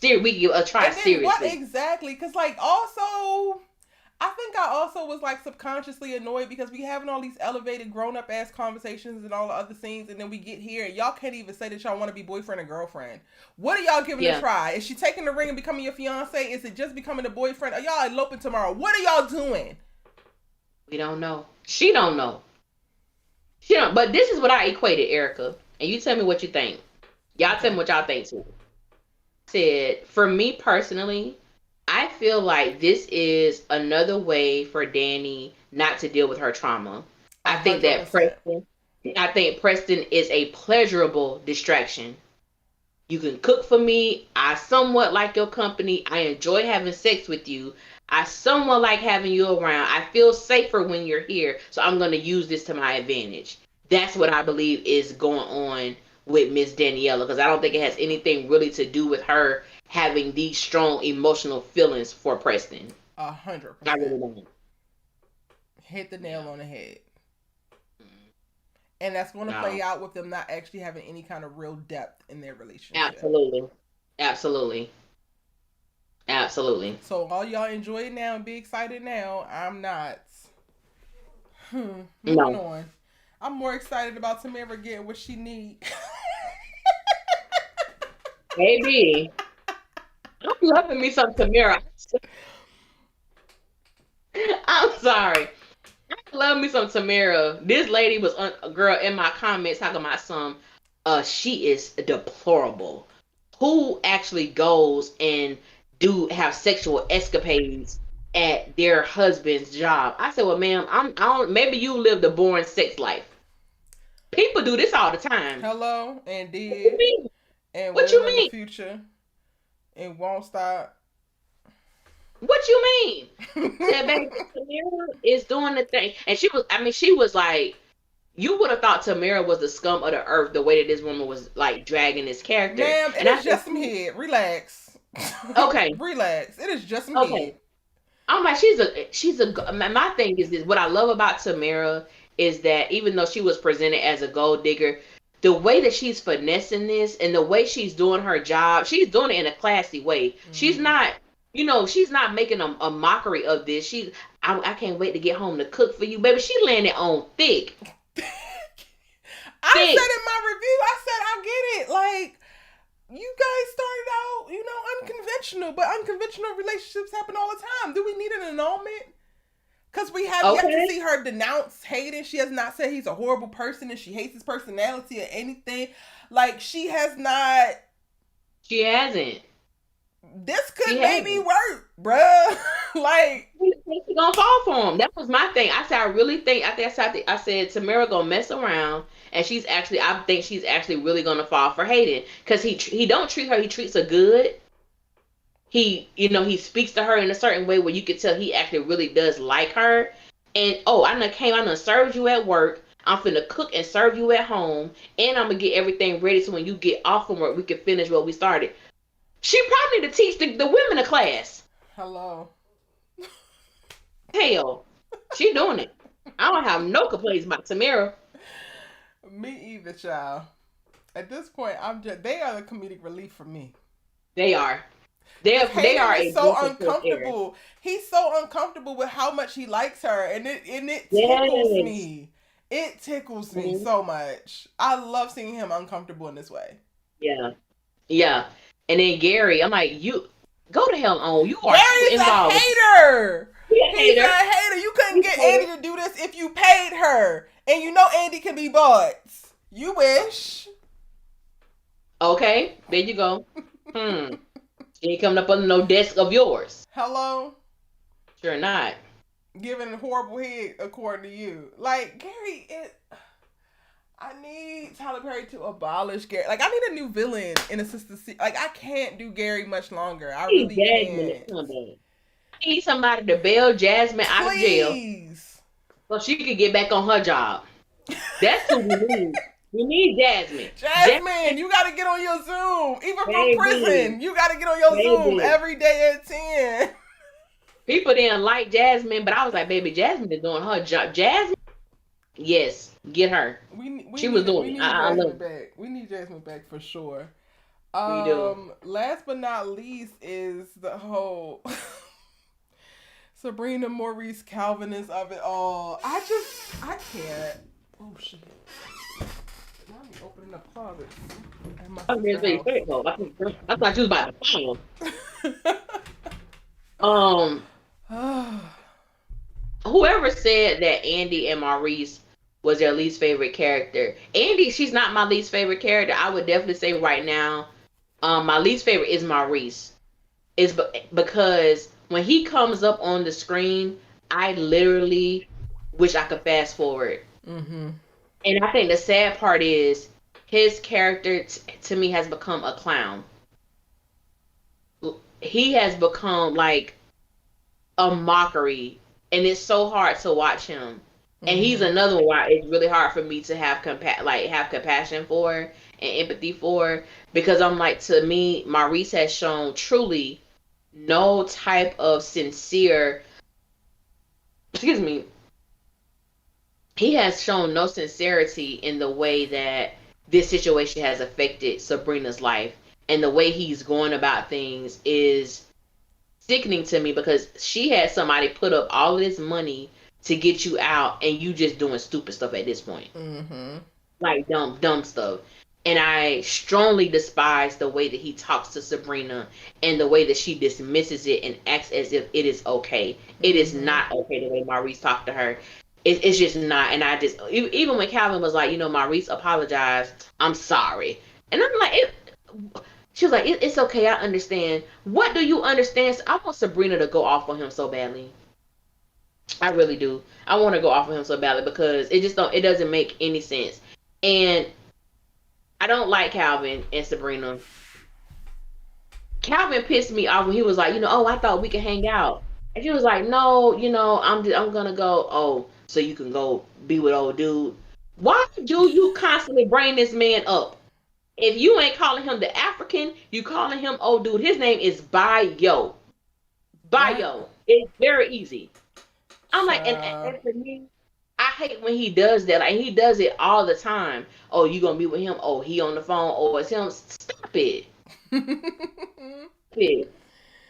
We could give a try seriously. What exactly? Because also, I think I also was like subconsciously annoyed because we having all these elevated grown up ass conversations and all the other things, and then we get here and y'all can't even say that y'all want to be boyfriend and girlfriend. What are y'all giving a try? Is she taking the ring and becoming your fiance? Is it just becoming a boyfriend? Are y'all eloping tomorrow? What are y'all doing? We don't know. She don't know. She don't. But this is what I equated, Erica, and you tell me what you think. Y'all tell me what y'all think too. Said for me personally, I feel like this is another way for Danny not to deal with her trauma. I think 100%. that Preston is a pleasurable distraction. You can cook for me. I somewhat like your company. I enjoy having sex with you. I somewhat like having you around. I feel safer when you're here. So I'm going to use this to my advantage. That's what I believe is going on with Miss Daniela, because I don't think it has anything really to do with her having these strong emotional feelings for Preston. 100%. I really don't. Hit the nail on the head. And that's going to play out with them not actually having any kind of real depth in their relationship. Absolutely. So all y'all enjoy it now and be excited now. I'm not. Moving on. I'm more excited about Tamara getting what she needs. Baby, I'm loving me some Tamara. I'm sorry. I love me some Tamara. This lady was a girl in my comments talking about some. She is deplorable. Who actually goes and have sexual escapades at their husband's job? I said, well, ma'am, I don't. Maybe you lived a boring sex life. People do this all the time. Hello, and did, and what you will in mean? the future, and won't stop. What you mean? That baby Tamara is doing the thing, and she was like, you would have thought Tamara was the scum of the earth the way that this woman was like dragging this character. Ma'am, it is just some head. Relax. Okay. Relax. It is just some head. I'm like, my thing is this. What I love about Tamara is that even though she was presented as a gold digger, the way that she's finessing this and the way she's doing her job, she's doing it in a classy way. Mm-hmm. She's not, she's not making a mockery of this. I can't wait to get home to cook for you, baby. She landed on thick. I said in my review, I get it. Like, you guys started out, unconventional, but unconventional relationships happen all the time. Do we need an annulment? Because we have yet to see her denounce Hayden. She has not said he's a horrible person and she hates his personality or anything. Like, she has not. She hasn't. This could maybe work, bruh. Like, she's gonna fall for him. That was my thing. I said Tamara gonna mess around, and I think she's actually really gonna fall for Hayden, because he don't treat her. He treats her good. He speaks to her in a certain way where you can tell he actually really does like her. And I done served you at work. I'm finna cook and serve you at home, and I'm gonna get everything ready so when you get off from work, we can finish what we started. She probably need to teach the women a class. Hello. Hell, she doing it. I don't have no complaints about Tamara. Me either, child. At this point, they are the comedic relief for me. They are. They are so uncomfortable. He's so uncomfortable with how much he likes her, and it tickles me. It tickles me so much. I love seeing him uncomfortable in this way. Yeah. And then Gary, I'm like, you go to hell on. You are Gary's involved. A hater. He's a hater. You couldn't get Andy to do this if you paid her. And Andy can be bought. You wish. Okay, there you go. She ain't coming up under no desk of yours. Hello? Sure not. Giving a horrible head according to you. Like, Gary, I need Tyler Perry to abolish Gary. Like, I need a new villain in a SISTAS. Like, I can't do Gary much longer. I really can't. I need somebody to bail Jasmine out of jail so she can get back on her job. That's what we need. We need Jasmine. Jasmine, you got to get on your Zoom. Even from prison, you got to get on your Zoom every day at 10. People didn't like Jasmine, but I was like, baby, Jasmine is doing her job. Jasmine? Yes, get her. She was doing it. I love back. We need Jasmine back for sure. We do. Last but not least is the whole. Sabrina, Maurice, Calvinist of it all. I can't. Oh shit. Now I'm opening up closets at my I was sister's really house. though. I thought you was about to find them. Whoever said that Andy and Maurice was their least favorite character. Andy, she's not my least favorite character. I would definitely say right now, my least favorite is Maurice. Is because when he comes up on the screen, I literally wish I could fast forward. Mm-hmm. And I think the sad part is his character to me has become a clown. He has become like a mockery, and it's so hard to watch him. And he's another one why it's really hard for me to have have compassion for and empathy for, because I'm like, to me, Maurice has shown truly no type of sincere, excuse me, he has shown no sincerity in the way that this situation has affected Sabrina's life, and the way he's going about things is sickening to me, because she had somebody put up all of this money to get you out, and you just doing stupid stuff at this point. Like dumb stuff. And I strongly despise the way that he talks to Sabrina, and the way that she dismisses it and acts as if it is okay. It is not okay the way Maurice talked to her. It's just not. And I just, even when Calvin was like, Maurice apologized, I'm sorry. And I'm like, she was like, it's okay, I understand. What do you understand? I want Sabrina to go off on him so badly. I really do. I want to go off on him so badly, because it doesn't make any sense. And I don't like Calvin and Sabrina. Calvin pissed me off when he was like, oh, I thought we could hang out. And she was like, no, I'm gonna go. Oh, so you can go be with old dude. Why do you constantly bring this man up? If you ain't calling him the African, you calling him old dude. His name is Bayo. Bayo. It's very easy. I'm like, and for me, I hate when he does that. Like, he does it all the time. Oh, you gonna be with him? Oh, he on the phone? Oh, it's him? Stop it.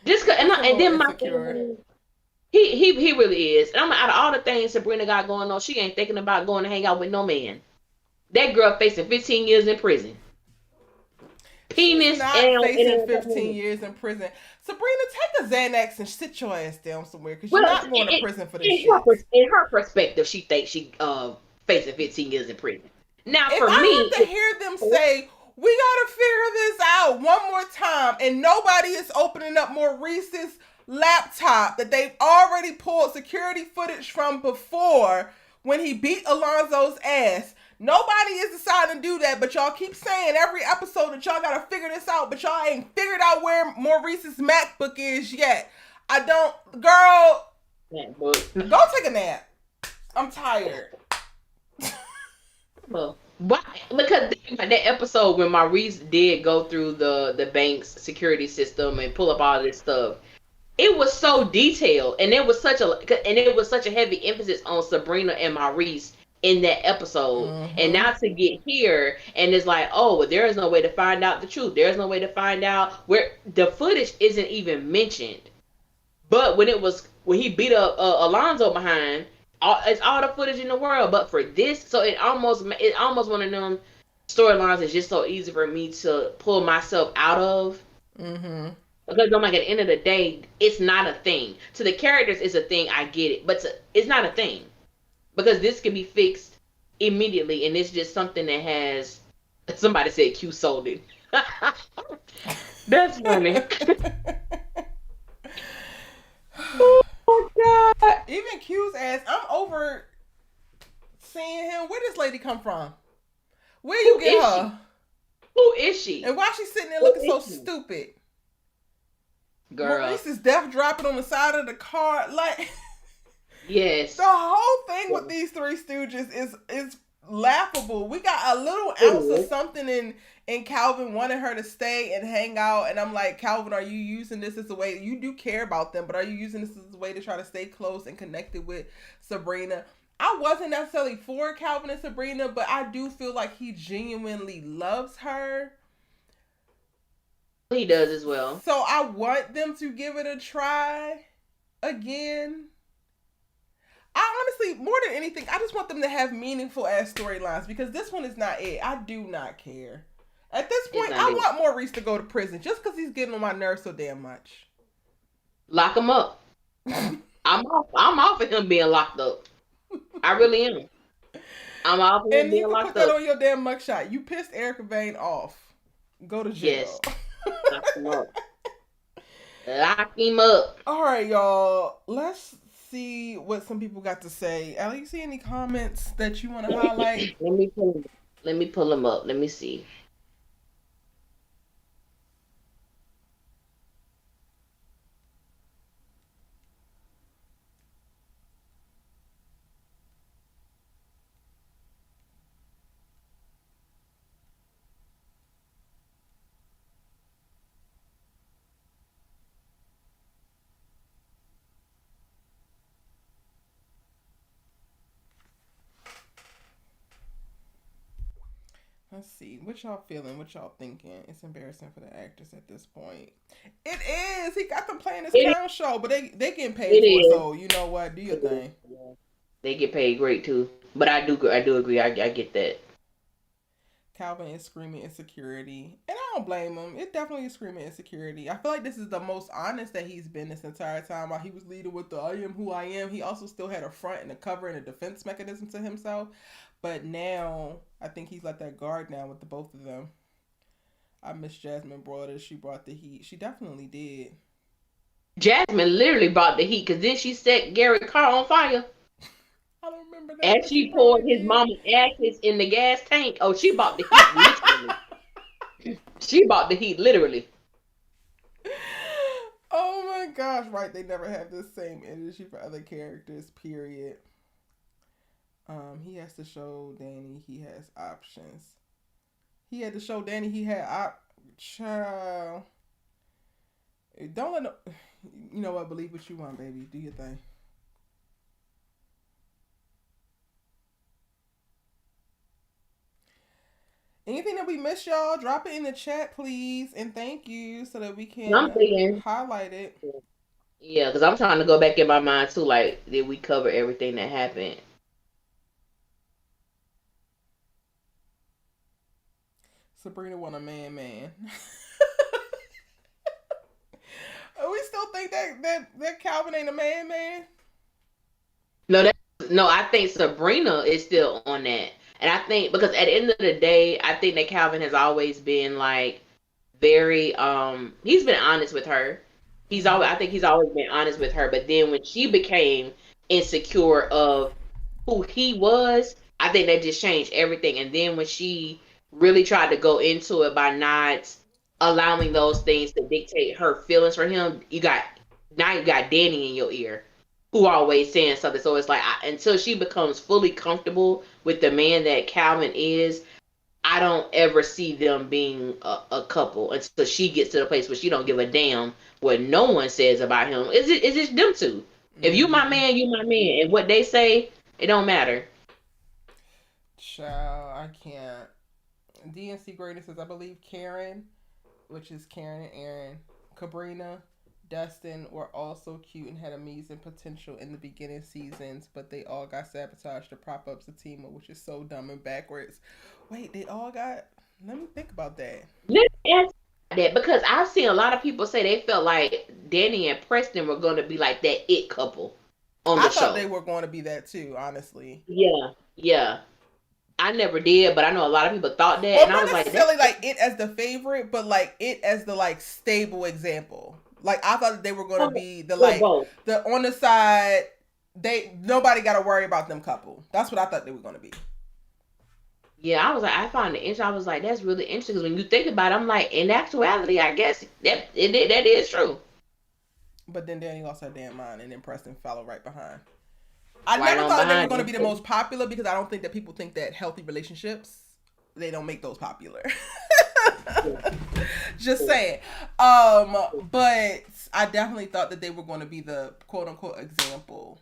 Just and then my thing, he really is. And I'm like, out of all the things Sabrina got going on, she ain't thinking about going to hang out with no man. That girl facing 15 years in prison. Penis. She's not facing 15 years in prison. Sabrina, take a Xanax and sit your ass down somewhere, because you're not going to prison for this shit. In her perspective, she thinks she facing 15 years in prison. Now, if for me, I have to hear them say, we gotta figure this out one more time, and nobody is opening up Maurice's laptop that they've already pulled security footage from before when he beat Alonzo's ass. Nobody is deciding to do that, but y'all keep saying every episode that y'all gotta figure this out, but y'all ain't figured out where Maurice's MacBook is yet. Girl, go take a nap. I'm tired. Well, why? Because that episode when Maurice did go through the bank's security system and pull up all this stuff, it was so detailed, and it was such a heavy emphasis on Sabrina and Maurice in that episode. And now to get here, and it's like, oh, well, there is no way to find out the truth. There's no way to find out where the footage isn't even mentioned. But when he beat up Alonzo behind, it's all the footage in the world. But for this, so it almost one of them storylines is just so easy for me to pull myself out of. Because I'm like, at the end of the day, it's not a thing. To the characters, it's a thing. I get it, but it's not a thing, because this can be fixed immediately, and it's just something that has. Somebody said Q sold it. That's funny. Oh God! Even Q's ass. I'm over seeing him. Where this lady come from? Where you get her? Who is she? And why she sitting there looking so stupid? Girl, Maurice is death dropping on the side of the car, like. Yes. The whole thing with these three stooges is laughable. We got a little ounce of something in Calvin wanting her to stay and hang out, and I'm like, Calvin, are you using this as a way? You do care about them, but are you using this as a way to try to stay close and connected with Sabrina? I wasn't necessarily for Calvin and Sabrina, but I do feel like he genuinely loves her. He does as well. So I want them to give it a try. again, I honestly, more than anything, I just want them to have meaningful ass storylines because this one is not it. I do not care. At this point, I want Maurice to go to prison just because he's getting on my nerves so damn much. Lock him up. I'm off of him being locked up. I really am. I'm off of him And being you can locked put that up. on your damn mugshot. You pissed Erica Vane off. Go to jail. Yes. Lock him up. Lock him up. All right, y'all. Let's see what some people got to say. Allie, you see any comments that you want to highlight? Let me pull them up. Let me see. Let's see. What y'all feeling? What y'all thinking? It's embarrassing for the actors at this point. It is. He got them playing his clown show, but they getting paid for it. So you know what? Do your thing. They get paid great too. But I do agree. I get that. Calvin is screaming insecurity, and I don't blame him. It definitely is screaming insecurity. I feel like this is the most honest that he's been this entire time. While he was leading with the "I am who I am," he also still had a front and a cover and a defense mechanism to himself. But now, I think he's let that guard down with the both of them. I miss Jasmine Broader. She brought the heat. She definitely did. Jasmine literally brought the heat because then she set Gary's car on fire. I don't remember that. And she poured his mama's ashes in the gas tank. Oh, she bought the heat literally. She bought the heat literally. Oh my gosh, right. They never have the same energy for other characters, period. He has to show Danny he has options. He had to show Danny he had child. Don't let no, you know what, believe what you want, baby. Do your thing. Anything that we missed, y'all, drop it in the chat, please, and thank you so that we can highlight it. Yeah, because I'm trying to go back in my mind too. Like, did we cover everything that happened? Sabrina want a man. We still think that Calvin ain't a man. No, I think Sabrina is still on that. And I think because at the end of the day, I think that Calvin has always been like very he's been honest with her. I think he's always been honest with her, but then when she became insecure of who he was, I think that just changed everything. And then when she really tried to go into it by not allowing those things to dictate her feelings for him, you got Danny in your ear who always saying something. So it's like until she becomes fully comfortable with the man that Calvin is, I don't ever see them being a couple until she gets to the place where she don't give a damn what no one says about him. It's just them two. Mm-hmm. If you my man, you my man. And what they say, it don't matter. Child, I can't. DNC Greatness says, I believe Karen, which is Karen and Aaron, Cabrina, Dustin were also cute and had amazing potential in the beginning seasons, but they all got sabotaged to prop up TIMA, which is so dumb and backwards. Wait, they all got... Let me think about that. Let me ask that, because I've seen a lot of people say they felt like Danny and Preston were going to be like that it couple on the show. I thought they were going to be that too, honestly. Yeah. I never did, but I know a lot of people thought that. Well, and I was not necessarily like it as the favorite, but like it as the like stable example. Like I thought that they were going to be the like the on the side. Nobody got to worry about them couple. That's what I thought they were going to be. Yeah, I was like, I found it interesting. I was like, that's really interesting because when you think about it, I'm like, in actuality, I guess that is true. But then Danny lost her damn mind, and then Preston followed right behind. I never thought they were going to be the most popular because I don't think that people think that healthy relationships, they don't make those popular. Just saying. But I definitely thought that they were going to be the quote unquote example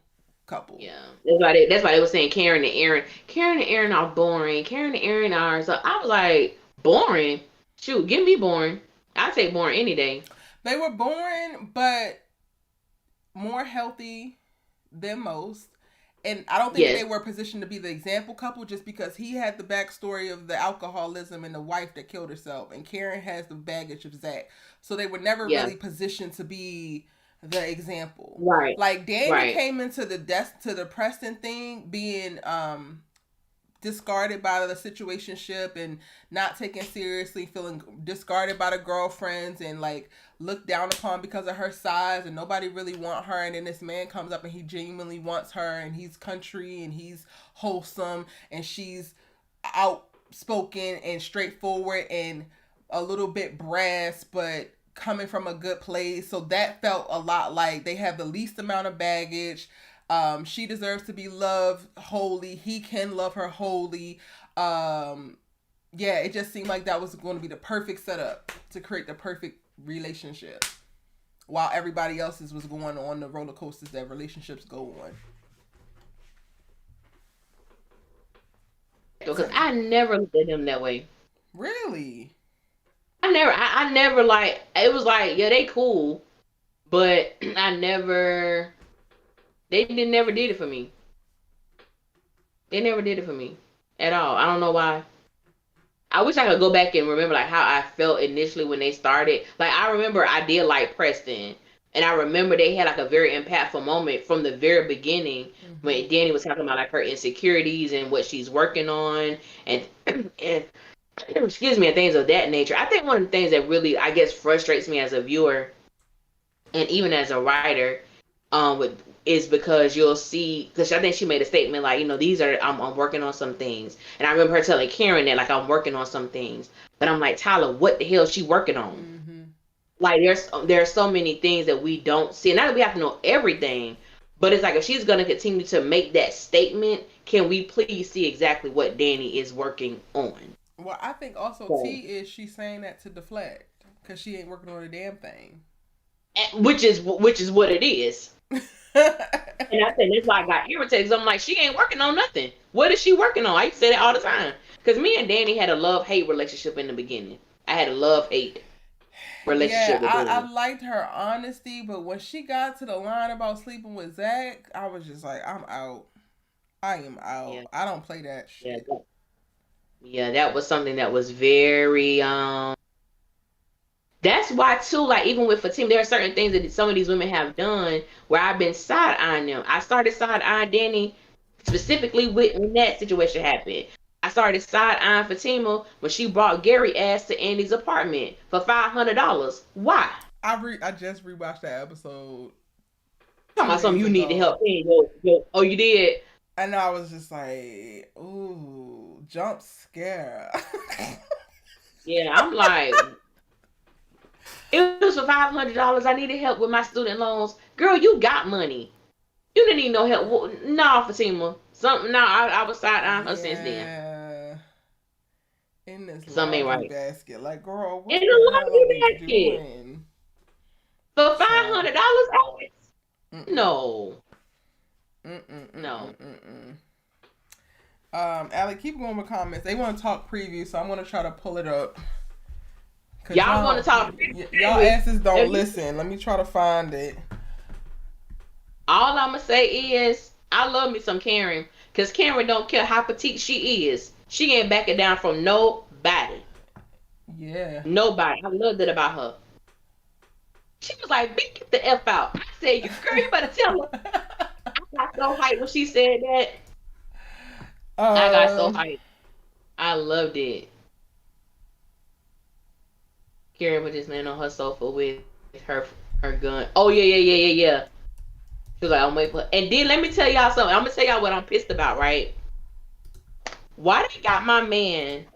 couple. Yeah. That's why they were saying Karen and Aaron. Karen and Aaron are boring. Karen and Aaron are... So I was like, boring? Shoot, give me boring. I'd take boring any day. They were boring, but more healthy than most. And I don't think that Yes. they were positioned to be the example couple just because he had the backstory of the alcoholism and the wife that killed herself, and Karen has the baggage of Zach. So they were never Yeah. really positioned to be the example. Right. Like Danny Right. came into the Preston thing being discarded by the situationship and not taken seriously, feeling discarded by the girlfriends and like looked down upon because of her size, and nobody really want her. And then this man comes up and he genuinely wants her, and he's country and he's wholesome, and she's outspoken and straightforward and a little bit brass, but coming from a good place. So that felt a lot like they have the least amount of baggage. She deserves to be loved wholly. He can love her wholly. Yeah, it just seemed like that was going to be the perfect setup to create the perfect relationship, while everybody else's was going on the roller coasters that relationships go on. Because I never looked at him that way. Really? I never like. It was like, yeah, they cool, but I never. They never did it for me. They never did it for me at all. I don't know why. I wish I could go back and remember like how I felt initially when they started. Like I remember I did like Preston, and I remember they had like a very impactful moment from the very beginning when Danny was talking about like her insecurities and what she's working on, and and excuse me, and things of that nature. I think one of the things that really I guess frustrates me as a viewer and even as a writer, with is because you'll see, because I think she made a statement like, these are I'm working on some things, and I remember her telling Karen that like I'm working on some things, but I'm like, Tyler, what the hell is she working on? Mm-hmm. Like there's so many things that we don't see, and not that we have to know everything, but it's like if she's gonna continue to make that statement, can we please see exactly what Danny is working on? Well, I think also T is she's saying that to deflect because she ain't working on a damn thing. Which is what it is. And I said that's why I got irritated. I'm like, she ain't working on nothing. What is she working on? I used to say that all the time. Because me and Danny had a love-hate relationship in the beginning. I had a love-hate relationship with Danny. I liked her honesty, but when she got to the line about sleeping with Zach, I was just like, I'm out. I am out. Yeah. I don't play that shit. Yeah, that was something that was very that's why too, like even with Fatima, there are certain things that some of these women have done where I've been side-eyeing them. I started side-eyeing Danny specifically when that situation happened. I started side-eyeing Fatima when she brought Gary ass to Andy's apartment for $500. Why? I just rewatched that episode. Talking about something you need to help me. Oh, you did? And I was just like, ooh, jump scare. Yeah, I'm like, it was for $500. I needed help with my student loans. Girl, you got money. You didn't need no help. No, Fatima. I was side-eyeing her since then. In this laundry right. basket. Like, girl, what in the laundry basket doing? For $500, Alex? No. No. Alec, keep going with comments. They want to talk preview, so I'm going to try to pull it up. Y'all want to talk? Y'all asses don't listen. Let me try to find it. All I'm going to say is, I love me some Karen. Because Karen don't care how petite she is. She ain't backing down from nobody. Yeah. Nobody. I loved it about her. She was like, get the F out. I said, girl, you better tell her. I got so hyped when she said that. I got so hyped. I loved it. Karen with this man on her sofa with her gun. Oh, yeah. She was like, I'm waiting for. And then let me tell y'all something. I'm going to tell y'all what I'm pissed about, right? Why they got my baby.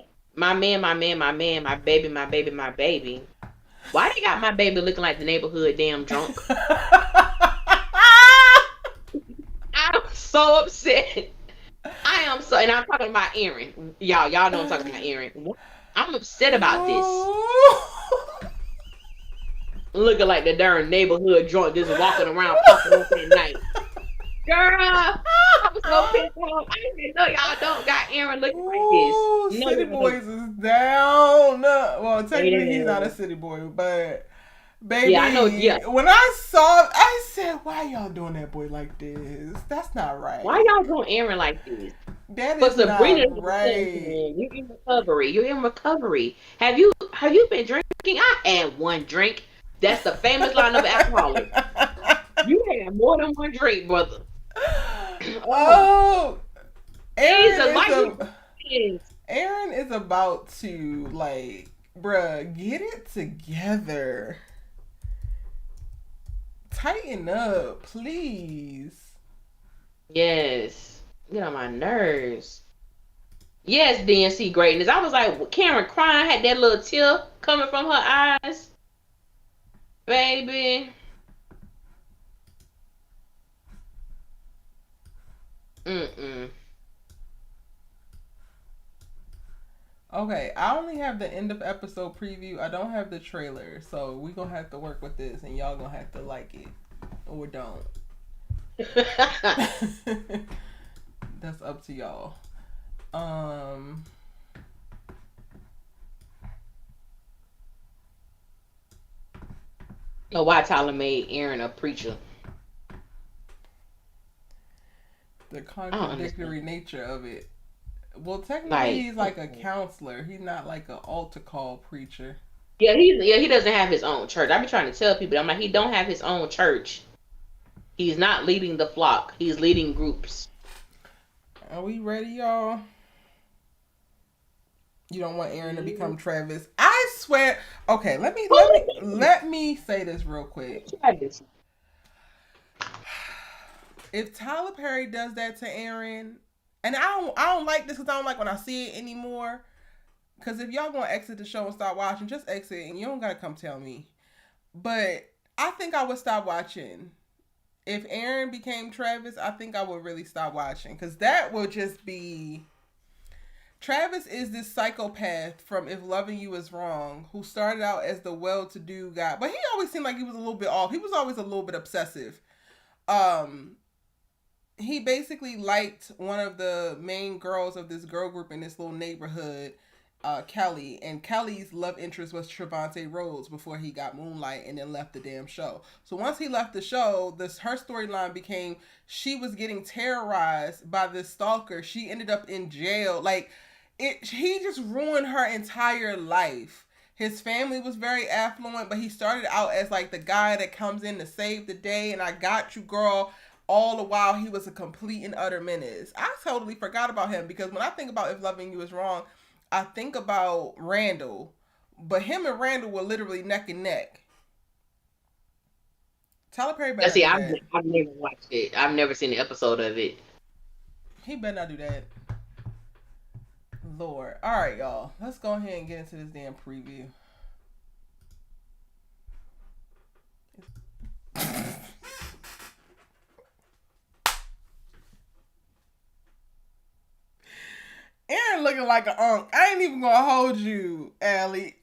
Why they got my baby looking like the neighborhood damn drunk? I'm so upset. I am so, and I'm talking about Aaron. Y'all know I'm talking about Aaron. I'm upset about this. Looking like the darn neighborhood drunk just walking around popping up at night. Girl, I was so pissed off. I didn't even know y'all don't got Aaron looking like this. No, City Boys is down. Well, technically he's not a city boy, but Baby, Yeah, I know. Yeah. when I saw, I said, why y'all doing that boy like this? That's not Why right. y'all doing Aaron like this? That For is Sabrina, not right. you're in recovery. You're in recovery. Have you been drinking? I had one drink. That's the famous line of alcoholics. You had more than one drink, brother. Oh, Oh, Aaron Jesus, is why you a doing this? Aaron is about to like, bruh, get it together. Tighten up, please. Yes, get on my nerves. Yes, DNC greatness. I was like, Karen crying, had that little tear coming from her eyes, baby. Mm-mm. Okay, I only have the end of episode preview. I don't have the trailer, so we gonna have to work with this, and y'all gonna have to like it or don't. That's up to y'all. Um, Know why Tyler made Aaron a preacher? the I don't understand. contradictory nature of it. Well, technically, Like, he's like a counselor. He's not like an altar call preacher. he doesn't have his own church. I be trying to tell people, I'm like, he don't have his own church. He's not leading the flock. He's leading groups. Are we ready, y'all? You don't want Aaron to become Travis. I swear. Okay, let me say this real quick. If Tyler Perry does that to Aaron, and I don't like this because I don't like when I see it anymore. Because if y'all gonna exit the show and start watching, just exit and you don't gotta come tell me. But I think I would stop watching. If Aaron became Travis, I think I would really stop watching. Because that would just be. Travis is this psychopath from If Loving You Is Wrong, who started out as the well-to-do guy. But he always seemed like he was a little bit off. He was always a little bit obsessive. He basically liked one of the main girls of this girl group in this little neighborhood, Kelly. And Kelly's love interest was Trevante Rhodes before he got Moonlight and then left the damn show. So once he left the show, her storyline became she was getting terrorized by this stalker. She ended up in jail. Like, he just ruined her entire life. His family was very affluent, but he started out as like the guy that comes in to save the day and I got you, girl. All the while he was a complete and utter menace. I totally forgot about him because when I think about If Loving You Is Wrong, I think about Randall. But him and Randall were literally neck and neck. Tyler Perry better See, not do that. I've never watched it. I've never seen an episode of it. He better not do that. Lord. Alright, y'all. Let's go ahead and get into this damn preview. Aaron looking like an unk. I ain't even gonna hold you, Allie.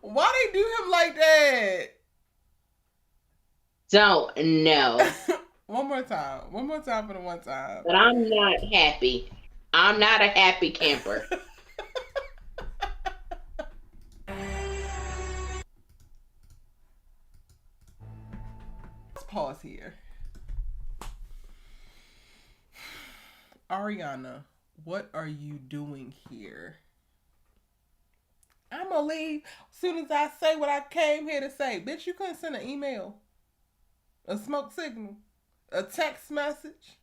Why they do him like that? Don't know. One more time. One more time for the one time. But I'm not happy. I'm not a happy camper. Let's pause here. Ariana, what are you doing here? I'm gonna leave as soon as I say what I came here to say. Bitch, you couldn't send an email, a smoke signal, a text message.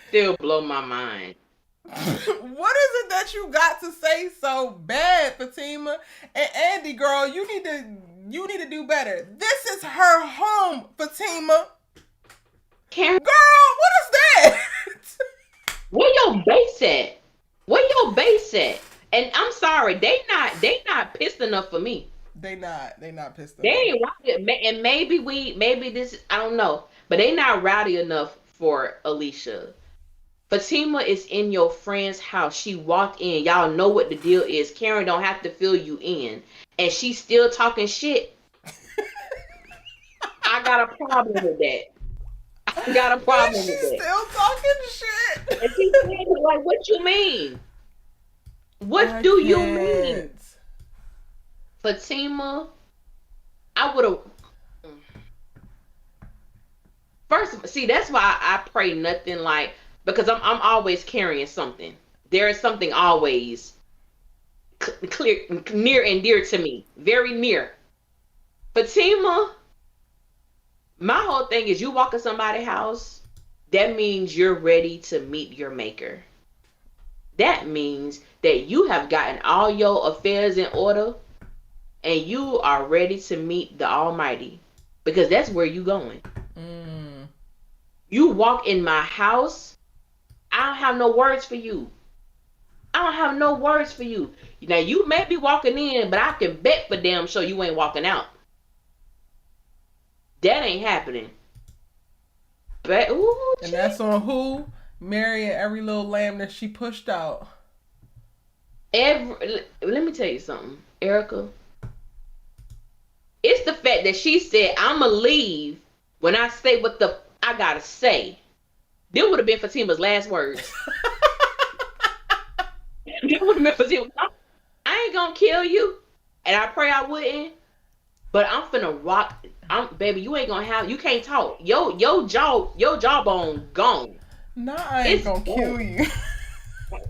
Still blow my mind. What is it that you got to say so bad, Fatima? And Andy, girl, you need to do better. This is her home, Fatima. Karen, girl, what is that? Where your base at? Where your base at? And I'm sorry, they not pissed enough for me. They not pissed enough. They ain't rowdy, and maybe this, I don't know, but they not rowdy enough for Alicia. Fatima is in your friend's house. She walked in. Y'all know what the deal is. Karen don't have to fill you in. And she's still talking shit. I got a problem with that. I got a problem with She's that. still talking shit. And she said, like, what you mean? What do you mean? Fatima, I would have. First, see, that's why I pray nothing like, because I'm always carrying something. There is something always clear, near and dear to me, very near. Fatima, my whole thing is you walk in somebody's house, that means you're ready to meet your maker. That means that you have gotten all your affairs in order and you are ready to meet the Almighty, because that's where you going. You walk in my house, I don't have no words for you. I don't have no words for you. Now you may be walking in, but I can bet for damn sure you ain't walking out. That ain't happening. But ooh, and that's on who? Marrying every little lamb that she pushed out. Let me tell you something, Erica. It's the fact that she said, I'ma leave when I say what the I gotta say. That would have been Fatima's last words. That would have been Fatima's. I ain't gonna kill you, and I pray I wouldn't. But I'm finna rock. Baby, you ain't gonna have. You can't talk. Your jawbone gone. Nah, I ain't gonna kill you.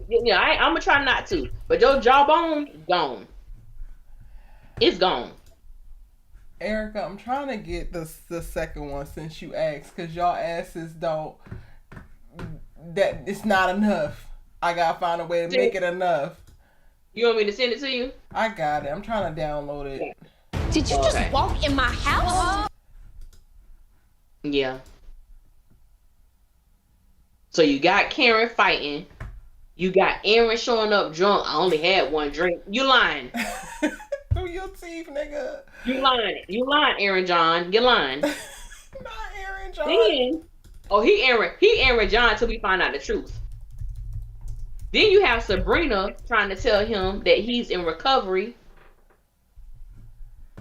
Yeah, I'm gonna try not to. But your jawbone gone. It's gone. Erica, I'm trying to get the second one since you asked, because y'all asses don't. That it's not enough. I gotta find a way to make it enough. You want me to send it to you? I got it. I'm trying to download it. Did you just walk in my house? Yeah. So you got Karen fighting. You got Aaron showing up drunk. I only had one drink. You lying. Through your teeth, nigga. You lying. You lying, Aaron John. You lying. Not Aaron John. Then, he Aaron John till we find out the truth. Then you have Sabrina trying to tell him that he's in recovery.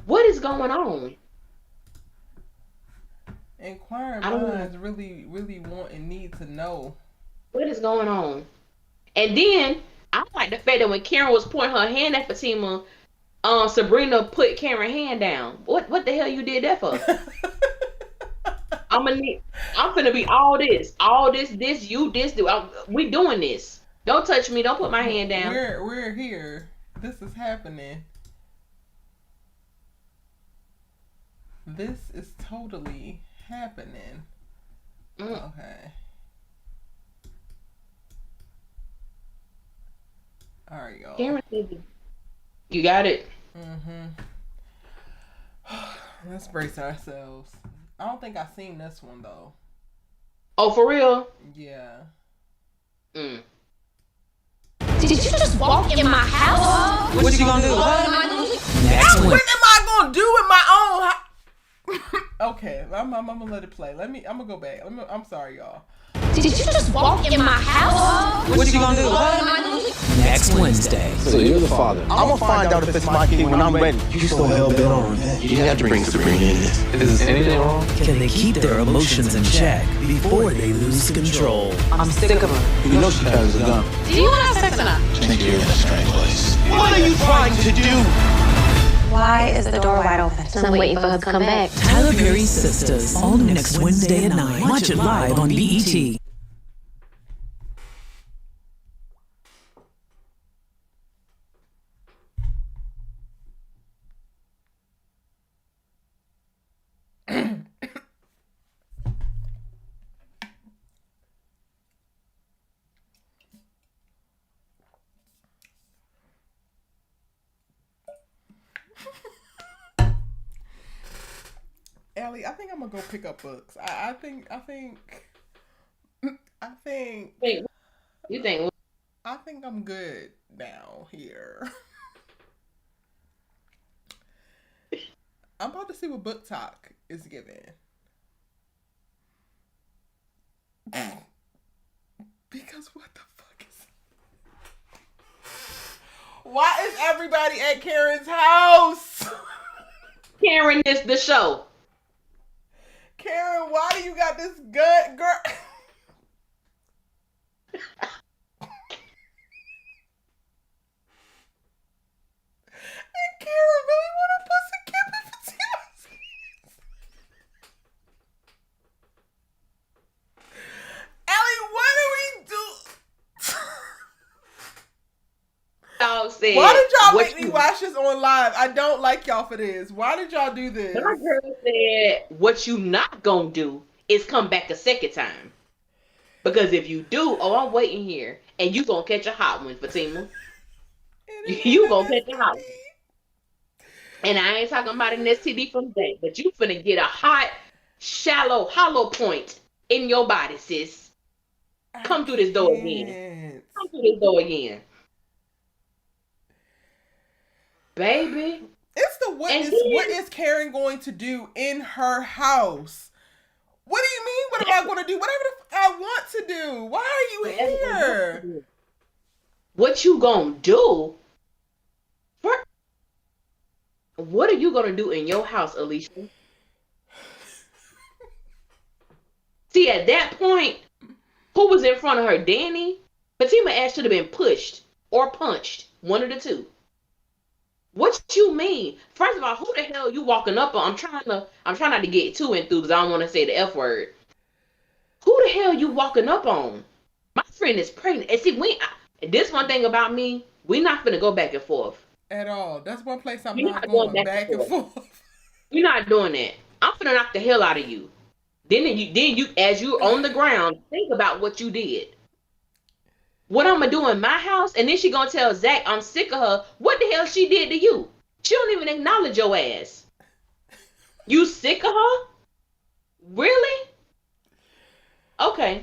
What is going on? Inquiring minds really, really want and need to know. What is going on? And then I like the fact that when Karen was pointing her hand at Fatima, Sabrina put Karen's hand down. What the hell you did that for? I'm finna be all this, you, this, we doing this. Don't touch me. Don't put my hand down. We're here. This is happening. This is totally happening. Okay. All right, y'all. Karen, you got it. Let's brace ourselves. I don't think I've seen this one though. Oh, for real? Yeah. Did you just walk in my house? What you gonna do? What am I gonna do? What am I gonna do with my own house? Okay, I'm gonna let it play. I'm gonna go back. I'm sorry, y'all. Did you just walk in my house? What you gonna do? What am I gonna do? Next Wednesday. So you're the father. I'm gonna find out if it's my kid when I'm ready. You still hell-bent on revenge. You didn't have to bring Sabrina in this. Is anything wrong? Can they keep their emotions in check before they lose control? I'm sick of her. You know she carries a gun. Do you want to have sex or not? Think you're in a strange place. What are you trying to do? Why is the door wide open? So I'm waiting for her to come back. Tyler Perry's Sisters, all next Wednesday at 9. Watch it live on BET. Allie, I think I'm gonna go pick up books. I think. Wait, you think? I think I'm good now here. I'm about to see what Book Talk is giving. Because what the fuck is... Why is everybody at Karen's house? Karen is the show. Karen, why do you got this gun, girl? And Karen really want to pussy kip it for Tina's. Ellie, what do we do? Dog said, Why did y'all what make me you- watch this on live? I don't like y'all for this. Why did y'all do this? My girl said, what you not gonna do is come back a second time. Because if you do, I'm waiting here, and you gonna catch a hot one, Fatima. You gonna catch a hot one. And I ain't talking about an STD from that, but you finna get a hot, shallow, hollow point in your body, sis. Come through this door again. Come through this door again. Baby. It's the what is Karen going to do in her house? What do you mean? What am I going to do? Whatever the I want to do. Why are you here? What you gonna do? What are you gonna do in your house, Alicia? See, at that point, who was in front of her? Danny? Fatima ass should have been pushed or punched. One of the two. What you mean? First of all, who the hell you walking up on? I'm trying not to get too enthused because I don't want to say the F word. Who the hell you walking up on? My friend is pregnant. And see, this one thing about me, we not finna go back and forth. At all. That's one place I'm You're not going back and forth. We're not doing that. I'm finna knock the hell out of you. Then you, as you're on the ground, think about what you did. What I'm gonna do in my house, and then she gonna tell Zach I'm sick of her. What the hell she did to you? She don't even acknowledge your ass. You sick of her? Really? Okay.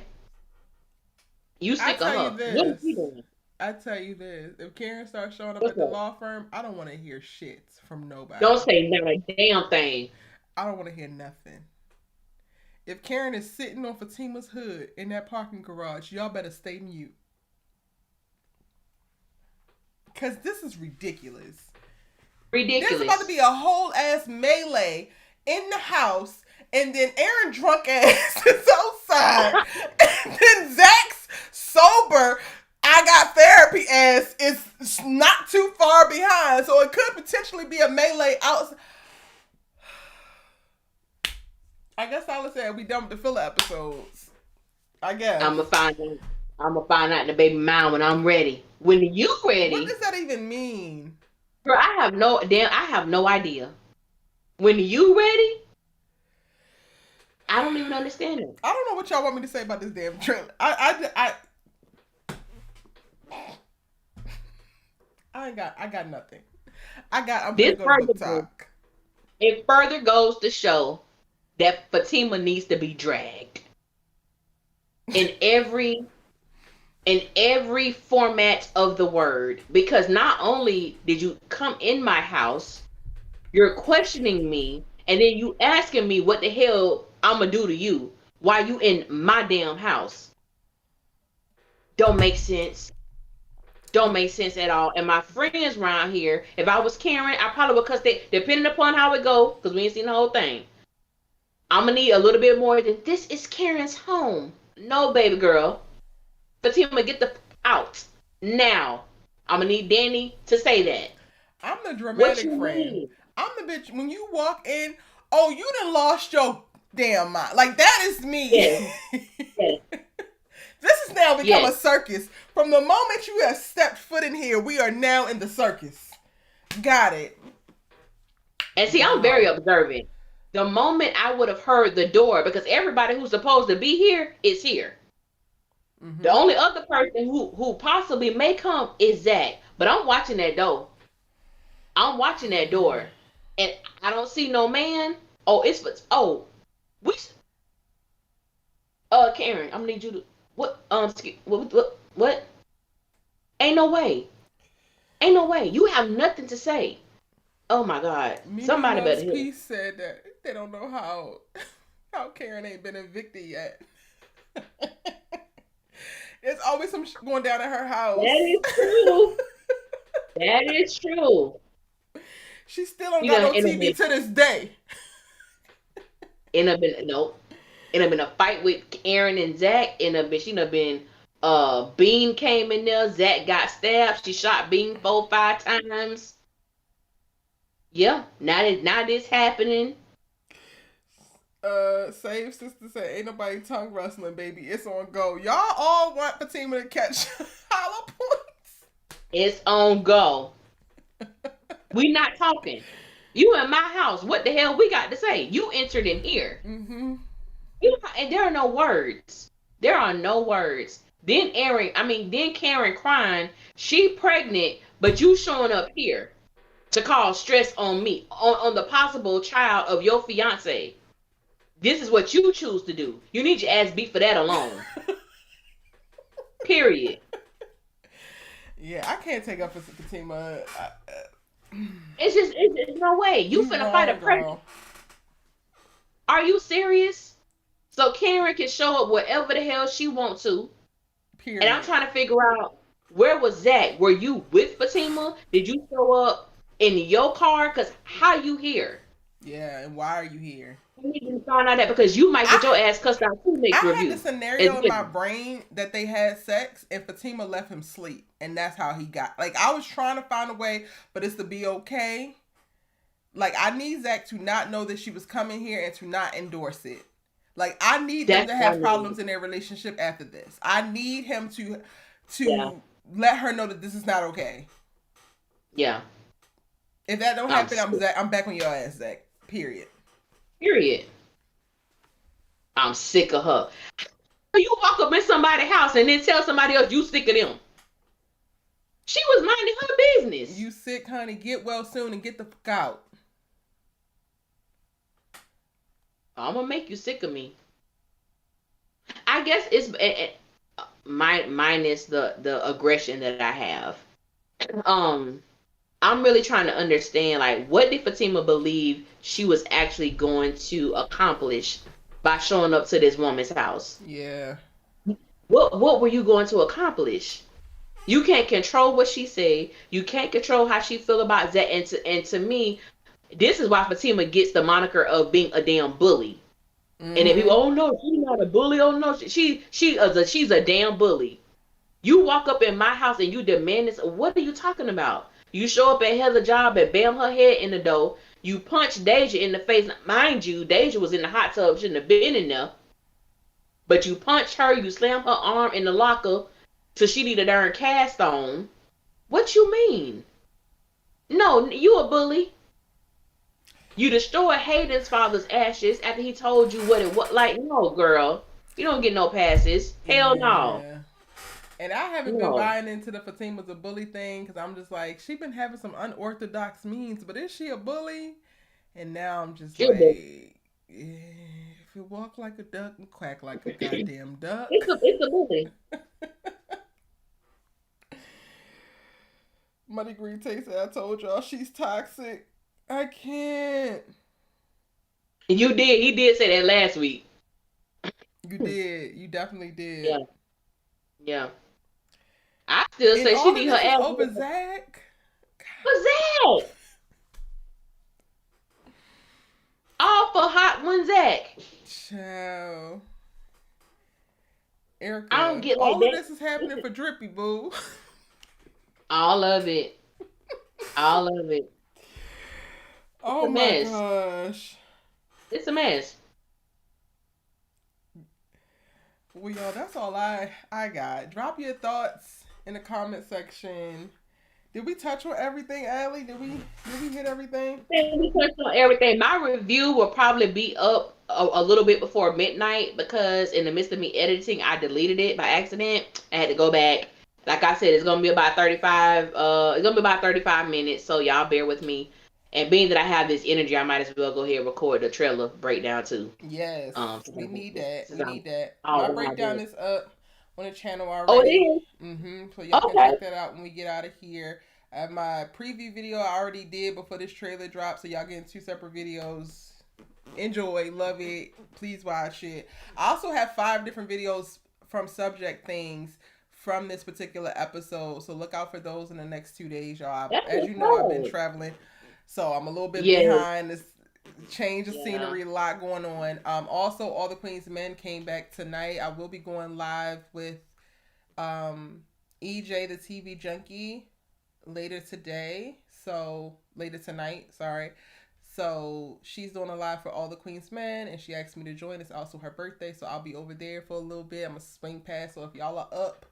You sick of her. What is she doing? I tell you this, if Karen starts showing up at the law firm, I don't want to hear shit from nobody. Don't say not a damn thing. I don't want to hear nothing. If Karen is sitting on Fatima's hood in that parking garage, y'all better stay mute. Because this is ridiculous. Ridiculous. There's about to be a whole ass melee in the house, and then Aaron drunk ass is outside, and then Zach's sober, I got therapy ass is not too far behind, so it could potentially be a melee outside. I guess I would say we done with the filler episodes. I guess. I'm gonna find out in the baby mind when I'm ready. When you ready? What does that even mean? Girl, I have no idea. When you ready? I don't even understand it. I don't know what y'all want me to say about this damn trailer. I got nothing. I'm gonna go to talk. It further goes to show that Fatima needs to be dragged in every format of the word, because not only did you come in my house, you're questioning me, and then you asking me what the hell I'm gonna do to you while you in my damn house. Don't make sense. Don't make sense at all. And my friends around here, if I was Karen, I probably would, because depending upon how it go, because we ain't seen the whole thing, I'm gonna need a little bit more than this is Karen's home. No, baby girl. Fatima, get the out now. I'm gonna need Danny to say that. I'm the dramatic friend. Mean? I'm the bitch when you walk in. Oh, you done lost your damn mind. Like, that is me. Yes. Yes. This has now become a circus. From the moment you have stepped foot in here, we are now in the circus. Got it. And see, I'm very observant. The moment I would have heard the door, because everybody who's supposed to be here is here. Mm-hmm. The only other person who possibly may come is Zach. But I'm watching that door. I'm watching that door. And I don't see no man. Karen, I'm gonna need you to what? Ain't no way. You have nothing to say. Oh my God. Somebody better hear. He said that they don't know how Karen ain't been evicted yet. There's always some going down at her house. That is true. That is true. She still don't got no TV to this day. End up in nope. End up in a fight with Aaron and Zach. She ended up been Bean came in there. Zach got stabbed. She shot Bean 4-5 times. Yeah, now this happening. Save Sister said, ain't nobody tongue wrestling, baby. It's on go. Y'all all want Fatima to catch hollow points. It's on go. We not talking. You in my house. What the hell we got to say? You entered in here. Mm-hmm. And there are no words. There are no words. Then Karen crying. She pregnant, but you showing up here to cause stress on me, on the possible child of your fiance. This is what you choose to do. You need your ass beat for that alone. Period. Yeah, I can't take up for Fatima. It's no way. You finna fight a pregnant. Are you serious? So Karen can show up wherever the hell she wants to. Period. And I'm trying to figure out, where was Zach? Were you with Fatima? Did you show up in your car? Because how you here? Yeah, and why are you here? You need to find out that, because you might get your ass cussed out too next I review. had the scenario in my brain that they had sex and Fatima left him sleep, and that's how he got. Like, I was trying to find a way for this to be okay. Like, I need Zach to not know that she was coming here and to not endorse it. Like, I need them to have problems in their relationship after this. I need him to let her know that this is not okay. Yeah. If that don't happen, I'm back on your ass, Zach. Period. I'm sick of her. You walk up in somebody's house and then tell somebody else you sick of them. She was minding her business. You sick, honey. Get well soon and get the fuck out. I'm gonna make you sick of me. I guess it's minus the aggression that I have. I'm really trying to understand, like, what did Fatima believe she was actually going to accomplish by showing up to this woman's house? Yeah. What were you going to accomplish? You can't control what she say. You can't control how she feel about that. And to me, this is why Fatima gets the moniker of being a damn bully. Mm-hmm. And if people, oh no, she's not a bully. Oh no, she's a damn bully. You walk up in my house and you demand this. What are you talking about? You show up at Heather's job and bam her head in the door. You punch Deja in the face. Mind you, Deja was in the hot tub, shouldn't have been in there. But you punch her, you slam her arm in the locker till she need a darn cast on. What you mean? No, you a bully. You destroyed Hayden's father's ashes after he told you what it was. Like, no, girl. You don't get no passes. Hell no. And I haven't been buying into the Fatima's a bully thing, because I'm just like, she been having some unorthodox means, but is she a bully? And now I'm just like, if you walk like a duck and quack like a goddamn duck. It's a bully. Money Green Taste, I told y'all she's toxic. I can't. You did. He did say that last week. You did. You definitely did. Yeah. I still say she need her ass over Zach. For Zach. All for hot one Zach. Ciao. Erica, I don't get like all that. of this is happening for Drippy, boo. All of it. All of it. Oh my gosh. It's a mess. Well, y'all, that's all I got. Drop your thoughts in the comment section. Did we touch on everything, Allie? Did we hit everything? We touched on everything. My review will probably be up a little bit before midnight, because in the midst of me editing, I deleted it by accident. I had to go back. Like I said, it's gonna be about 35. It's gonna be about 35 minutes. So y'all bear with me. And being that I have this energy, I might as well go ahead and record the trailer breakdown too. Yes, we need that. We need that. Oh, my breakdown is up on the channel already. Oh, it is? Mm-hmm. So y'all can check that out when we get out of here. I have my preview video I already did before this trailer drops, so y'all getting 2 separate videos. Enjoy, love it, please watch it. I also have 5 different videos from subject things from this particular episode, so look out for those in the next 2 days, y'all. As you know, I've been traveling, so I'm a little bit behind. change of scenery, a lot going on. Also, All the Queen's Men came back tonight. I will be going live with EJ, the TV junkie, later tonight. Sorry. So she's doing a live for All the Queen's Men, and she asked me to join. It's also her birthday, so I'll be over there for a little bit. I'm gonna swing past. So if y'all are up,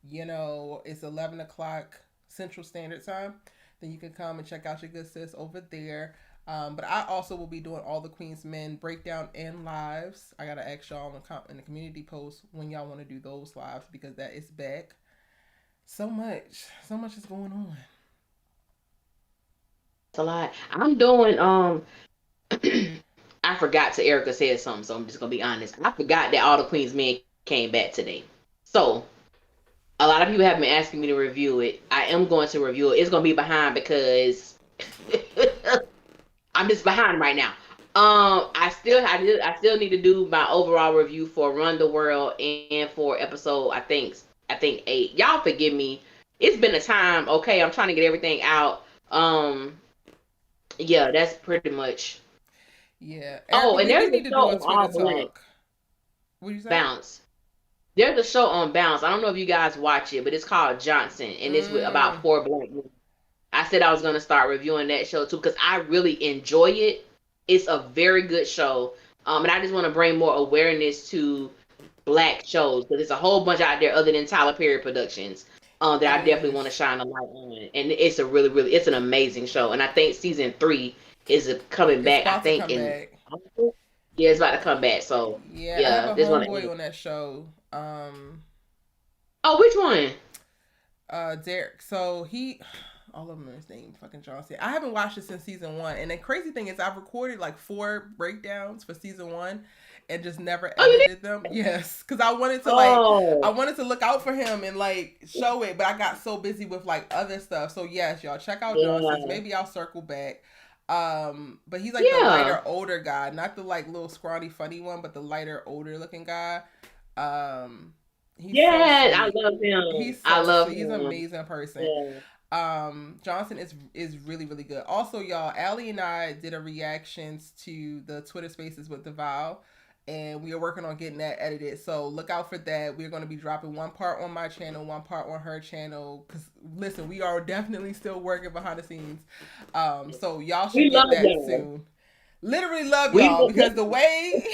it's 11 o'clock Central Standard Time, then you can come and check out your good sis over there. But I also will be doing All the Queen's Men breakdown and lives. I gotta ask y'all in the community post when y'all want to do those lives, because that is back. So much is going on. It's a lot. I'm doing I forgot to Erica said something, so I'm just gonna be honest. I forgot that All the Queen's Men came back today. So a lot of people have been asking me to review it. I am going to review it. It's gonna be behind because I'm just behind right now. I still need to do my overall review for Run the World and for episode I think 8. Y'all forgive me. It's been a time. Okay, I'm trying to get everything out. Yeah, that's pretty much. Yeah. Oh, and there's need a to show do a on Twitter talk. What did you say? Bounce. There's a show on Bounce. I don't know if you guys watch it, but it's called Johnson, and it's with about 4 black men. I said I was going to start reviewing that show too because I really enjoy it. It's a very good show, and I just want to bring more awareness to black shows because there's a whole bunch out there other than Tyler Perry Productions that I definitely want to shine a light on. And it's a really it's an amazing show, and I think season 3 is coming back. I think yeah, it's about to come back. So yeah, I have a homeboy on that show. Oh, which one? Derek. So all of them are his name, fucking Johnson. I haven't watched it since season 1, and the crazy thing is I've recorded like 4 breakdowns for season 1 and just never edited them. Yes, because I wanted to I wanted to look out for him and like show it, but I got so busy with like other stuff. So yes, y'all check out Johnson's. Maybe I'll circle back. But he's like the lighter, older guy, not the like little scrawny, funny one, but the lighter, older looking guy. I love him. He's an amazing person. Yeah. Johnson is really, really good. Also, y'all, Allie and I did a reactions to the Twitter Spaces with DeVal, and we are working on getting that edited. So look out for that. We're going to be dropping one part on my channel, one part on her channel. Because listen, we are definitely still working behind the scenes. So y'all should get that soon. Literally love y'all because the way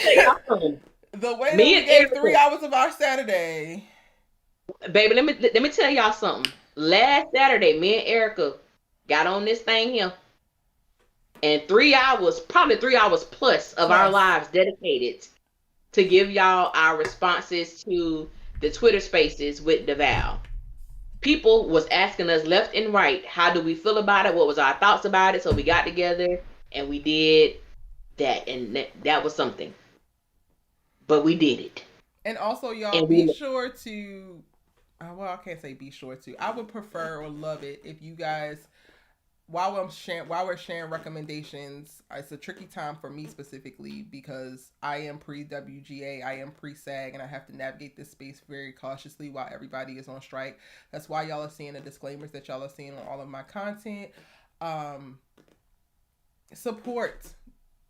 we gave 3 hours of our Saturday. Baby, let me tell y'all something. Last Saturday, me and Erica got on this thing here, and 3 hours, probably 3 hours plus of our lives dedicated to give y'all our responses to the Twitter Spaces with DeVal. People was asking us left and right, how do we feel about it? What was our thoughts about it? So we got together and we did that, and that was something. But we did it. And also, y'all, be sure to... well, I can't say be sure to. I would prefer or love it if you guys, while we're sharing recommendations, it's a tricky time for me specifically because I am pre-WGA, I am pre-SAG, and I have to navigate this space very cautiously while everybody is on strike. That's why y'all are seeing the disclaimers that y'all are seeing on all of my content. Support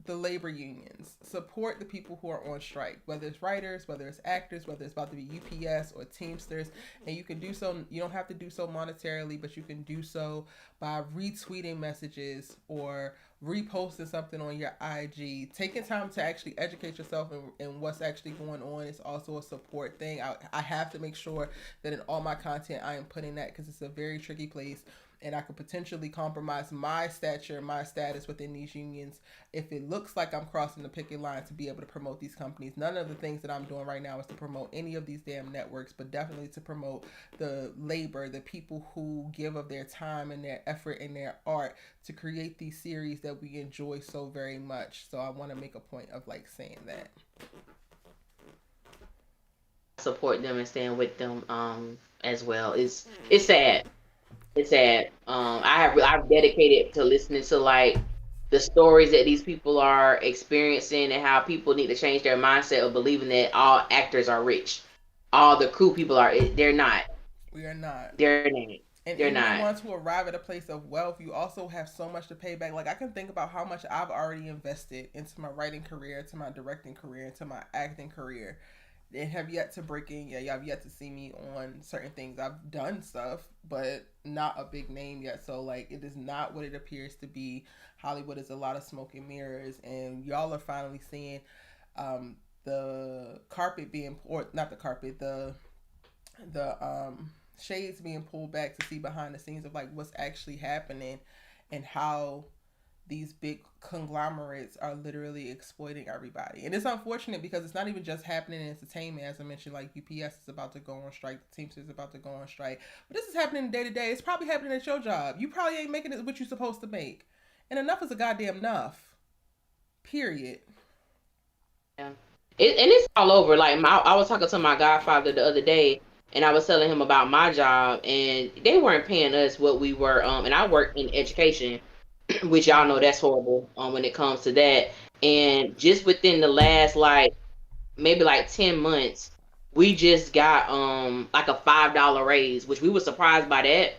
the labor unions, support the people who are on strike, whether it's writers, whether it's actors, whether it's about to be UPS or Teamsters. And you can do so, you don't have to do so monetarily, but you can do so by retweeting messages or reposting something on your IG. Taking time to actually educate yourself in what's actually going on is also a support thing. I have to make sure that in all my content I am putting that because it's a very tricky place. And I could potentially compromise my stature, my status within these unions if it looks like I'm crossing the picket line to be able to promote these companies. None of the things that I'm doing right now is to promote any of these damn networks, but definitely to promote the labor, the people who give of their time and their effort and their art to create these series that we enjoy so very much. So I want to make a point of like saying that. Support them and stand with them as well. It's sad. It's sad. I've dedicated to listening to like the stories that these people are experiencing and how people need to change their mindset of believing that all actors are rich. All the crew people they're not. We are not. They're not. And You're even not. once to arrive at a place of wealth, you also have so much to pay back. Like, I can think about how much I've already invested into my writing career, to my directing career, to my acting career, and have yet to break in. Yeah, y'all have yet to see me on certain things. I've done stuff, but not a big name yet. So, like, it is not what it appears to be. Hollywood is a lot of smoke and mirrors, and y'all are finally seeing the carpet being, or not the carpet, the shades being pulled back to see behind the scenes of like what's actually happening and how these big conglomerates are literally exploiting everybody. And it's unfortunate because it's not even just happening in entertainment. As I mentioned, like UPS is about to go on strike, the Teamsters is about to go on strike. But this is happening day to day. It's probably happening at your job. You probably ain't making it what you're supposed to make. And enough is a goddamn enough. Period. Yeah. And it's all over. Like I was talking to my godfather the other day, and I was telling him about my job, and they weren't paying us what we were. And I work in education, which y'all know that's horrible. When it comes to that, and just within the last maybe 10 months, we just got like a $5 raise, which we were surprised by that.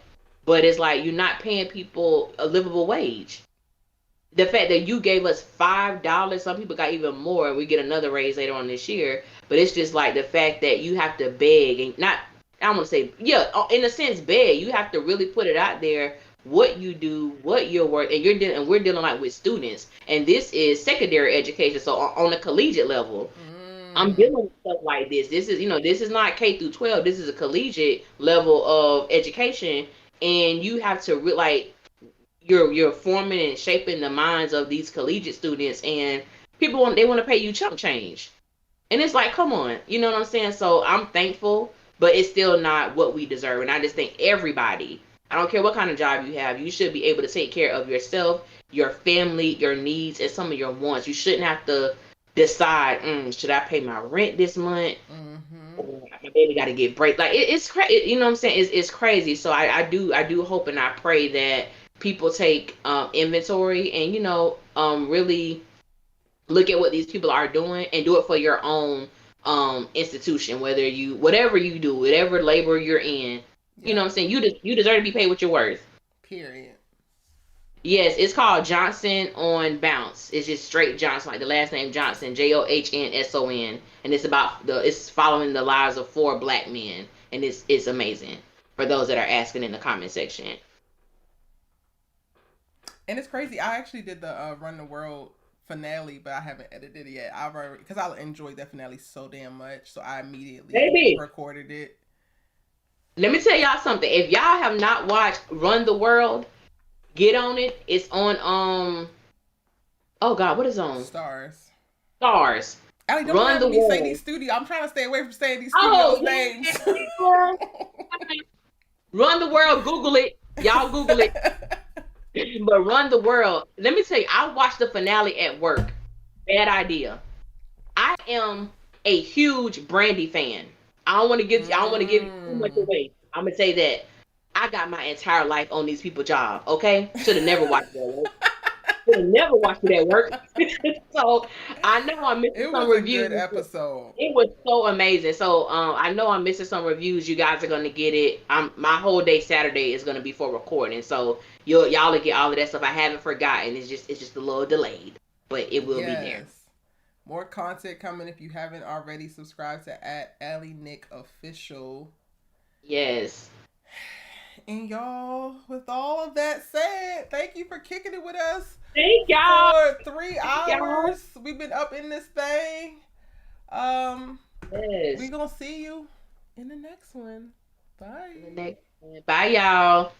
But it's like you're not paying people a livable wage. The fact that you gave us $5, some people got even more, and we get another raise later on this year. But it's just like the fact that you have to beg and not, I don't want to say, yeah, in a sense, beg. You have to really put it out there what you do, what your work, and we're dealing like with students, and this is secondary education, so on the collegiate level. I'm dealing with stuff like this. This is, this is not K through 12. This is a collegiate level of education, and you have to you're forming and shaping the minds of these collegiate students, and people want to pay you chump change, and it's like, come on, you know what I'm saying? So I'm thankful, but it's still not what we deserve, and I just think everybody, I don't care what kind of job you have, you should be able to take care of yourself, your family, your needs, and some of your wants. You shouldn't have to decide, should I pay my rent this month? My baby got to get break. Like it's crazy. You know what I'm saying? It's crazy. So I do hope and I pray that people take inventory and really look at what these people are doing and do it for your own institution. Whatever you do, whatever labor you're in, you know what I'm saying. You deserve to be paid what you're worth. Period. Yes, it's called Johnson on Bounce. It's just straight Johnson, like the last name Johnson, Johnson, and it's following the lives of 4 Black men, and it's amazing for those that are asking in the comment section. And it's crazy. I actually did the Run the World finale, but I haven't edited it yet. Because I enjoyed that finale so damn much, so I immediately recorded it. Let me tell y'all something. If y'all have not watched Run the World, get on it. It's on oh God, what is on? Stars. Allie, don't have me say these studios. I'm trying to stay away from saying these studios names. Run the World, Google it. Y'all Google it. But Run the World. Let me tell you, I watched the finale at work. Bad idea. I am a huge Brandy fan. I don't want to give too much away. I'm gonna say that I got my entire life on these people's job. Okay, should have never watched it at work. Should have never watched it at work. So I know I'm missing some reviews. It was a good episode. It was so amazing. So I know I'm missing some reviews. You guys are gonna get it. My whole day Saturday is gonna be for recording. So y'all will get all of that stuff. I haven't forgotten. It's just a little delayed, but it will be there. More content coming if you haven't already. Subscribe to @AllieNickOfficial. Yes. And y'all, with all of that said, thank you for kicking it with us. Thank y'all. For 3 hours. We've been up in this thing. Yes. We're gonna see you in the next one. Bye. Bye, y'all.